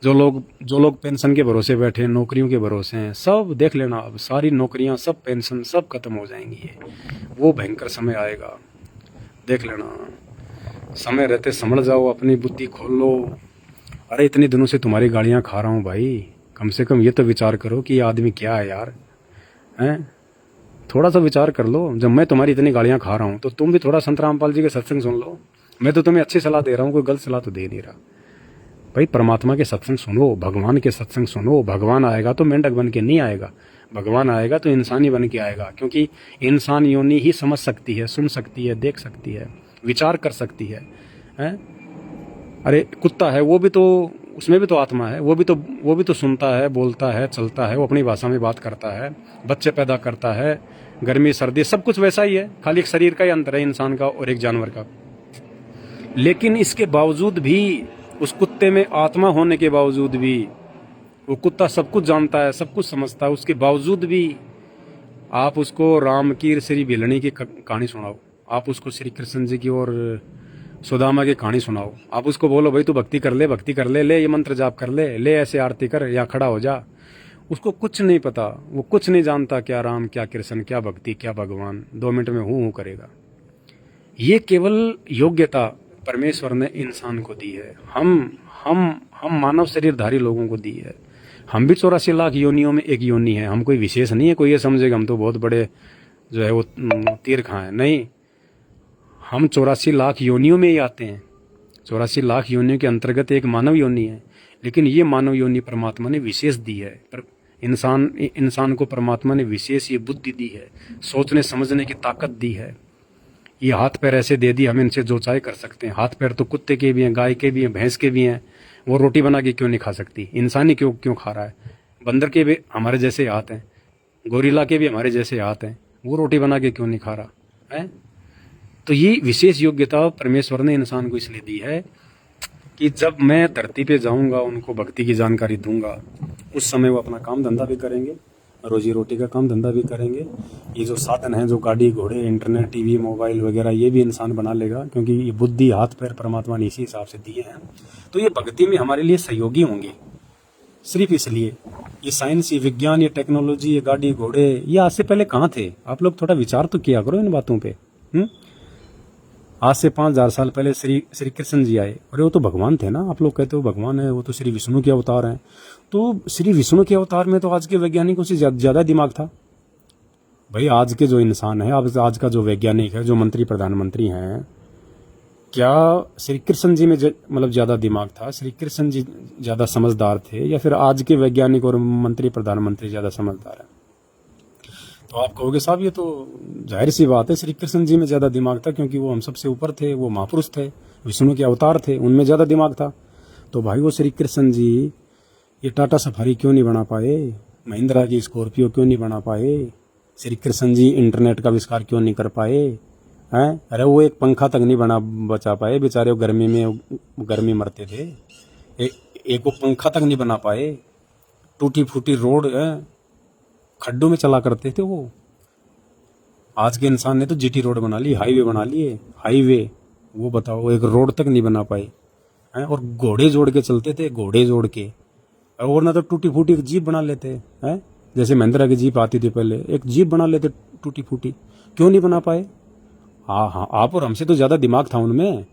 जो लोग पेंशन के भरोसे बैठे हैं, नौकरियों के भरोसे हैं, सब देख लेना, अब सारी नौकरियां, सब पेंशन, सब खत्म हो जाएंगी। ये वो भयंकर समय आएगा, देख लेना। समय रहते समझ जाओ, अपनी बुद्धि खोल लो। अरे इतने दिनों से तुम्हारी गालियां खा रहा हूँ भाई, कम से कम ये तो विचार करो कि ये आदमी क्या है यार, हैं? थोड़ा सा विचार कर लो। जब मैं तुम्हारी इतनी गालियां खा रहा हूँ तो तुम भी थोड़ा संत रामपाल जी के सत्संग सुन लो। मैं तो तुम्हें अच्छी सलाह दे रहा हूँ, कोई गलत सलाह तो दे नहीं रहा भाई। परमात्मा के सत्संग सुनो, भगवान के सत्संग सुनो। भगवान आएगा तो मेंढक बन के नहीं आएगा, भगवान आएगा तो इंसानी बन के आएगा। क्योंकि इंसान योनि ही समझ सकती है, सुन सकती है, देख सकती है, विचार कर सकती है, हैं? अरे कुत्ता है, वो भी तो, उसमें भी तो आत्मा है, वो भी तो सुनता है, बोलता है, चलता है, वो अपनी भाषा में बात करता है, बच्चे पैदा करता है, गर्मी सर्दी सब कुछ वैसा ही है, खाली एक शरीर का ही अंतर है इंसान का और एक जानवर का। लेकिन इसके बावजूद भी, उस कुत्ते में आत्मा होने के बावजूद भी, वो कुत्ता सब कुछ जानता है, सब कुछ समझता है, उसके बावजूद भी आप उसको राम की, श्री भिलनी की कहानी सुनाओ, आप उसको श्री कृष्ण जी की और सुदामा की कहानी सुनाओ, आप उसको बोलो भाई तू भक्ति कर ले, भक्ति कर ले, ले ये मंत्र जाप कर ले, ले ऐसे आरती कर या खड़ा हो जा। उसको कुछ नहीं पता, वो कुछ नहीं जानता, क्या राम, क्या कृष्ण, क्या भक्ति, क्या भगवान, 2 मिनट में हूँ करेगा। ये केवल योग्यता परमेश्वर ने इंसान को दी है, हम मानव शरीरधारी लोगों को दी है। हम भी 84 लाख योनियों में एक योनि है, हम कोई विशेष नहीं है। कोई ये समझेगा हम तो बहुत बड़े जो है वो तीर खां है, नहीं। हम 84 लाख योनियों में ही आते हैं। 84 लाख योनियों के अंतर्गत एक मानव योनि है, लेकिन ये मानव योनि परमात्मा ने विशेष दी है। पर इंसान को परमात्मा ने विशेष ये बुद्धि दी है, सोचने समझने की ताकत दी है। ये हाथ पैर ऐसे दे दी, हम इनसे जो चाहे कर सकते हैं। हाथ पैर तो कुत्ते के भी हैं, गाय के भी हैं, भैंस के भी हैं। वो रोटी बना के क्यों नहीं खा सकती? इंसान ही क्यों खा रहा है? बंदर के भी हमारे जैसे हाथ हैं, गोरिल्ला के भी हमारे जैसे हाथ हैं, वो रोटी बना के क्यों नहीं खा रहा है? तो ये विशेष योग्यता परमेश्वर ने इंसान को इसलिए दी है कि जब मैं धरती पे जाऊंगा, उनको भक्ति की जानकारी दूंगा, उस समय वो अपना काम धंधा भी करेंगे, रोजी रोटी का काम धंधा भी करेंगे। ये जो साधन है, जो गाड़ी घोड़े, इंटरनेट, टीवी, मोबाइल वगैरह, ये भी इंसान बना लेगा, क्योंकि ये बुद्धि, हाथ पैर परमात्मा ने इसी हिसाब से दिए हैं। तो ये भक्ति में हमारे लिए सहयोगी होंगे, सिर्फ इसलिए। ये साइंस, ये विज्ञान, ये टेक्नोलॉजी, ये गाड़ी घोड़े, ये आज से पहले कहाँ थे? आप लोग थोड़ा विचार तो किया करो इन बातों पे। आज से 5000 साल पहले श्री कृष्ण जी आए, और वो तो भगवान थे ना। आप लोग कहते हो भगवान है, वो तो श्री विष्णु के अवतार हैं। तो श्री विष्णु के अवतार में तो आज के वैज्ञानिकों से ज्यादा दिमाग था भाई। आज के जो इंसान है, आज का जो वैज्ञानिक है, जो मंत्री प्रधानमंत्री हैं, क्या श्री कृष्ण जी में मतलब ज्यादा दिमाग था? श्री कृष्ण जी ज्यादा समझदार थे, या फिर आज के वैज्ञानिक और मंत्री प्रधानमंत्री ज्यादा समझदार है? तो आप कहोगे साहब ये तो जाहिर सी बात है, श्री कृष्ण जी में ज्यादा दिमाग था, क्योंकि वो हम सबसे ऊपर थे, वो महापुरुष थे, विष्णु के अवतार थे, उनमें ज्यादा दिमाग था। तो भाई वो श्री कृष्ण जी ये टाटा सफारी क्यों नहीं बना पाए? महिंद्रा की स्कॉर्पियो क्यों नहीं बना पाए? श्री कृष्ण जी इंटरनेट का आविष्कार क्यों नहीं कर पाए हैं? अरे वो एक पंखा तक नहीं बचा पाए बेचारे, वो गर्मी मरते थे। एक वो पंखा तक नहीं बना पाए। टूटी फूटी रोड खड्डों में चला करते थे वो। आज के इंसान ने तो जीटी रोड बना ली, हाईवे बना लिए, हाईवे। वो बताओ, एक रोड तक नहीं बना पाए हैं। और घोड़े जोड़ के चलते थे, घोड़े जोड़ के। और ना तो टूटी फूटी जीप बना लेते हैं, जैसे महिंद्रा की जीप आती थी पहले, एक जीप बना लेते टूटी फूटी। क्यों नहीं बना पाए? हाँ, आप और हमसे तो ज्यादा दिमाग था उनमें,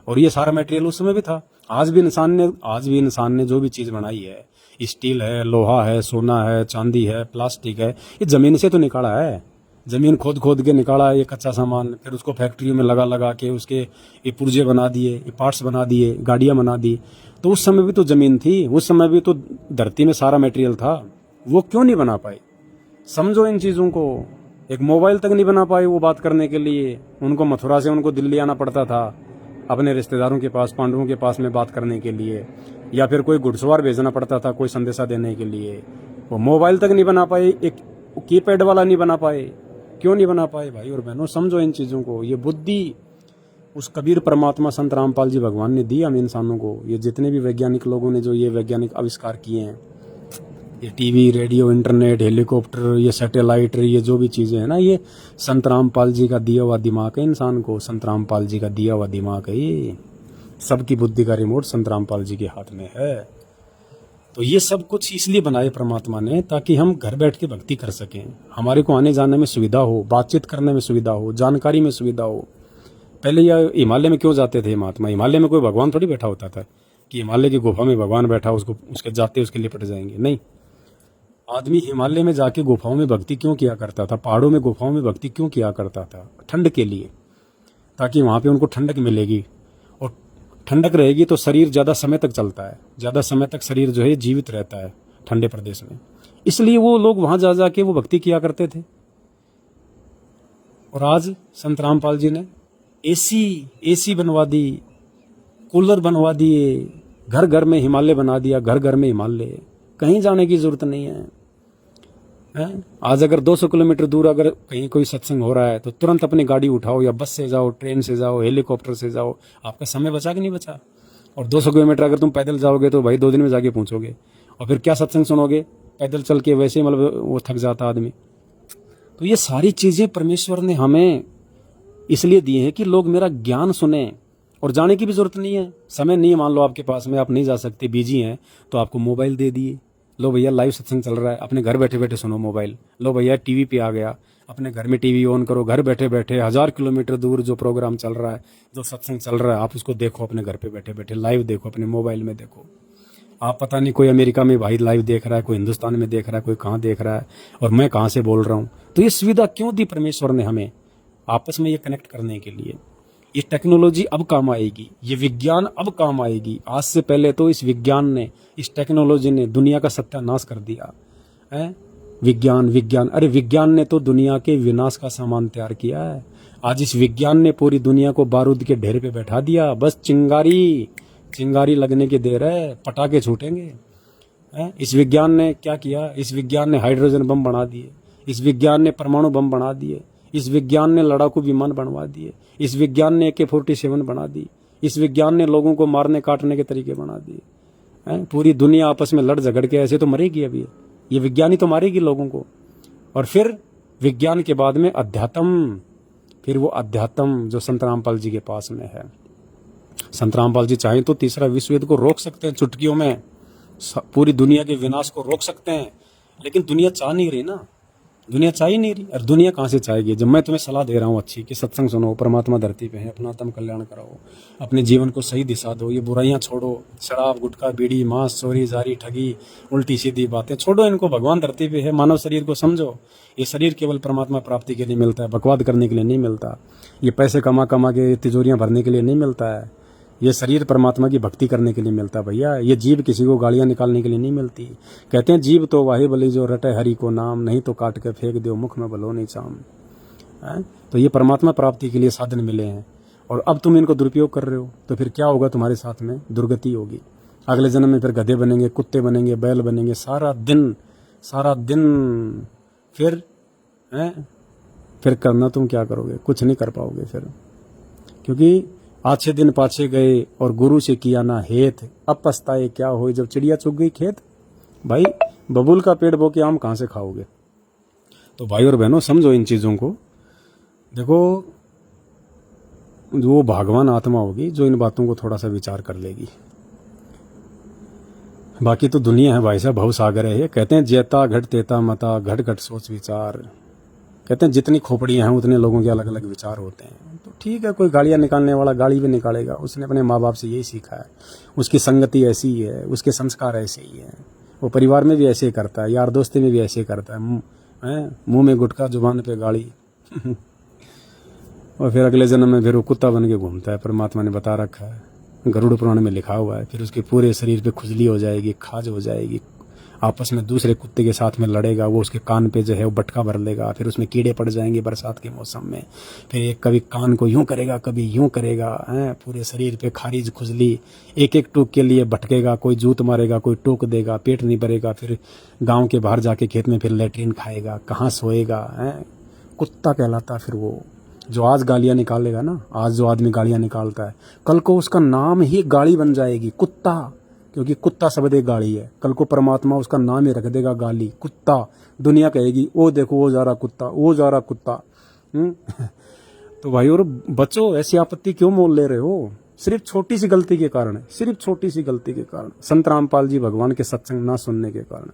और ये सारा मटेरियल उस समय भी था। आज भी इंसान ने जो भी चीज बनाई है, स्टील है, लोहा है, सोना है, चांदी है, प्लास्टिक है, ये जमीन से तो निकाला है। जमीन खोद के निकाला है ये कच्चा सामान, फिर उसको फैक्ट्रियों में लगा के उसके ये पुर्जे बना दिए, ये पार्ट्स बना दिए, गाड़ियां बना दी। तो उस समय भी तो जमीन थी, उस समय भी तो धरती में सारा मटेरियल था। वो क्यों नहीं बना पाए? समझो इन चीजों को। एक मोबाइल तक नहीं बना पाए वो बात करने के लिए। उनको मथुरा से उनको दिल्ली आना पड़ता था अपने रिश्तेदारों के पास, पांडवों के पास में बात करने के लिए, या फिर कोई घुड़सवार भेजना पड़ता था कोई संदेशा देने के लिए। वो मोबाइल तक नहीं बना पाए, एक कीपैड वाला नहीं बना पाए, क्यों नहीं बना पाए भाई और बहनों? समझो इन चीज़ों को। ये बुद्धि उस कबीर परमात्मा संत रामपाल जी भगवान ने दी हम इंसानों को। ये जितने भी वैज्ञानिक लोगों ने जो ये वैज्ञानिक आविष्कार किए हैं, ये टीवी, रेडियो, इंटरनेट, हेलीकॉप्टर, ये सैटेलाइट, ये जो भी चीज़ें हैं ना, ये संत रामपाल जी का दिया हुआ दिमाग है इंसान को। संत रामपाल जी का दिया हुआ दिमाग है ये। सबकी बुद्धि का रिमोट संत रामपाल जी के हाथ में है। तो ये सब कुछ इसलिए बनाए परमात्मा ने ताकि हम घर बैठ के भक्ति कर सकें, हमारे को आने जाने में सुविधा हो, बातचीत करने में सुविधा हो, जानकारी में सुविधा हो। पहले यह हिमालय में क्यों जाते थे महात्मा? हिमालय में कोई भगवान थोड़ी बैठा होता था कि हिमालय की गुफा में भगवान बैठा, उसको उसके जाते उसके लिए पट जाएंगे। नहीं, आदमी हिमालय में जाके गुफाओं में भक्ति क्यों किया करता था, पहाड़ों में गुफाओं में भक्ति क्यों किया करता था? ठंड के लिए, ताकि वहाँ पे उनको ठंडक मिलेगी, और ठंडक रहेगी तो शरीर ज़्यादा समय तक चलता है, ज़्यादा समय तक शरीर जो है जीवित रहता है ठंडे प्रदेश में। इसलिए वो लोग वहाँ जा जाके वो भक्ति किया करते थे। और आज संत रामपाल जी ने एसी बनवा दी, कूलर बनवा दिए, घर घर में हिमालय बना दिया, घर घर में हिमालय, कहीं जाने की जरूरत नहीं है। आज अगर 200 किलोमीटर दूर अगर कहीं कोई सत्संग हो रहा है तो तुरंत अपनी गाड़ी उठाओ, या बस से जाओ, ट्रेन से जाओ, हेलीकॉप्टर से जाओ। आपका समय बचा कि नहीं बचा? और 200 किलोमीटर अगर तुम पैदल जाओगे तो भाई 2 दिन में जाके पहुंचोगे, और फिर क्या सत्संग सुनोगे? पैदल चल के वैसे ही मतलब वो थक जाता आदमी। तो ये सारी चीज़ें परमेश्वर ने हमें इसलिए दी हैं कि लोग मेरा ज्ञान सुने, और जाने की भी जरूरत नहीं है। समय नहीं है मान लो आपके पास में, आप नहीं जा सकते, बिजी हैं, तो आपको मोबाइल दे दिए। लो भैया लाइव सत्संग चल रहा है, अपने घर बैठे बैठे सुनो मोबाइल। लो भैया टीवी पे आ गया, अपने घर में टीवी ऑन करो, घर बैठे बैठे 1000 किलोमीटर दूर जो प्रोग्राम चल रहा है, जो सत्संग चल रहा है, आप उसको देखो अपने घर पे बैठे बैठे, लाइव देखो, अपने मोबाइल में देखो। आप पता नहीं कोई अमेरिका में भाई लाइव देख रहा है, कोई हिंदुस्तान में देख रहा है, कोई कहाँ देख रहा है, और मैं कहाँ से बोल रहा हूँ। तो ये सुविधा क्यों दी परमेश्वर ने हमें? आपस में ये कनेक्ट करने के लिए। ये टेक्नोलॉजी अब काम आएगी, ये विज्ञान अब काम आएगी। आज से पहले तो इस विज्ञान ने, इस टेक्नोलॉजी ने दुनिया का सत्यानाश कर दिया है। विज्ञान, अरे विज्ञान ने तो दुनिया के विनाश का सामान तैयार किया है। आज इस विज्ञान ने पूरी दुनिया को बारूद के ढेर पे बैठा दिया। बस चिंगारी लगने की देर है, पटाखे छूटेंगे। इस विज्ञान ने क्या किया? इस विज्ञान ने हाइड्रोजन बम बना दिए, इस विज्ञान ने परमाणु बम बना दिए, इस विज्ञान ने लड़ाकू विमान बनवा दिए, इस विज्ञान ने AK-47 बना दी, इस विज्ञान ने लोगों को मारने काटने के तरीके बना दिए। पूरी दुनिया आपस में लड़ झगड़ के ऐसे तो मरेगी अभी, ये विज्ञान ही तो मारेगी लोगों को। और फिर विज्ञान के बाद में अध्यात्म, फिर वो अध्यात्म जो संत रामपाल जी के पास में है। संत रामपाल जी चाहें तो तीसरा विश्व युद्ध को रोक सकते हैं चुटकियों में, पूरी दुनिया के विनाश को रोक सकते हैं, लेकिन दुनिया चाह नहीं रही ना, दुनिया चाह ही नहीं रही। और दुनिया कहाँ से चाहेगी? जब मैं तुम्हें सलाह दे रहा हूँ अच्छी कि सत्संग सुनो, परमात्मा धरती पे है, अपना आत्म कल्याण कराओ, अपने जीवन को सही दिशा दो, ये बुराइयां छोड़ो, शराब, गुटखा, बीड़ी, मांस, चोरी, जारी, ठगी, उल्टी सीधी बातें छोड़ो, इनको। भगवान धरती पे है, मानव शरीर को समझो। ये शरीर केवल परमात्मा प्राप्ति के लिए मिलता है, बकवाद करने के लिए नहीं मिलता। ये पैसे कमा कमा के तिजोरियां भरने के लिए नहीं मिलता है। ये शरीर परमात्मा की भक्ति करने के लिए मिलता है भैया। ये जीभ किसी को गालियां निकालने के लिए नहीं मिलती। कहते हैं जीभ तो वाही भली जो रटे हरि को नाम, नहीं तो काट के फेंक दो मुख में भलो नहीं चाम। तो ये परमात्मा प्राप्ति के लिए साधन मिले हैं, और अब तुम इनको दुरुपयोग कर रहे हो, तो फिर क्या होगा? तुम्हारे साथ में दुर्गति होगी। अगले जन्म में फिर गधे बनेंगे, कुत्ते बनेंगे, बैल बनेंगे, सारा दिन फिर करना तुम क्या करोगे? कुछ नहीं कर पाओगे फिर, क्योंकि आछे दिन पाछे गए और गुरु से किया ना हेत, अब पछताए क्या हो जब चिड़िया चुग गई खेत। भाई बबूल का पेड़ बो के आम कहाँ से खाओगे? तो भाई और बहनों समझो इन चीज़ों को। देखो, वो भगवान आत्मा होगी जो इन बातों को थोड़ा सा विचार कर लेगी। बाकी तो दुनिया है भाई साहब, भव सागर है ये। कहते हैं जेता घट तेता मता, घट घट सोच विचार। कहते हैं जितनी खोपड़ियां हैं उतने लोगों के अलग अलग विचार होते हैं। तो ठीक है, कोई गालियां निकालने वाला गाली भी निकालेगा, उसने अपने माँ बाप से यही सीखा है, उसकी संगति ऐसी ही है, उसके संस्कार ऐसे ही है, वो परिवार में भी ऐसे ही करता है, यार दोस्ती में भी ऐसे ही करता है। मुंह में गुटखा, जुबान पे गाली और फिर अगले जन्म में फिर वो कुत्ता बन के घूमता है। परमात्मा ने बता रखा है, गरुड़ पुराण में लिखा हुआ है। फिर उसके पूरे शरीर पे खुजली हो जाएगी, खाज हो जाएगी, आपस में दूसरे कुत्ते के साथ में लड़ेगा, वो उसके कान पे जो है वो बटका भर लेगा, फिर उसमें कीड़े पड़ जाएंगे बरसात के मौसम में। फिर एक कभी कान को यूं करेगा, कभी यूं करेगा, पूरे शरीर पे खारिज, खुजली, एक एक टूक के लिए भटकेगा, कोई जूत मारेगा, कोई टोक देगा, पेट नहीं भरेगा, फिर गाँव के बाहर जाके खेत में फिर लेटरिन खाएगा, कहाँ सोएगा, कुत्ता कहलाता है। फिर वो जो आज गालियाँ निकालेगा ना, आज जो आदमी गालियाँ निकालता है, कल को उसका नाम ही गाली बन जाएगी, कुत्ता। क्योंकि कुत्ता शब्द एक गाली है। कल को परमात्मा उसका नाम ही रख देगा गाली, कुत्ता। दुनिया कहेगी ओ देखो वो जा रहा कुत्ता, वो जा रहा कुत्ता। तो भाई और बच्चों, ऐसी आपत्ति क्यों मोल ले रहे हो? सिर्फ छोटी सी गलती के कारण है, सिर्फ छोटी सी गलती के कारण, संत रामपाल जी भगवान के सत्संग ना सुनने के कारण।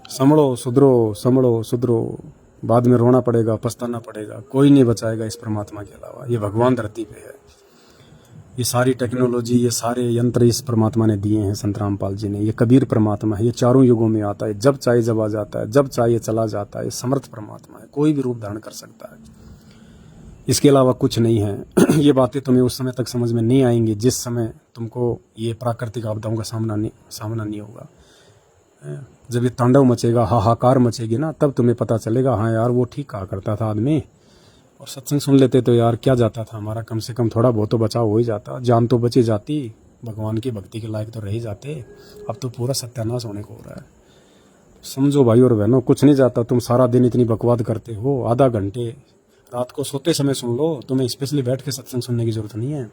संभलो सुधरो, संभलो सुधरो, बाद में रोना पड़ेगा, पछताना पड़ेगा। कोई नहीं बचाएगा इस परमात्मा के अलावा। ये भगवान धरती पे है। ये सारी टेक्नोलॉजी, ये सारे यंत्र इस परमात्मा ने दिए हैं, संत रामपाल जी ने। ये कबीर परमात्मा है, ये चारों युगों में आता है, जब चाहे जब आ जाता है, जब चाहे चला जाता है। समर्थ परमात्मा है, कोई भी रूप धारण कर सकता है, इसके अलावा कुछ नहीं है। ये बातें तुम्हें उस समय तक समझ में नहीं आएंगी जिस समय तुमको ये प्राकृतिक आपदाओं का सामना नहीं होगा। जब ये तांडव मचेगा, हाहाकार मचेगी ना, तब तुम्हें पता चलेगा हाँ यार वो ठीक कहा करता था आदमी। और सत्संग सुन लेते तो यार क्या जाता था हमारा, कम से कम थोड़ा बहुत तो बचाव हो ही जाता, जान तो बची जाती, भगवान की भक्ति के लायक तो रह ही जाते। अब तो पूरा सत्यानाश होने को हो रहा है। समझो भाई और बहनों, कुछ नहीं जाता। तुम सारा दिन इतनी बकवाद करते हो, आधा घंटे रात को सोते समय सुन लो। तुम्हें स्पेशली बैठ के सत्संग सुनने की जरूरत नहीं है।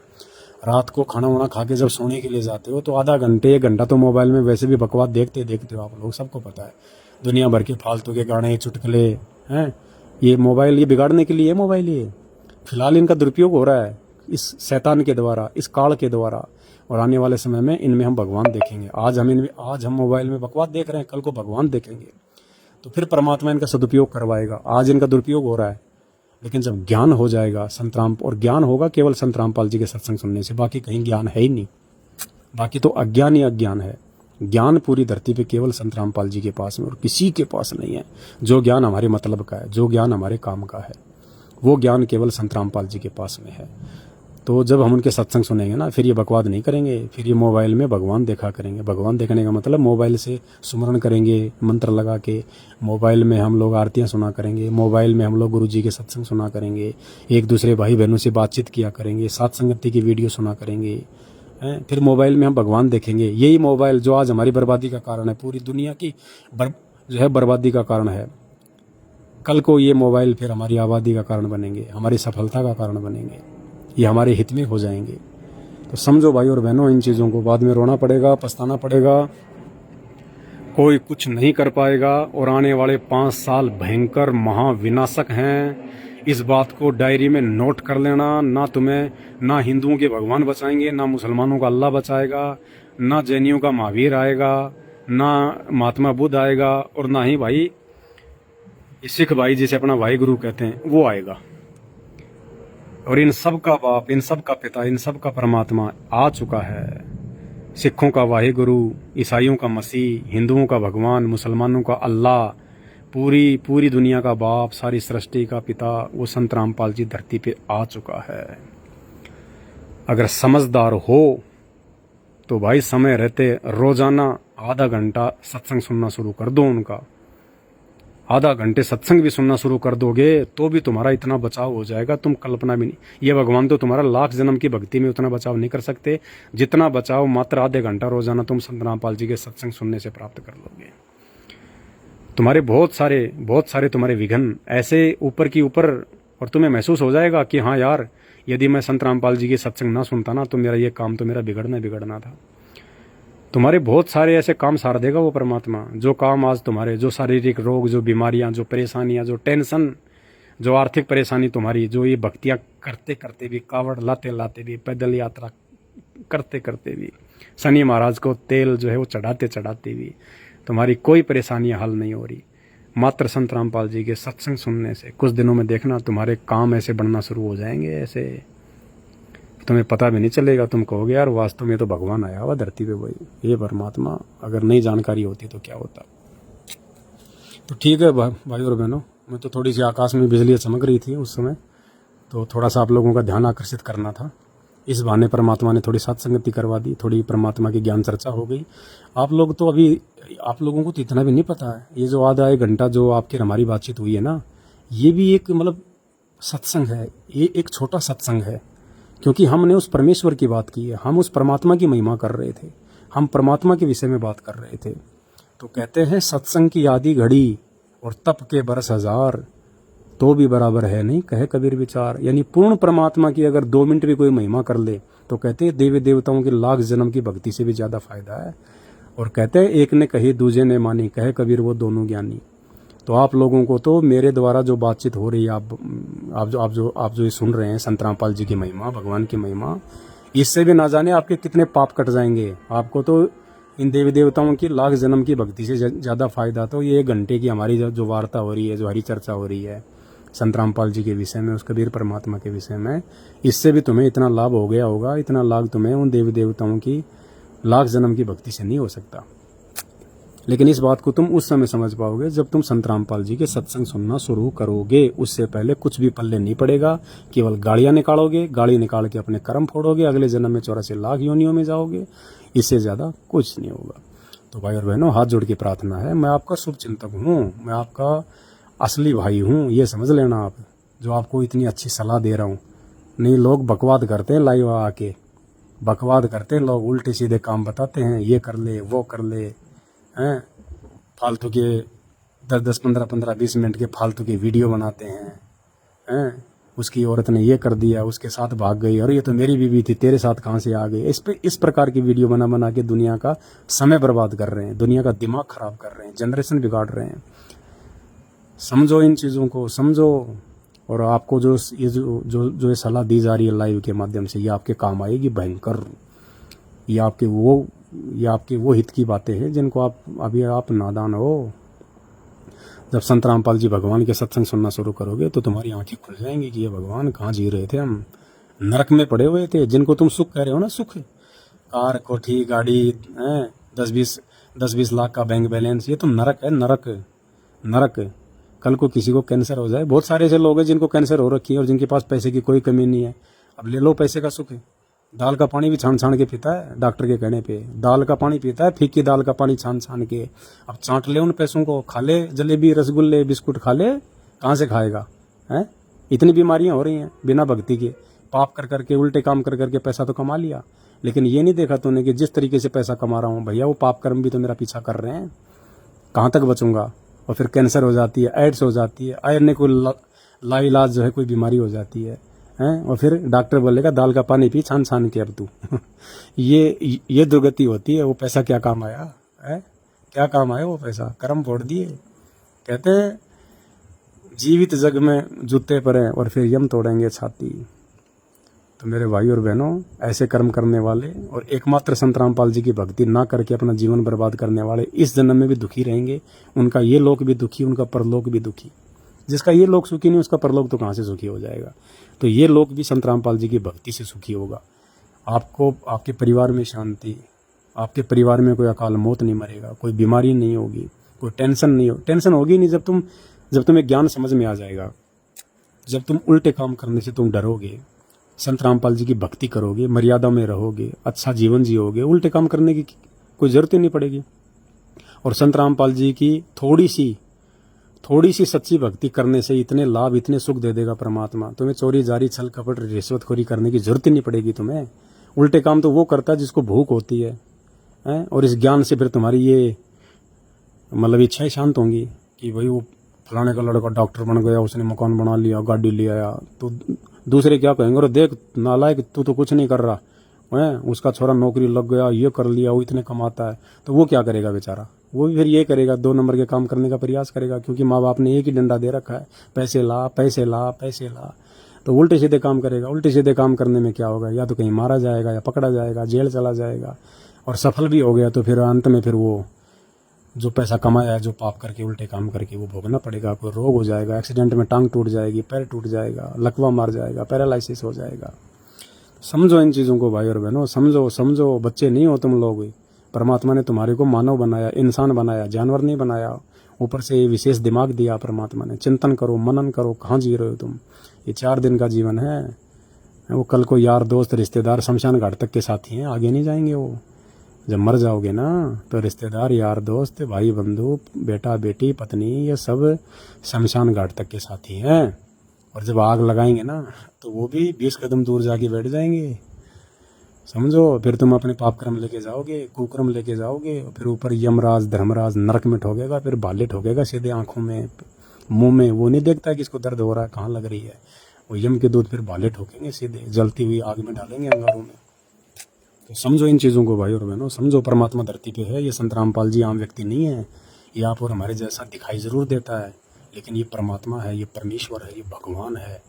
रात को खाना वाना खा के जब सोने के लिए जाते हो तो आधा घंटे 1 घंटा तो मोबाइल में वैसे भी बकवाद देखते हो आप लोग, सबको पता है। दुनिया भर के फालतू के गाने, चुटकुले हैं। ये मोबाइल ये बिगाड़ने के लिए है। मोबाइल ये फिलहाल इनका दुरुपयोग हो रहा है इस शैतान के द्वारा, इस काल के द्वारा। और आने वाले समय में इनमें हम भगवान देखेंगे। आज हम मोबाइल में बकवाद देख रहे हैं, कल को भगवान देखेंगे। तो फिर परमात्मा इनका सदुपयोग करवाएगा। आज इनका दुरुपयोग हो रहा है, लेकिन जब ज्ञान हो जाएगा और ज्ञान होगा केवल संत रामपाल जी के सत्संग सुनने से, बाकी कहीं ज्ञान है ही नहीं। बाकी तो अज्ञान ही अज्ञान है। ज्ञान पूरी धरती पे केवल संत रामपाल जी के पास में और किसी के पास नहीं है। जो ज्ञान हमारे मतलब का है, जो ज्ञान हमारे काम का है, वो ज्ञान केवल संत रामपाल जी के पास में है। तो जब हम उनके सत्संग सुनेंगे ना, फिर ये बकवाद नहीं करेंगे, फिर ये मोबाइल में भगवान देखा करेंगे। भगवान देखने का मतलब मोबाइल से सुमरण करेंगे, मंत्र लगा के। मोबाइल में हम लोग आरतियाँ सुना करेंगे, मोबाइल में हम लोग गुरु जी के सत्संग सुना करेंगे, एक दूसरे भाई बहनों से बातचीत किया करेंगे, साथ संगति की वीडियो सुना करेंगे। फिर मोबाइल में हम भगवान देखेंगे। यही मोबाइल जो आज हमारी बर्बादी का कारण है, पूरी दुनिया की जो है बर्बादी का कारण है, कल को ये मोबाइल फिर हमारी आबादी का कारण बनेंगे, हमारी सफलता का कारण बनेंगे, ये हमारे हित में हो जाएंगे। तो समझो भाई और बहनों, इन चीज़ों को बाद में रोना पड़ेगा, पछताना पड़ेगा, कोई कुछ नहीं कर पाएगा। और आने वाले 5 साल भयंकर महाविनाशक हैं। इस बात को डायरी में नोट कर लेना। ना तुम्हें, ना हिंदुओं के भगवान बचाएंगे, ना मुसलमानों का अल्लाह बचाएगा, ना जैनियों का महावीर आएगा, ना महात्मा बुद्ध आएगा, और ना ही भाई सिख भाई जिसे अपना भाई गुरु कहते हैं वो आएगा। और इन सब का बाप, इन सब का पिता, इन सब का परमात्मा आ चुका है। सिखों का वाहिगुरु, ईसाइयों का मसीह, हिंदुओं का भगवान, मुसलमानों का अल्लाह, पूरी दुनिया का बाप, सारी सृष्टि का पिता, वो संत रामपाल जी धरती पे आ चुका है। अगर समझदार हो तो भाई समय रहते रोजाना आधा घंटा सत्संग सुनना शुरू कर दो उनका। आधा घंटे सत्संग भी सुनना शुरू कर दोगे तो भी तुम्हारा इतना बचाव हो जाएगा, तुम कल्पना भी नहीं। ये भगवान तो तुम्हारा लाख जन्म की भक्ति में उतना बचाव नहीं कर सकते जितना बचाव मात्र आधे घंटा रोजाना तुम संत रामपाल जी के सत्संग सुनने से प्राप्त कर लोगे। तुम्हारे बहुत सारे तुम्हारे विघ्न ऐसे ऊपर की ऊपर, और तुम्हें महसूस हो जाएगा कि हाँ यार, यदि मैं संत रामपाल जी के सत्संग ना सुनता ना तो मेरा ये काम तो मेरा बिगड़ना था। तुम्हारे बहुत सारे ऐसे काम सार देगा वो परमात्मा, जो काम आज तुम्हारे, जो शारीरिक रोग, जो बीमारियां, जो परेशानियां, जो टेंशन, जो आर्थिक परेशानी तुम्हारी, जो ये भक्तियां करते करते भी, कावड़ लाते लाते भी, पैदल यात्रा करते करते भी, शनि महाराज को तेल जो है वो चढ़ाते चढ़ाते भी तुम्हारी कोई परेशानियां हल नहीं हो रही, मात्र संत रामपाल जी के सत्संग सुनने से कुछ दिनों में देखना तुम्हारे काम ऐसे बढ़ना शुरू हो जाएंगे, ऐसे तुम्हें पता भी नहीं चलेगा। तुम कहोगे यार वास्तव में तो भगवान आया हुआ धरती पे, भाई ये परमात्मा, अगर नहीं जानकारी होती तो क्या होता। तो ठीक है भाई और बहनों, मैं तो थोड़ी सी आकाश में बिजलियाँ चमक रही थी उस समय, तो थोड़ा सा आप लोगों का ध्यान आकर्षित करना था। इस बहाने परमात्मा ने थोड़ी सत्संगति करवा दी, थोड़ी परमात्मा की ज्ञान चर्चा हो गई। आप लोग तो अभी, आप लोगों को तो इतना भी नहीं पता है, ये जो आधा 1 घंटा जो आपकी हमारी बातचीत हुई है ना, ये भी एक मतलब सत्संग है, ये एक छोटा सत्संग है, क्योंकि हमने उस परमेश्वर की बात की है, हम उस परमात्मा की महिमा कर रहे थे, हम परमात्मा के विषय में बात कर रहे थे। तो कहते हैं सत्संग की आधी घड़ी और तप के बरस हजार, तो भी बराबर है नहीं कहे कबीर विचार। यानी पूर्ण परमात्मा की अगर 2 मिनट भी कोई महिमा कर ले तो कहते हैं देवी देवताओं की लाख जन्म की भक्ति से भी ज्यादा फायदा है। और कहते हैं एक ने कही दूजे ने मानी, कहे कबीर वो दोनों ज्ञानी। तो आप लोगों को तो मेरे द्वारा जो बातचीत हो रही है, आप जो ये सुन रहे हैं संत रामपाल जी की महिमा, भगवान की महिमा, इससे भी ना जाने आपके कितने पाप कट जाएंगे। आपको तो इन देवी देवताओं की लाख जन्म की भक्ति से ज़्यादा फायदा तो ये 1 घंटे की हमारी जो वार्ता हो रही है, जो हरी चर्चा हो रही है संत रामपाल जी के विषय में, उस कबीर परमात्मा के विषय में, इससे भी तुम्हें इतना लाभ हो गया होगा। इतना लाभ तुम्हें उन देवी देवताओं की लाख जन्म की भक्ति से नहीं हो सकता। लेकिन इस बात को तुम उस समय समझ पाओगे जब तुम संत रामपाल जी के सत्संग सुनना शुरू करोगे। उससे पहले कुछ भी पल्ले नहीं पड़ेगा। केवल गाड़ियां निकालोगे, गाड़ी निकाल के अपने कर्म फोड़ोगे, अगले जन्म में 84 लाख योनियों में जाओगे। इससे ज्यादा कुछ नहीं होगा। तो भाई और बहनों, हाथ जोड़ के प्रार्थना है, मैं आपका शुभ चिंतक हूँ, मैं आपका असली भाई हूँ, ये समझ लेना आप, जो आपको इतनी अच्छी सलाह दे रहा हूँ। नहीं, लोग बकवाद करते हैं, लाइव आके बकवाद करते हैं लोग, उल्टे सीधे काम बताते हैं, ये कर ले वो कर ले, हैं फालतू के 10-10, 15-15, 20 मिनट के फालतू के वीडियो बनाते हैं। उसकी औरत ने ये कर दिया, उसके साथ भाग गई, और ये तो मेरी बीवी थी, तेरे साथ कहाँ से आ गई। इस प्रकार की वीडियो बना के दुनिया का समय बर्बाद कर रहे हैं, दुनिया का दिमाग खराब कर रहे हैं, जनरेशन बिगाड़ रहे हैं। समझो, इन चीज़ों को समझो। और आपको जो ये सलाह दी जा रही है लाइव के माध्यम से, ये आपके काम आएगी भयंकर। ये आपके वो हित की बातें हैं जिनको आप नादान हो। जब संत रामपाल जी भगवान के सत्संग सुनना शुरू करोगे तो तुम्हारी आंखें खुल जाएंगी कि ये भगवान कहाँ जी रहे थे, हम नरक में पड़े हुए थे। जिनको तुम सुख कह रहे हो ना, सुख, कार, कोठी, गाड़ी, 10-20 लाख का बैंक बैलेंस, ये तो नरक है, नरक। कल को किसी को कैंसर हो जाए, बहुत सारे ऐसे लोग हैं जिनको कैंसर हो रखी है और जिनके पास पैसे की कोई कमी नहीं है। अब ले लो पैसे का सुख, दाल का पानी भी छान के पीता है डॉक्टर के कहने पे, दाल का पानी पीता है, फीकी दाल का पानी छान के। अब चाट ले उन पैसों को, खा ले जलेबी, रसगुल्ले, बिस्कुट खा ले, कहाँ से खाएगा है? इतनी बीमारियां हो रही हैं बिना भक्ति के। पाप कर करके, उल्टे काम कर करके पैसा तो कमा लिया, लेकिन ये नहीं देखा तूने कि जिस तरीके से पैसा कमा रहा हूँ भैया, वो पाप कर्म भी तो मेरा पीछा कर रहे हैं, कहाँ तक बचूंगा। और फिर कैंसर हो जाती है, एड्स हो जाती है, आयरन को लाइलाज जो है कोई बीमारी हो जाती है, और फिर डॉक्टर बोलेगा दाल का पानी पी छान के अब तू। ये दुर्गति होती है। वो पैसा क्या काम आया है? क्या काम आया वो पैसा? कर्म फोड़ दिए। कहते हैं जीवित जग में जूते परे और फिर यम तोड़ेंगे छाती। तो मेरे भाई और बहनों, ऐसे कर्म करने वाले और एकमात्र संत रामपाल जी की भक्ति ना करके अपना जीवन बर्बाद करने वाले इस जन्म में भी दुखी रहेंगे। उनका ये लोक भी दुखी, उनका परलोक भी दुखी। जिसका ये लोक सुखी नहीं, उसका परलोक तो कहाँ से सुखी हो जाएगा। तो ये लोक भी संत रामपाल जी की भक्ति से सुखी होगा। आपको, आपके परिवार में शांति, आपके परिवार में कोई अकाल मौत नहीं मरेगा, कोई बीमारी नहीं होगी, कोई टेंशन नहीं हो। टेंशन होगी नहीं जब तुम्हें ज्ञान समझ में आ जाएगा, जब तुम उल्टे काम करने से तुम डरोगे, संत रामपाल जी की भक्ति करोगे, मर्यादा में रहोगे, अच्छा जीवन जियोगे, उल्टे काम करने की कोई जरूरत ही नहीं पड़ेगी। और संत रामपाल जी की थोड़ी सी सच्ची भक्ति करने से इतने लाभ, इतने सुख दे देगा परमात्मा। तुम्हें चोरी जारी, छल कपट, रिश्वतखोरी करने की जरूरत ही नहीं पड़ेगी तुम्हें। उल्टे काम तो वो करता है जिसको भूख होती है, और इस ज्ञान से फिर तुम्हारी ये मतलब इच्छाएं शांत होंगी कि भाई वो फलाने का लड़का डॉक्टर बन गया, उसने मकान बना लिया, गाड़ी ले आया, तो दूसरे क्या कहेंगे, और देख नालायक तू तो कुछ नहीं कर रहा है, उसका छोरा नौकरी लग गया, ये कर लिया, वो इतने कमाता है। तो वो क्या करेगा बेचारा? वो भी फिर ये करेगा, 2 नंबर के काम करने का प्रयास करेगा, क्योंकि माँ बाप ने एक ही डंडा दे रखा है, पैसे ला पैसे ला पैसे ला। तो उल्टे सीधे काम करेगा। उल्टे सीधे काम करने में क्या होगा? या तो कहीं मारा जाएगा, या पकड़ा जाएगा, जेल चला जाएगा। और सफल भी हो गया तो फिर अंत में फिर वो जो पैसा कमाया है, जो पाप करके, उल्टे काम करके, वो भोगना पड़ेगा। कोई रोग हो जाएगा, एक्सीडेंट में टांग टूट जाएगी, पैर टूट जाएगा, लकवा मार जाएगा, पैरालिसिस हो जाएगा। समझो इन चीज़ों को भाई और बहनों, समझो। बच्चे नहीं हो तुम लोग। परमात्मा ने तुम्हारे को मानव बनाया, इंसान बनाया, जानवर नहीं बनाया। ऊपर से ये विशेष दिमाग दिया परमात्मा ने। चिंतन करो, मनन करो, कहाँ जी रहे हो तुम। ये 4 दिन का जीवन है। वो कल को यार दोस्त रिश्तेदार शमशान घाट तक के साथी हैं, आगे नहीं जाएंगे वो। जब मर जाओगे ना तो रिश्तेदार, यार दोस्त, भाई बंधु, बेटा बेटी, पत्नी, ये सब शमशान घाट तक के साथी हैं। और जब आग लगाएंगे ना तो वो भी 20 कदम दूर जाके बैठ जाएंगे। समझो। फिर तुम अपने पाप कर्म लेके जाओगे, कुकर्म लेके जाओगे, और फिर ऊपर यमराज धर्मराज नरक में ठोकेगा, फिर भाले ठोकेगा सीधे आंखों में मुंह में। वो नहीं देखता कि इसको दर्द हो रहा है, कहाँ लग रही है। वो यम के दूत फिर भाले ठोकेंगे, सीधे जलती हुई आग में डालेंगे अंगारों में। तो समझो इन चीज़ों को भाई और बहनों, समझो परमात्मा धरती पे है। ये संत रामपाल जी आम व्यक्ति नहीं है। ये आप और हमारे जैसा दिखाई ज़रूर देता है, लेकिन ये परमात्मा है, ये परमेश्वर है, ये भगवान है।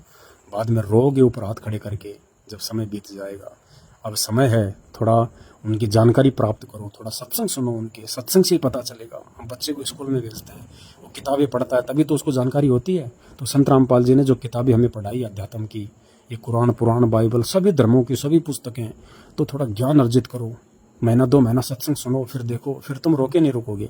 बाद में रोगे ऊपर हाथ खड़े करके जब समय बीत जाएगा। अब समय है, थोड़ा उनकी जानकारी प्राप्त करो, थोड़ा सत्संग सुनो उनके। सत्संग से ही पता चलेगा। हम बच्चे को स्कूल में भेजते हैं, वो किताबें पढ़ता है तभी तो उसको जानकारी होती है। तो संत रामपाल जी ने जो किताबें हमें पढ़ाई अध्यात्म की, ये कुरान पुराण बाइबल सभी धर्मों की सभी पुस्तकें, तो थोड़ा ज्ञान अर्जित करो। महीना 2 महीना सत्संग सुनो, फिर देखो, फिर तुम रोके नहीं रुकोगे।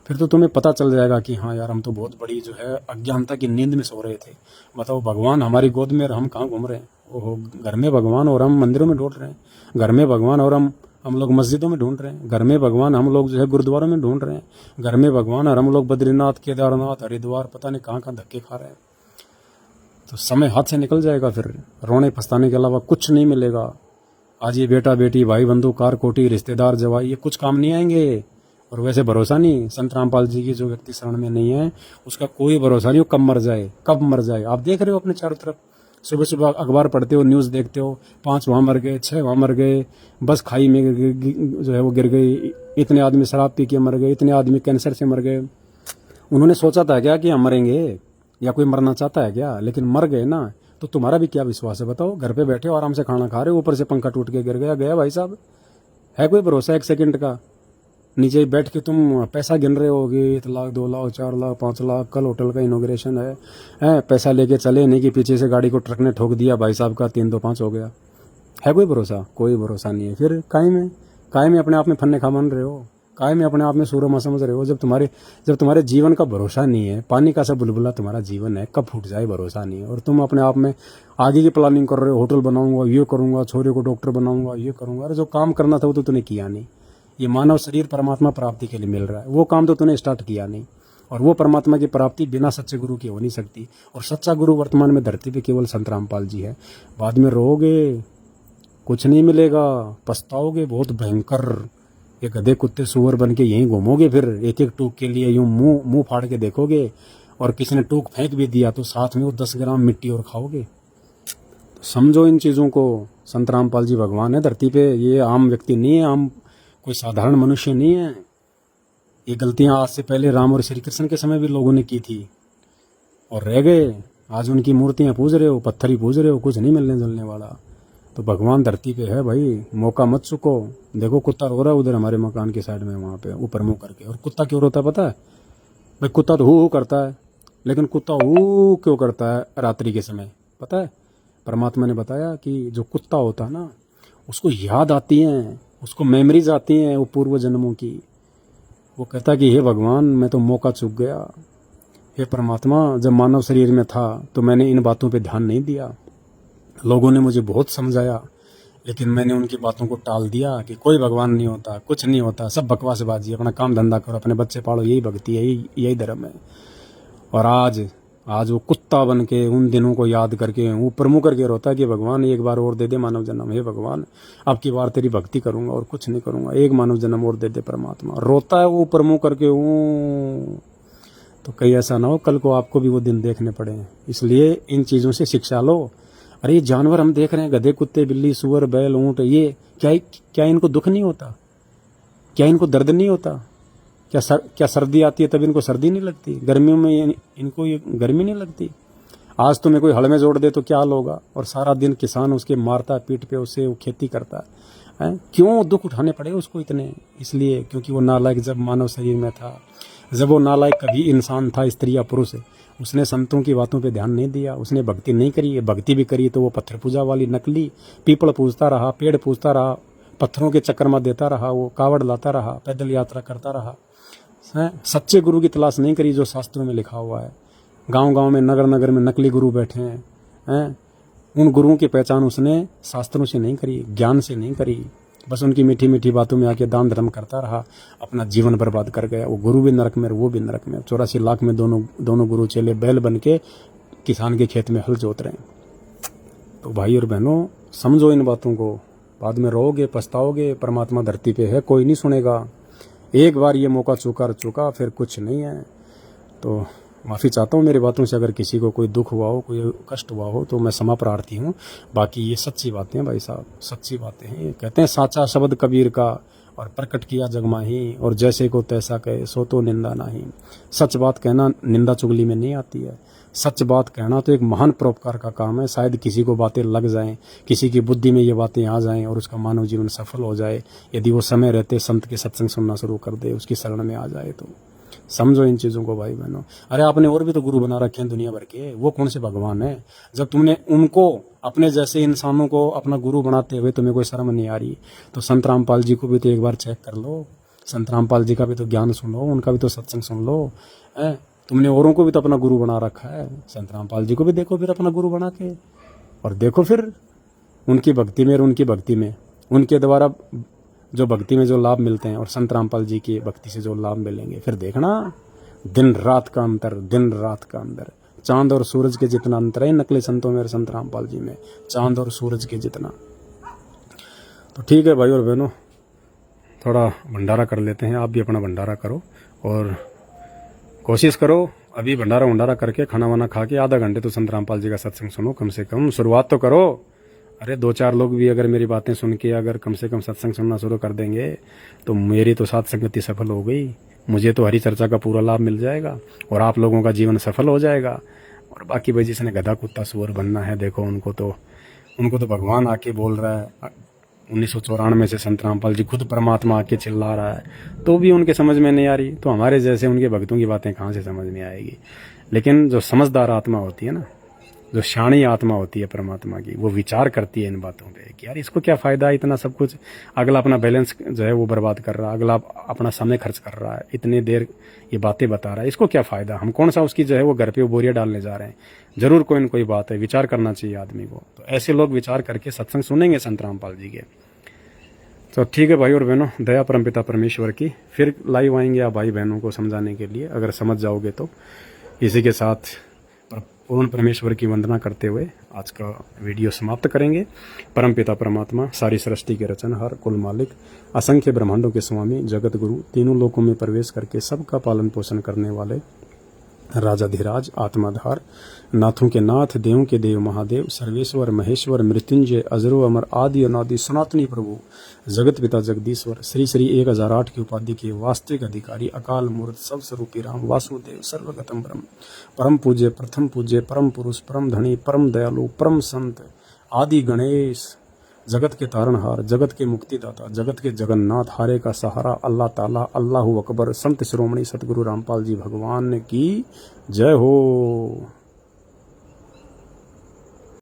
फिर तो तुम्हें पता चल जाएगा कि हाँ यार, हम तो बहुत बड़ी जो है अज्ञानता की नींद में सो रहे थे। बताओ, भगवान हमारी गोद में और हम कहाँ घूम रहे हैं। ओहो, घर में भगवान और हम मंदिरों में ढूंढ रहे हैं। घर में भगवान और हम लोग मस्जिदों में ढूंढ रहे हैं। घर में भगवान हम लोग जो है गुरुद्वारों में ढूंढ रहे हैं। घर में भगवान और हम लोग बद्रीनाथ केदारनाथ हरिद्वार पता नहीं कहाँ कहाँ धक्के खा रहे हैं। तो समय हाथ से निकल जाएगा, फिर रोने पछताने के अलावा कुछ नहीं मिलेगा। आज ये बेटा बेटी भाई बंधु कार कोटी रिश्तेदार जवाई ये कुछ काम नहीं आएंगे। और वैसे भरोसा नहीं, संत रामपाल जी की जो व्यक्ति शरण में नहीं है उसका कोई भरोसा नहीं, वो कब मर जाए कब मर जाए। आप देख रहे हो अपने चारों तरफ, सुबह सुबह अखबार पढ़ते हो, न्यूज़ देखते हो, 5 वहाँ मर गए, 6 वहाँ मर गए, बस खाई में जो है वो गिर गई, इतने आदमी शराब पी के मर गए, इतने आदमी कैंसर से मर गए। उन्होंने सोचा था क्या कि हम मरेंगे, या कोई मरना चाहता है क्या? लेकिन मर गए ना। तो तुम्हारा भी क्या विश्वास है बताओ? घर पे बैठे हो, आराम से खाना खा रहे हो, ऊपर से पंखा टूट के गिर गया, गया भाई साहब। है कोई भरोसा 1 सेकंड का? नीचे बैठ के तुम पैसा गिन रहे होगे, 1 लाख 2 लाख 4 लाख 5 लाख, कल होटल का इनॉग्रेशन है, पैसा लेके चले नहीं कि पीछे से गाड़ी को ट्रक ने ठोक दिया, भाई साहब का 3 2 5 हो गया। है कोई भरोसा? कोई भरोसा नहीं है। फिर काहे में अपने आप में फन्ने खा मान रहे हो, काहे में अपने आप में सूरमा समझ रहे हो। जब तुम्हारे जीवन का भरोसा नहीं है, पानी का सा बुलबुला तुम्हारा जीवन है, कब फूट जाए भरोसा नहीं है। और तुम अपने आप में आगे की प्लानिंग कर रहे हो, होटल बनाऊंगा, ये करूंगा, छोरे को डॉक्टर बनाऊंगा, ये करूंगा। अरे जो काम करना था वो तो तूने किया नहीं। ये मानव शरीर परमात्मा प्राप्ति के लिए मिल रहा है, वो काम तो तूने स्टार्ट किया नहीं। और वो परमात्मा की प्राप्ति बिना सच्चे गुरु की हो नहीं सकती। और सच्चा गुरु वर्तमान में धरती पे केवल संत रामपाल जी है। बाद में रोगे, कुछ नहीं मिलेगा, पछताओगे बहुत भयंकर। ये गधे कुत्ते सुअर बन के यहीं घूमोगे, फिर एक एक टूक के लिए यूं मुंह फाड़ के देखोगे। और किसी ने टूक फेंक भी दिया तो साथ में वो 10 ग्राम मिट्टी और खाओगे। तो समझो इन चीज़ों को। संत रामपाल जी भगवान है धरती पे, ये आम व्यक्ति नहीं है, आम कोई साधारण मनुष्य नहीं है। ये गलतियां आज से पहले राम और श्री कृष्ण के समय भी लोगों ने की थी और रह गए। आज उनकी मूर्तियां पूज रहे हो, पत्थर ही पूज रहे हो, कुछ नहीं मिलने जुलने वाला। तो भगवान धरती पे है भाई, मौका मत चुको। देखो कुत्ता रो रहा है उधर हमारे मकान के साइड में, वहाँ पे ऊपर मुंह करके। और कुत्ता क्यों रोता है पता है भाई? कुत्ता तो हू करता है, लेकिन कुत्ता हू क्यों करता है रात्रि के समय पता है? परमात्मा ने बताया कि जो कुत्ता होता है ना, उसको याद आती हैं, उसको मेमोरीज आती हैं वो पूर्व जन्मों की। वो कहता कि हे भगवान, मैं तो मौका चूक गया। हे परमात्मा, जब मानव शरीर में था तो मैंने इन बातों पे ध्यान नहीं दिया। लोगों ने मुझे बहुत समझाया, लेकिन मैंने उनकी बातों को टाल दिया कि कोई भगवान नहीं होता, कुछ नहीं होता, सब बकवासबाजी, अपना काम धंधा करो, अपने बच्चे पालो, यही भक्ति है, यही धर्म है। और आज वो कुत्ता बन के उन दिनों को याद करके ऊपर मुँह करके रोता है कि भगवान एक बार और दे दे मानव जन्म। हे भगवान, अब की बार तेरी भक्ति करूंगा और कुछ नहीं करूंगा, एक मानव जन्म और दे दे परमात्मा। रोता है वो ऊपर मुँह करके। तो कहीं ऐसा ना हो कल को आपको भी वो दिन देखने पड़े। इसलिए इन चीज़ों से शिक्षा लो। अरे ये जानवर हम देख रहे हैं, गधे कुत्ते बिल्ली सुअर बैल ऊँट, ये क्या इनको दुख नहीं होता? क्या इनको दर्द नहीं होता? क्या सर्दी आती है तब इनको सर्दी नहीं लगती? गर्मियों में इनको ये गर्मी नहीं लगती? आज तुम्हें कोई हल में जोड़ दे तो क्या हाल होगा? और सारा दिन किसान उसके मारता है पीठ पे, उससे वो खेती करता है। क्यों दुख उठाने पड़े उसको इतने? इसलिए क्योंकि वो नालायक जब मानव शरीर में था, जब वो नालायक कभी इंसान था, स्त्री या पुरुष, उसने संतों की बातों पे ध्यान नहीं दिया, उसने भक्ति नहीं करी। भक्ति भी करी तो वो पत्थर पूजा वाली नकली, पीपल पूजता रहा, पेड़ पूजता रहा, पत्थरों के चक्कर में देता रहा, वो कावड़ लाता रहा, पैदल यात्रा करता रहा। सच्चे गुरु की तलाश नहीं करी जो शास्त्रों में लिखा हुआ है। गांव-गांव में नगर नगर में नकली गुरु बैठे हैं। उन गुरुओं की पहचान उसने शास्त्रों से नहीं करी, ज्ञान से नहीं करी। बस उनकी मीठी मीठी बातों में आके दान धर्म करता रहा, अपना जीवन बर्बाद कर गया। वो गुरु भी नरक में, वो भी नरक में। 84 लाख में दोनों गुरु चेले बैल बन के किसान के खेत में हल जोत रहे हैं। तो भाई और बहनों, समझो इन बातों को। बाद में रोओगे, पछताओगे। परमात्मा धरती पे है, कोई नहीं सुनेगा। एक बार ये मौका चुका फिर कुछ नहीं है। तो माफ़ी चाहता हूँ मेरी बातों से, अगर किसी को कोई दुख हुआ हो, कोई कष्ट हुआ हो, तो मैं क्षमा प्रार्थी हूँ। बाकी ये सच्ची बातें हैं भाई साहब, सच्ची बातें हैं। कहते हैं साचा शब्द कबीर का, और प्रकट किया जगमाही, और जैसे को तैसा कहे सो तो निंदा नहीं। सच बात कहना निंदा चुगली में नहीं आती है। सच बात कहना तो एक महान परोपकार का काम है। शायद किसी को बातें लग जाएं, किसी की बुद्धि में ये बातें आ जाएं और उसका मानव जीवन सफल हो जाए, यदि वो समय रहते संत के सत्संग सुनना शुरू कर दे, उसकी शरण में आ जाए। तो समझो इन चीज़ों को भाई बहनों। अरे आपने और भी तो गुरु बना रखे हैं दुनिया भर के, वो कौन से भगवान है? जब तुमने उनको, अपने जैसे इंसानों को अपना गुरु बनाते हुए तुम्हें कोई शर्म नहीं आ रही, तो संत रामपाल जी को भी तो एक बार चेक कर लो। संत रामपाल जी का भी तो ज्ञान सुन लो, उनका भी तो सत्संग सुन लो। तुमने औरों को भी तो अपना गुरु बना रखा है, संत रामपाल जी को भी देखो फिर अपना गुरु बना के, और देखो फिर उनकी भक्ति में और उनकी भक्ति में, उनके द्वारा जो भक्ति में जो लाभ मिलते हैं और संत रामपाल जी की भक्ति से जो लाभ मिलेंगे, फिर देखना दिन रात का अंतर, दिन रात का अंतर। चांद और सूरज के जितना अंतर है नकली संतों में और संत रामपाल जी में, चांद और सूरज के जितना। तो ठीक है भाई और बहनों, थोड़ा भंडारा कर लेते हैं। आप भी अपना भंडारा करो और कोशिश करो अभी भंडारा करके खाना वाना खा के आधा घंटे तो संत रामपाल जी का सत्संग सुनो, कम से कम शुरुआत तो करो। अरे 2-4 लोग भी अगर मेरी बातें सुन के अगर कम से कम सत्संग सुनना शुरू कर देंगे तो मेरी तो साथ संगति सफल हो गई। मुझे तो हरी चर्चा का पूरा लाभ मिल जाएगा और आप लोगों का जीवन सफल हो जाएगा। और बाकी भाई जिसने गधा कुत्ता सुअर बनना है, देखो उनको तो भगवान आके बोल रहा है। 1994 से संत रामपाल जी खुद परमात्मा आके चिल्ला रहा है, तो भी उनके समझ में नहीं आ रही। तो हमारे जैसे उनके भक्तों की बातें कहाँ से समझ में आएगी? लेकिन जो समझदार आत्मा होती है ना, जो शाणी आत्मा होती है परमात्मा की, वो विचार करती है इन बातों पे कि यार इसको क्या फ़ायदा है इतना सब कुछ। अगला अपना बैलेंस जो है वो बर्बाद कर रहा है, अगला अपना समय खर्च कर रहा है, इतनी देर ये बातें बता रहा है, इसको क्या फ़ायदा? हम कौन सा उसकी जो है वो घर पे वो बोरियां डालने जा रहे हैं। ज़रूर कोई न कोई बात है, विचार करना चाहिए आदमी को। तो ऐसे लोग विचार करके सत्संग सुनेंगे संत रामपाल जी के। तो ठीक है भाई और बहनों, दया परमपिता परमेश्वर की। फिर लाइव आएंगे आप भाई बहनों को समझाने के लिए, अगर समझ जाओगे तो। इसी के साथ पूर्ण परमेश्वर की वंदना करते हुए आज का वीडियो समाप्त करेंगे। परमपिता परमात्मा, सारी सृष्टि के रचनहार, कुल मालिक, असंख्य ब्रह्मांडों के स्वामी, जगत गुरु, तीनों लोकों में प्रवेश करके सबका पालन पोषण करने वाले राजाधिराज, आत्माधार, नाथों के नाथ, देवों के देव महादेव, सर्वेश्वर महेश्वर, मृत्युंजय, अजरो अमर, आदि अनादि सनातनी प्रभु, जगत पिता जगदीश्वर, श्री श्री 1008 की उपाधि के वास्तविक अधिकारी, अकाल मूर्त, सब स्वरूपी राम, वासुदेव, सर्वगतम ब्रह्म, परम पूज्य, प्रथम पूज्य, परम पुरुष, परम धनी, परम दयालु, परम संत, आदि गणेश, जगत के तारणहार, जगत के मुक्तिदाता, जगत के जगन्नाथ, हारे का सहारा, अल्लाह ताला, अल्लाहु अकबर, संत शिरोमणि सतगुरु रामपाल जी भगवान की जय हो।